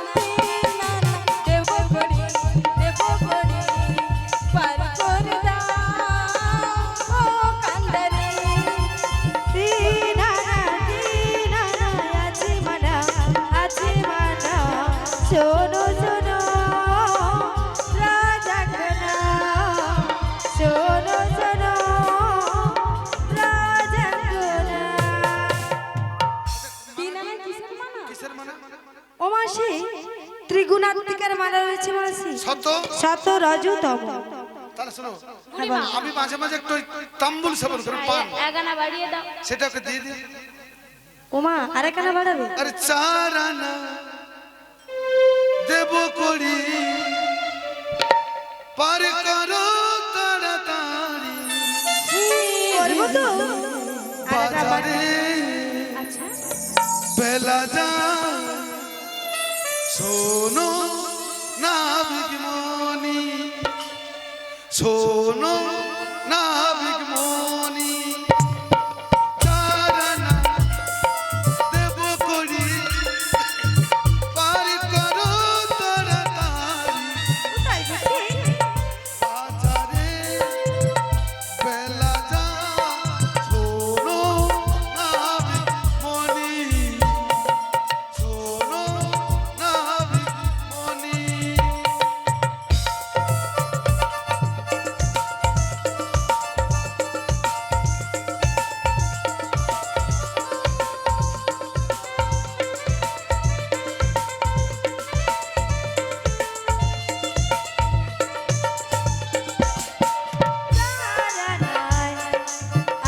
দেব করে পার করে দাও ও কান্দরে। 3 আনা আছে মানা শোনো শোনো রাজাগনা, শোনো শোনো রাজাগনা। কিসের মানে? ও মাসি ত্রিগুণাত্মিকার মানা রয়েছে মাসি, শত শত রজতম। তাহলে শোনো, বুড়িমা, আমি মাঝে মাঝে একটু ওই তাম্বুল সেবন করি, পান, এগানা বাড়িয়ে দাও। সেটাকে দিয়ে দিই। ওমা আরেকখানা বাড়াবে? আরে 4 আনা দেব করি পার করো তাড়াতাড়ি করবো তো। বাজারে আচ্ছা, বেলা যা শোনো নাবিক মনি, শোনো নাবিক মনি। 4 আনা দেব করি পার করো তাড়াতাড়ি তাই বুঝি? বাজারে বেলা যা শোনো নাবিক মনি, শোনো নাবিক মনি।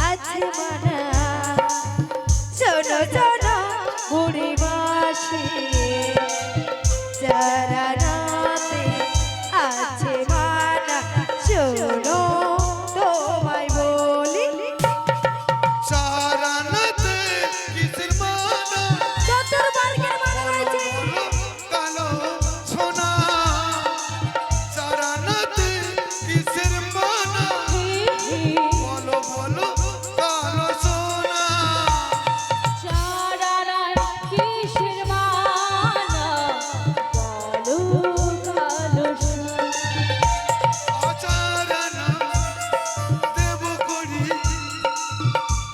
আছে মানা শোনো শোনো বুড়ি মাসি, চারানাতে আছে মানা শোনো তোমায় বলি। 4 আনাতে কিসের মানা? চতুর্বর্গের মানা রয়েছে। কালো সোনা। 4 আনাতে কিসের মানা? বলো বলো কালো সোনা। চারারার কিসের মানা? বলো কালো সোনা। 4 আনা দেব করি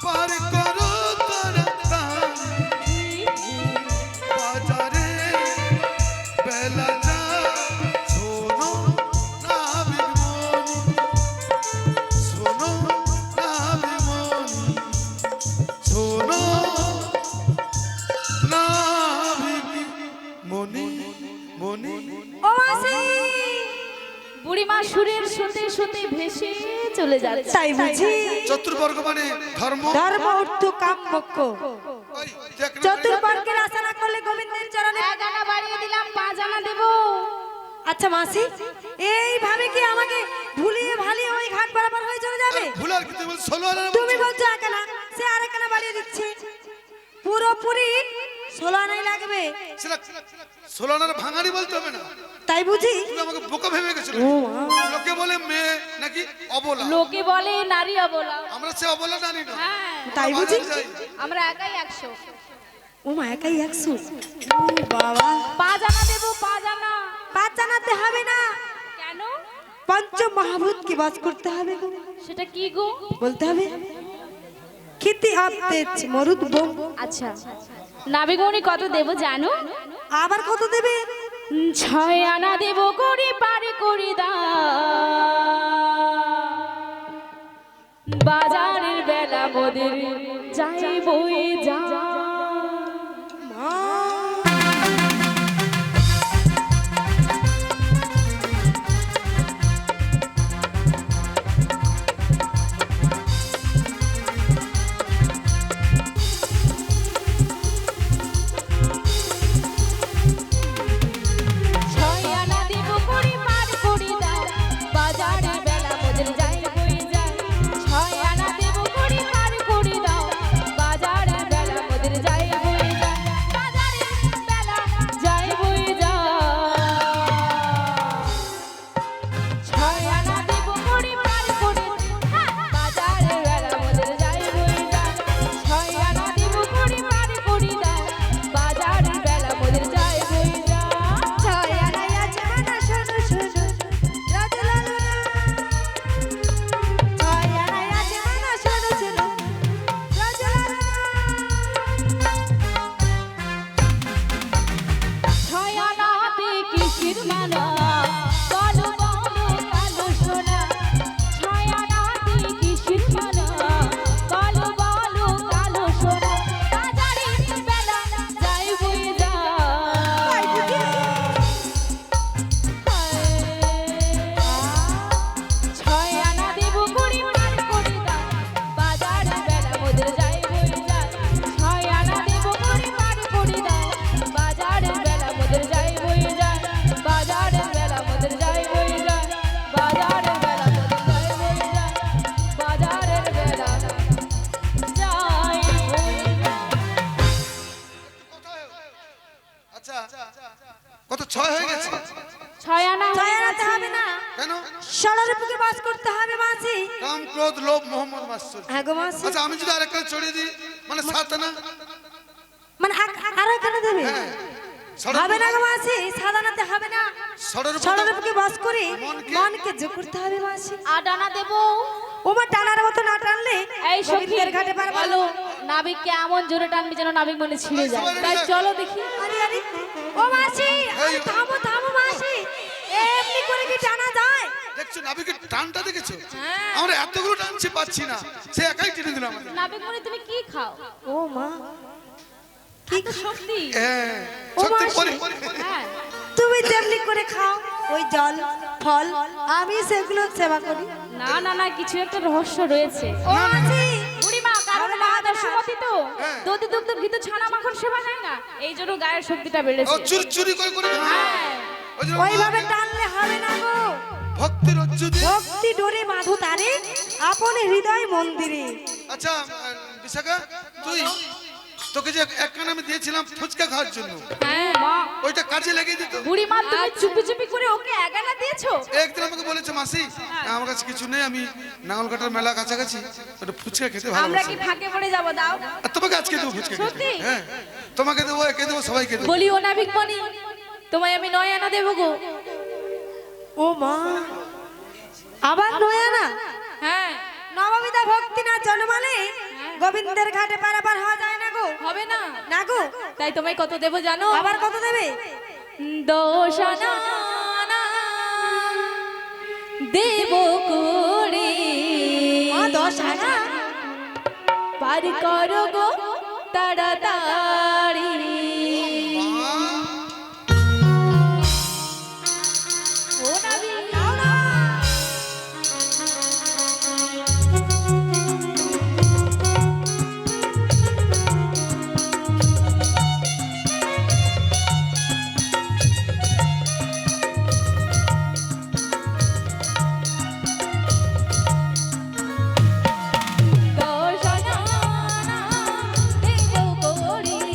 পার করো তাড়াতাড়ি বাজারে বেলা যা শোনো নাবিক মনি, শোনো নাবিক মনি, শোনো নাবিক মনি মনি। ও মাসি বুড়িমা সুরের সাথে সাথে ভেসে চলে যাচ্ছে। তাই বুঝি? চতুর্বর্গ মানে ধর্ম। ধর্ম অর্থ কাম মোক্ষ। ওই, দেখ না, চতুর্বর্গের আশা না করলে গোবিন্দের চরণে। এগানা বাড়িয়ে দিলাম, 5 আনা দেব। আচ্ছা মাসি এইভাবে কি আমাকে ভুলিয়ে ভালিয়ে ওই ঘাট বরাবর হয়ে চলে যাবে? ভুল আর কি তুমি বল 16 আনার তুমি বলছো? বলছো একানা, সে আরেকখানা বাড়িয়ে দিচ্ছে। পুরোপুরি 16 আনাই লাগবে। সেটা 16 আনার ভাঙাড়ি বলতে হবে না, তাই বুঝি? তুমি আমাকে বোকা ভেবে গেছো। ও মা, লোকে বলে মেয়ে নাকি অবলা, লোকে বলে নারী অবলা। আমরা সে অবলা জানি না। হ্যাঁ, তাই বুঝি? যাই। আমরা একাই 100। ও মা, একাই 100? ও বাবা, 5 আনা দেবো, 5 আনা। 5 জানাতে হবে না, কেন? পঞ্চ মহাভূতকে বাস করতে হবে গো। সেটা কি গো? বলতে হবে খিতি আপতেজ মরুদ বোম। আচ্ছা, নাবিকমণি কত দেবো জানো? আবার কত দেবে? 6 আনা দেবো, করি পারি করি দা। বাজারের বেলা মোদের যাই বই যা। আচ্ছা কত 6 হয়ে গেছে? 6 আনা ছয় আনাতে হবে না, কেন? ষোলোর বুকে বাস করতে হবে মাসি। কাম ক্রোধ লোভ মোহাম্মদ মাসুদ। হ্যাঁ গো মাসি। আচ্ছা আমি যদি আরেকটা চড়িয়ে দিই মানে 7 আনা, মানে আর এখানে দেবে? হ্যাঁ হবে না গো মাসি, সাদানাতে হবে না, ষোলোর বুকে বাস করে মনকে জয় করতে হবে মাসি। 8 আনা দেবো। ওমা টানার মতো না টানলে এই সখী, গোবিন্দের ঘাটে পারবো না। বলো নাবিককে এমন জোরে টানবি যেন নাবিক মনে ছিঁড়ে যায়। তাই চলো দেখি। আরে আরে ও মাসি, আরে থামো থামো মাসি, এমনি করে কি টানা যায়? দেখছো নাবিকের টানটা দেখেছো? আমরা এতগুলো টানছি পাচ্ছি না, সে একাই টেনে দিল আমাদের। নাবিক মনে তুমি কি খাও? ও মা, কি শক্তি? হ্যাঁ ও সত্যি মাসি। পরে হ্যাঁ, তুমি যেমনি করে খাও ওই জল ফল, আমি সেগুলো সেবা করি। না না না, কিছু একটা রহস্য রয়েছে। ও মাসি, বুড়িমা, কারণ হবে না, মা হবে না। দর্শমতী তো হ্যাঁ। দধি দুগ্ধ ঘিত ছানা মাখন সেবা নেয় না, এই জন্য গায়ের শক্তিটা ও বেড়েছে। চুরি চুরি করে করে খায়। হ্যাঁ, ওই জন্য ওইভাবে টানলে হবে না গো। ভক্তির অজ্জুতি। ভক্তি ডোরে মাধু তারে আপনি হৃদয় মন্দিরে। আচ্ছা বিশাখা, তুই তোকে যে এক কান আমি দিয়েছিলাম ফুচকা খাওয়ার জন্য, হ্যাঁ মা। ওইটা কাজে লাগিয়ে দিত। বুড়িমা, তুমি চুপি চুপি করে ওকে এগানা দিয়েছো? একদিন আমাকে বলেছে মাসি আমার কাছে কিছু নেই, আমি নাঙ্গলকাটার মেলা কাছাকাছি ওটা ফুচকা খেতে আমরা ভালোবাসি, কি ফাঁকে পড়ে যাব? দাও। আর তোমাকে আজকে দেবো ফুচকা খেতে। সত্যি? হ্যাঁ তোমাকে দেবো, একে দেবো, সবাইকে দেবো। বলি ও নাবিক মনি, তোমায় আমি 9 আনা দেবো গো। ও মা, আবার নয়া না? হ্যাঁ, নববিধা ভক্তি না জন্মালে গোবিন্দের ঘাটে পারাপার হওয়া যায় না গো। হবে না? না গো, তাই তোমায় কত দেবো জানো? আবার কত দেবে? 10 আনা দেবো করে। 10 আনা? পার করো গো তাড়াতাড়ি। ও নাবিক, দাও না। দশ আনা দেবো করে।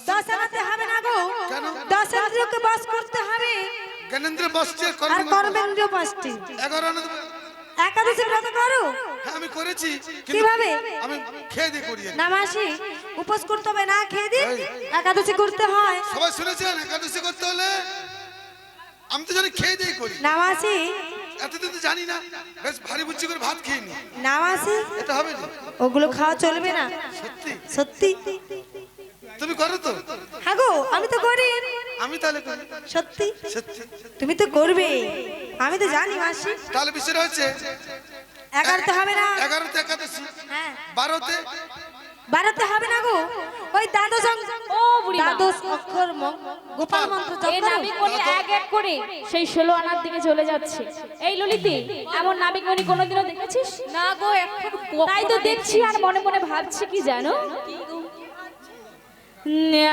দশ আনাতে হবে না গো, কেন? দশেন্দ্রিয়কে বাস করতে হবে। জ্ঞানেন্দ্র বাসটি আর আর কর্মেন্দ্রিয় পাঁচটি। 11 আনা দেবে? একাদশী ব্রত করো হ্যাঁ আমি করেছি, কিন্তু কিভাবে? আমি খেয়ে দিয়ে করি। না মাসি, উপোস করতে হবে না খেয়ে দিন, একাদশী করতে হয়। সবাই শুনেছেন একাদশী করতে হলে? আমি তো জানি খেয়ে দিয়ে করি। না মাসি, এতদিন তো জানি না, বেশ ভারী বুঝি করে ভাত খেয়ে নি। না মাসি, এটা হবে না? ওগুলো খাওয়া চলবে না। সত্যি? সত্যি? তুমি করো তো? হ্যাঁ গো, আমি তো করি। আমি তাহলে করি। সত্যি? সত্যি? তুমি তো করবে, আমি তো জানি মাসি। তাহলে বিষয়টা হচ্ছে 11তে হবে না? 11তে একাদশী, হ্যাঁ। 12তে 12তে হবে না গো, ওই দ্বাদশ ও বুড়িমা, দ্বাদশ অক্ষর গোপাল মন্ত্র জপ এই করো। নাবিকমণি এক এক করে সেই 16 আনার দিকে চলে যাচ্ছে। এই ললিতি, এমন নাবিকমণি কোনোদিনও দেখেছিস? না গো, এখন তাই তো দেখছি আর মনে মনে ভাবছি কি জানো,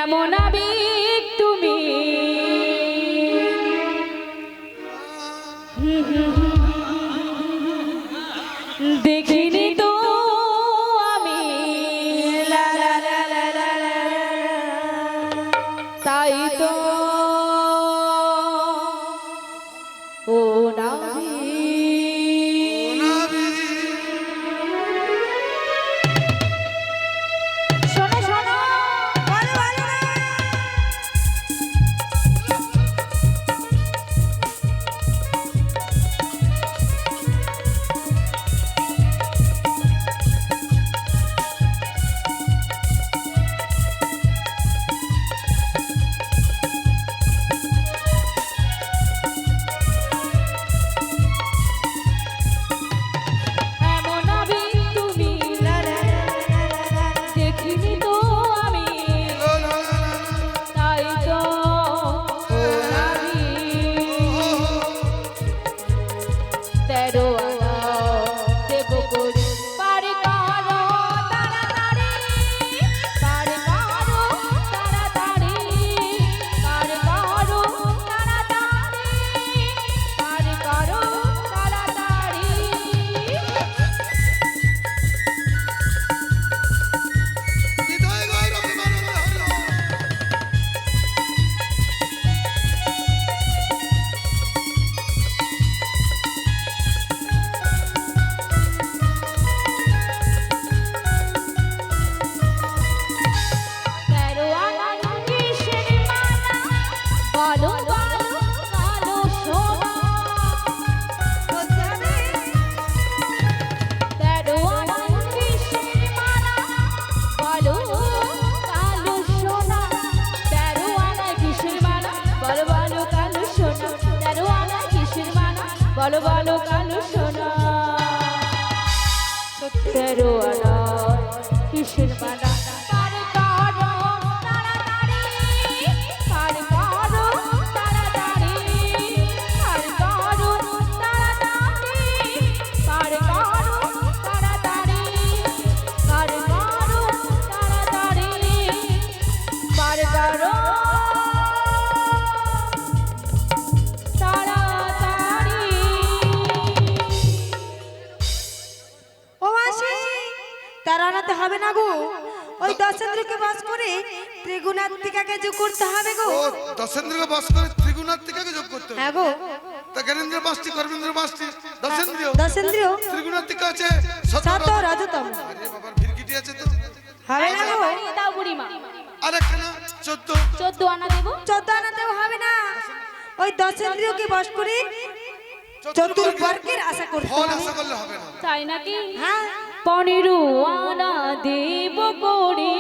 এমন নাবিক তুমি দেখিনি তো আমি, লা লা লা লা লা লা লা। তাই তো ও শোনো শোনো, বলো, বলো না। এমন নাবিক তুমি দেখিনি তো আমি, তাই তো ও নাবিক 13 আনা দেব করে পারে কারো তাড়াতাড়ি, পারে কারো তাড়াতাড়ি, পারে কারো তাড়াতাড়ি, পারে কারো তাড়াতাড়ি। বিদায় গৌরবে মানবে হলো। তেরো আনা কিসের মালা, বলো বলো কালো সোনা, বলতে হবে। 13 আনা কিসের মালা, বলো কালো সোনা, 13 আনা কিসের মালা, বলো বলো কালো সোনা, 13 আনা কিসের মালা, বলো বলো কালো সোনা, 13 আনা কিসের মালা। পারে কারো তাড়াতাড়ি, পারে কারো তাড়াতাড়ি, পারে কারো তাড়াতাড়ি, পারে কারো তাড়াতাড়ি, পারে কারো তাড়াতাড়ি, পারে কারো তাড়াতাড়ি। ও মাসি, তার আনাতে হবে না গো, ওই দশেন্দ্রকে বাস করে ত্রিগুণাত্মিকাকে যোগ করতে হবে গো। ও দশেন্দ্রকে বাস করে ত্রিগুণাত্মিকাকে যোগ করতে হবে। হ্যাঁ গো, তা জ্ঞানেন্দ্র বাসটি, কর্মেন্দ্র বাসটি, দশেন্দ্রিয়, দশেন্দ্রিয় ত্রিগুণাত্মিকা আছে, সাত রজতম আরে বাবার ভিড়কিটি আছে তো। হবে না গো, বাড়িয়ে দাও বুড়িমা, আর একখানা 14। 14 আনা দেবো। 14 আনাতেও হবে না, ওই দশেন্দ্রিয়কে বাস করে চতুর্বর্গের আশা করতে ফল হবে। আশা করলে হবে না। তাই নাকি? হ্যাঁ, 15 আনা দেব করে,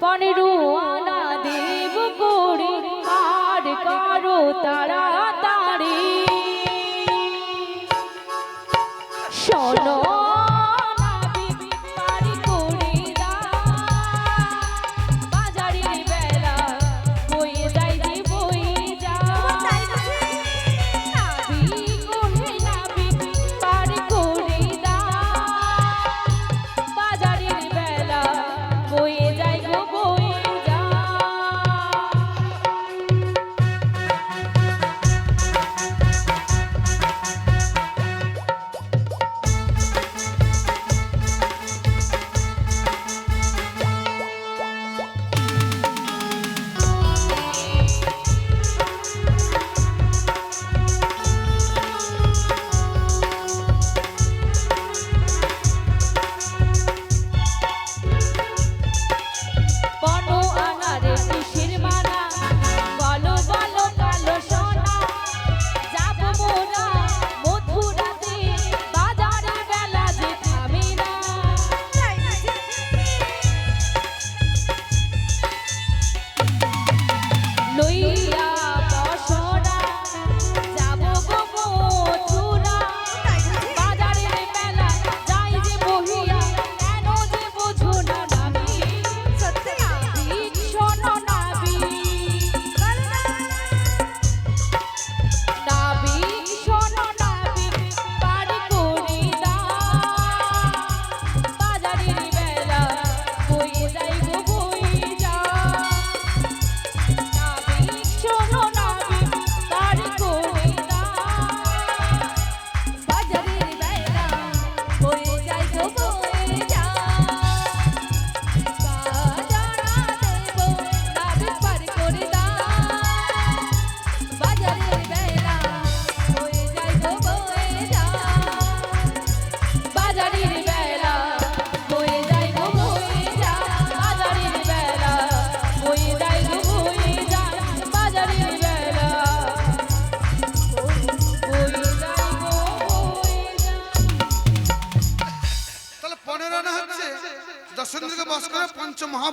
15 আনা দেব করে, আর কারো তাড়াতাড়ি, শোনো নাবিক পারি করে দাও, বাজারের বেলা বয়ে যাই যে বয়ে যাও, নাবিক ওহে নাবিক পারি করে দাও, বাজারের বেলা বয়ে যাই গো বয়ে যাও।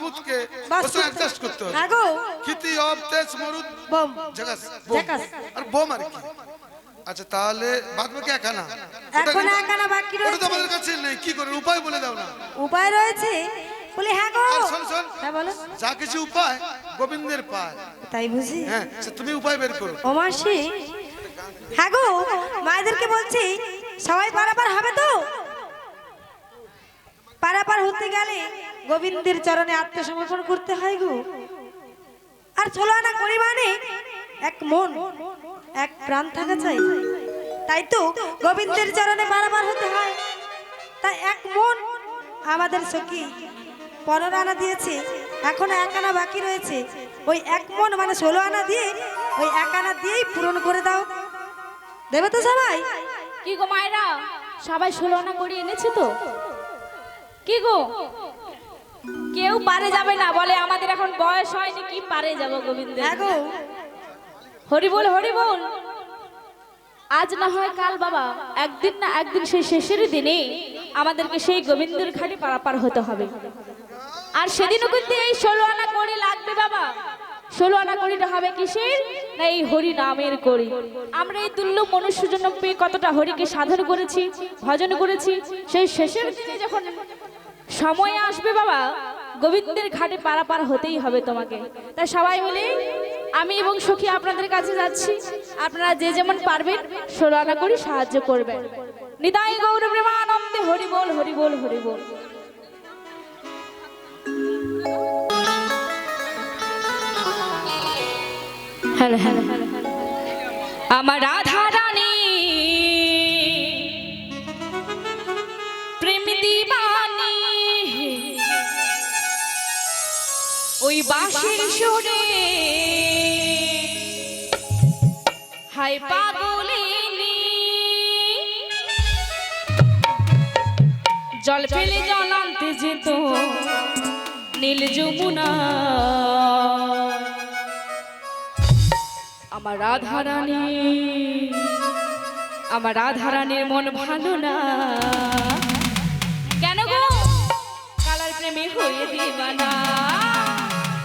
মাহমুদকে বাস ওসে অ্যাডজাস্ট করতে হবে হ্যাঁ গো খিতি অব তেজ মরুদ বোম ঝাকাস ঝাকাস। আর বোম আর কি আচ্ছা তাহলে বাদ বাকি একানা এখন একানা বাকি ওটা তো রয়েছে আমাদের কাছে নেই কি করে উপায় বলে দাও না উপায় রয়েছে বলে হ্যাঁ গো আর শোন শোন হ্যাঁ বলো যা কিছু উপায় গোবিন্দের পায় তাই বুঝি হ্যাঁ সে তুমি উপায় বের করো ও মাসি হ্যাঁ গো মায়েদেরকে বলছি সবাই পারাপার হবে তো পারাপার হতে গেলে গোবিন্দের চরণে আত্মসমর্পণ করতে হয় গো আর চলো না করি মানে এক মন এক প্রাণ থাকা চাই তাই তো গোবিন্দের চরণে পারাপার হতে হয় তাই এক মন আমাদের সখী 15 আনা দিয়েছে এখনো 1 আনা বাকি রয়েছে ওই এক মন মানে 16 আনা দিয়ে ওই 1 আনা দিয়েই পূরণ করে দাও দেবে তো সবাই কি গো মায়েরা সবাই 16 আনা করে এনেছে তো কি গো কেউ পারে যাবে না বলে আমাদের এখন বয়স হয়নি কি পারে যাব গোবিন্দ হ্যাঁ গো হরি বল আজ না হয় কাল বাবা একদিন না একদিন সেই শেষের দিনে আমাদেরকে সেই গোবিন্দের ঘাটে পারাপার হতে হবে আর সেদিনও কিন্তু এই 16 আনা করি লাগবে বাবা 16 আনা করিটা হবে কিসের না এই হরি নামের করি আমরা এই তুল্য মনুষ্য জন্য পেয়ে কতটা হরিকে সাধন করেছি ভজন করেছি সেই শেষের দিনে যখন সময় আসবে বাবা গোবিন্দের ঘাটে পারাপার হতেই হবে তোমাকে তাই সবাই মিলে আমি এবং সখী আপনাদের কাছে যাচ্ছি আপনারা যে যেমন পারবেন 16 আনা করে সাহায্য করবেন নিতাই গৌর প্রেমানন্দে হরি বল হ্যালো আমার রাধা রানী প্রেম দিবানী ওই বাঁশির সুরে হাই পাগলিনী জল ফেলে জল আনতে যেত নীল যমুনা আমার রাধা রানীর মন ভালো না কেন গো কালার প্রেমে হয়ে দিবানা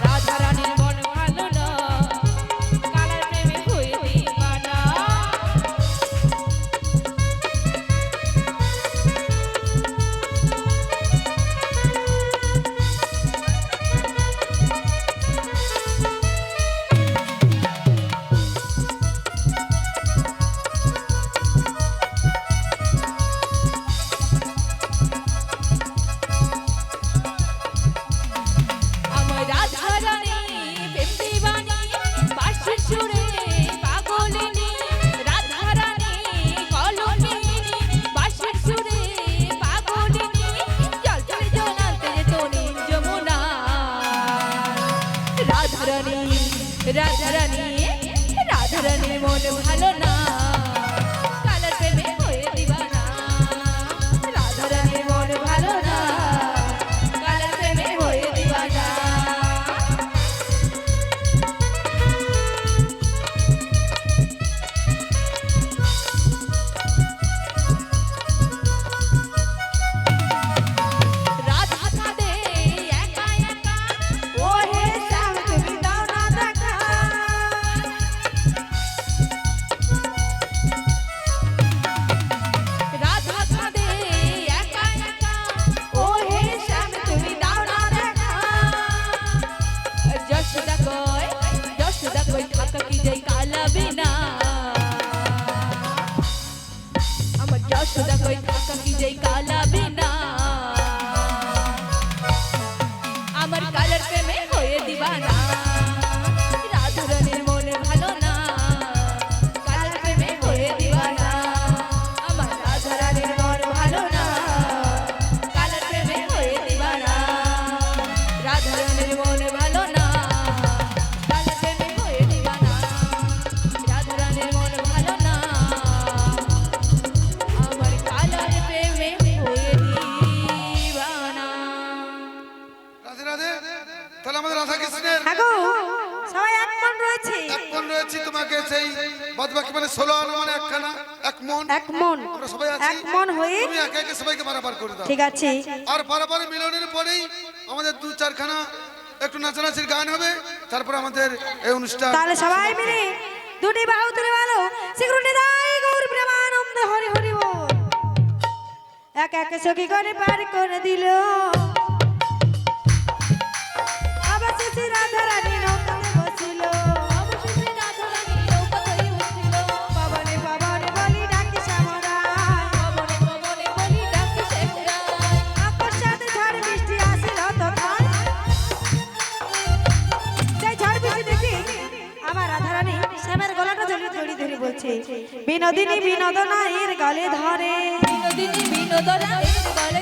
রাধা রানীর মন ভালো না কালার প্রেমে হয়ে দিবানা রাধা রানীর মন ভালো না কালার প্রেমে হয়ে দিবানা রাধা রানীর মন ভালো না কালার প্রেমে হয়ে দিবানা রাধা কাঁদে একা একা ও হে শ্যাম তুমি দাও না দেখা রাধা কাঁদে একা একা ও হে শ্যাম তুমি দাও না দেখা যশোদা কই থাকা কি যাই কালা বিনা আমার যশোদা কই থাকা কি যাই কালা বিনা আমার কালার প্রেমে হয়ে দিবানা রাধা রানীর মন ভালো না কালার প্রেমে হয়ে দিবানা আমার রাধা রানীর মন ভালো না কালার প্রেমে হয়ে দিবানা রাধা রানীর মন ভালো না কালার প্রেমে হয়ে দিবানা রাধা রানীর মন ভালো না আমার কালার প্রেমে হয়ে দিবানা রাধে রাধে তাহলে আমাদের রাধা কৃষ্ণের হ্যাঁ গো সবাই এক মন রয়েছে এক মন রয়েছে তোমাকে সেই বাদ বাকি মানে 16 আনা মানে একখানা এক মন এক মন আমরা সবাই আছি এক মন হয়ে তুমি একে একে সবাইকে পারাপার করে দাও ঠিক আছে আর পারাপার মিলনের পরেই আমাদের 2-4 খানা একটু নাচানাচির গান হবে, তারপর আমাদের এই অনুষ্ঠান। তাহলে সবাই মিলে দুটি বাহু তুলে বলো শ্রীগুরু নিতাই গৌর প্রেমানন্দ হরি হরি বল। এক এক সখী করে পার করে দিল আবার শ্রী রাধা রানী নৌকাতে বসিল। অবশেষে রাধা রানী নৌকা ধরে উঠছিল। পাবনে পাবনে বলি ডাকি শ্যামরায়, পবনে পবনে বলি ডাকে শ্যামরায়। আকস্মাতে ঝড় বৃষ্টি আসিল তথায়। সেই ঝড় বৃষ্টি দেখি আবার রাধা রানী শ্যামের গলাটা জড়িয়ে জড়িয়ে ধরে বলছে বিনোদিনী বিনোদনা এর গলে ধরে। বিনোদিনী বিনোদনা এর গলে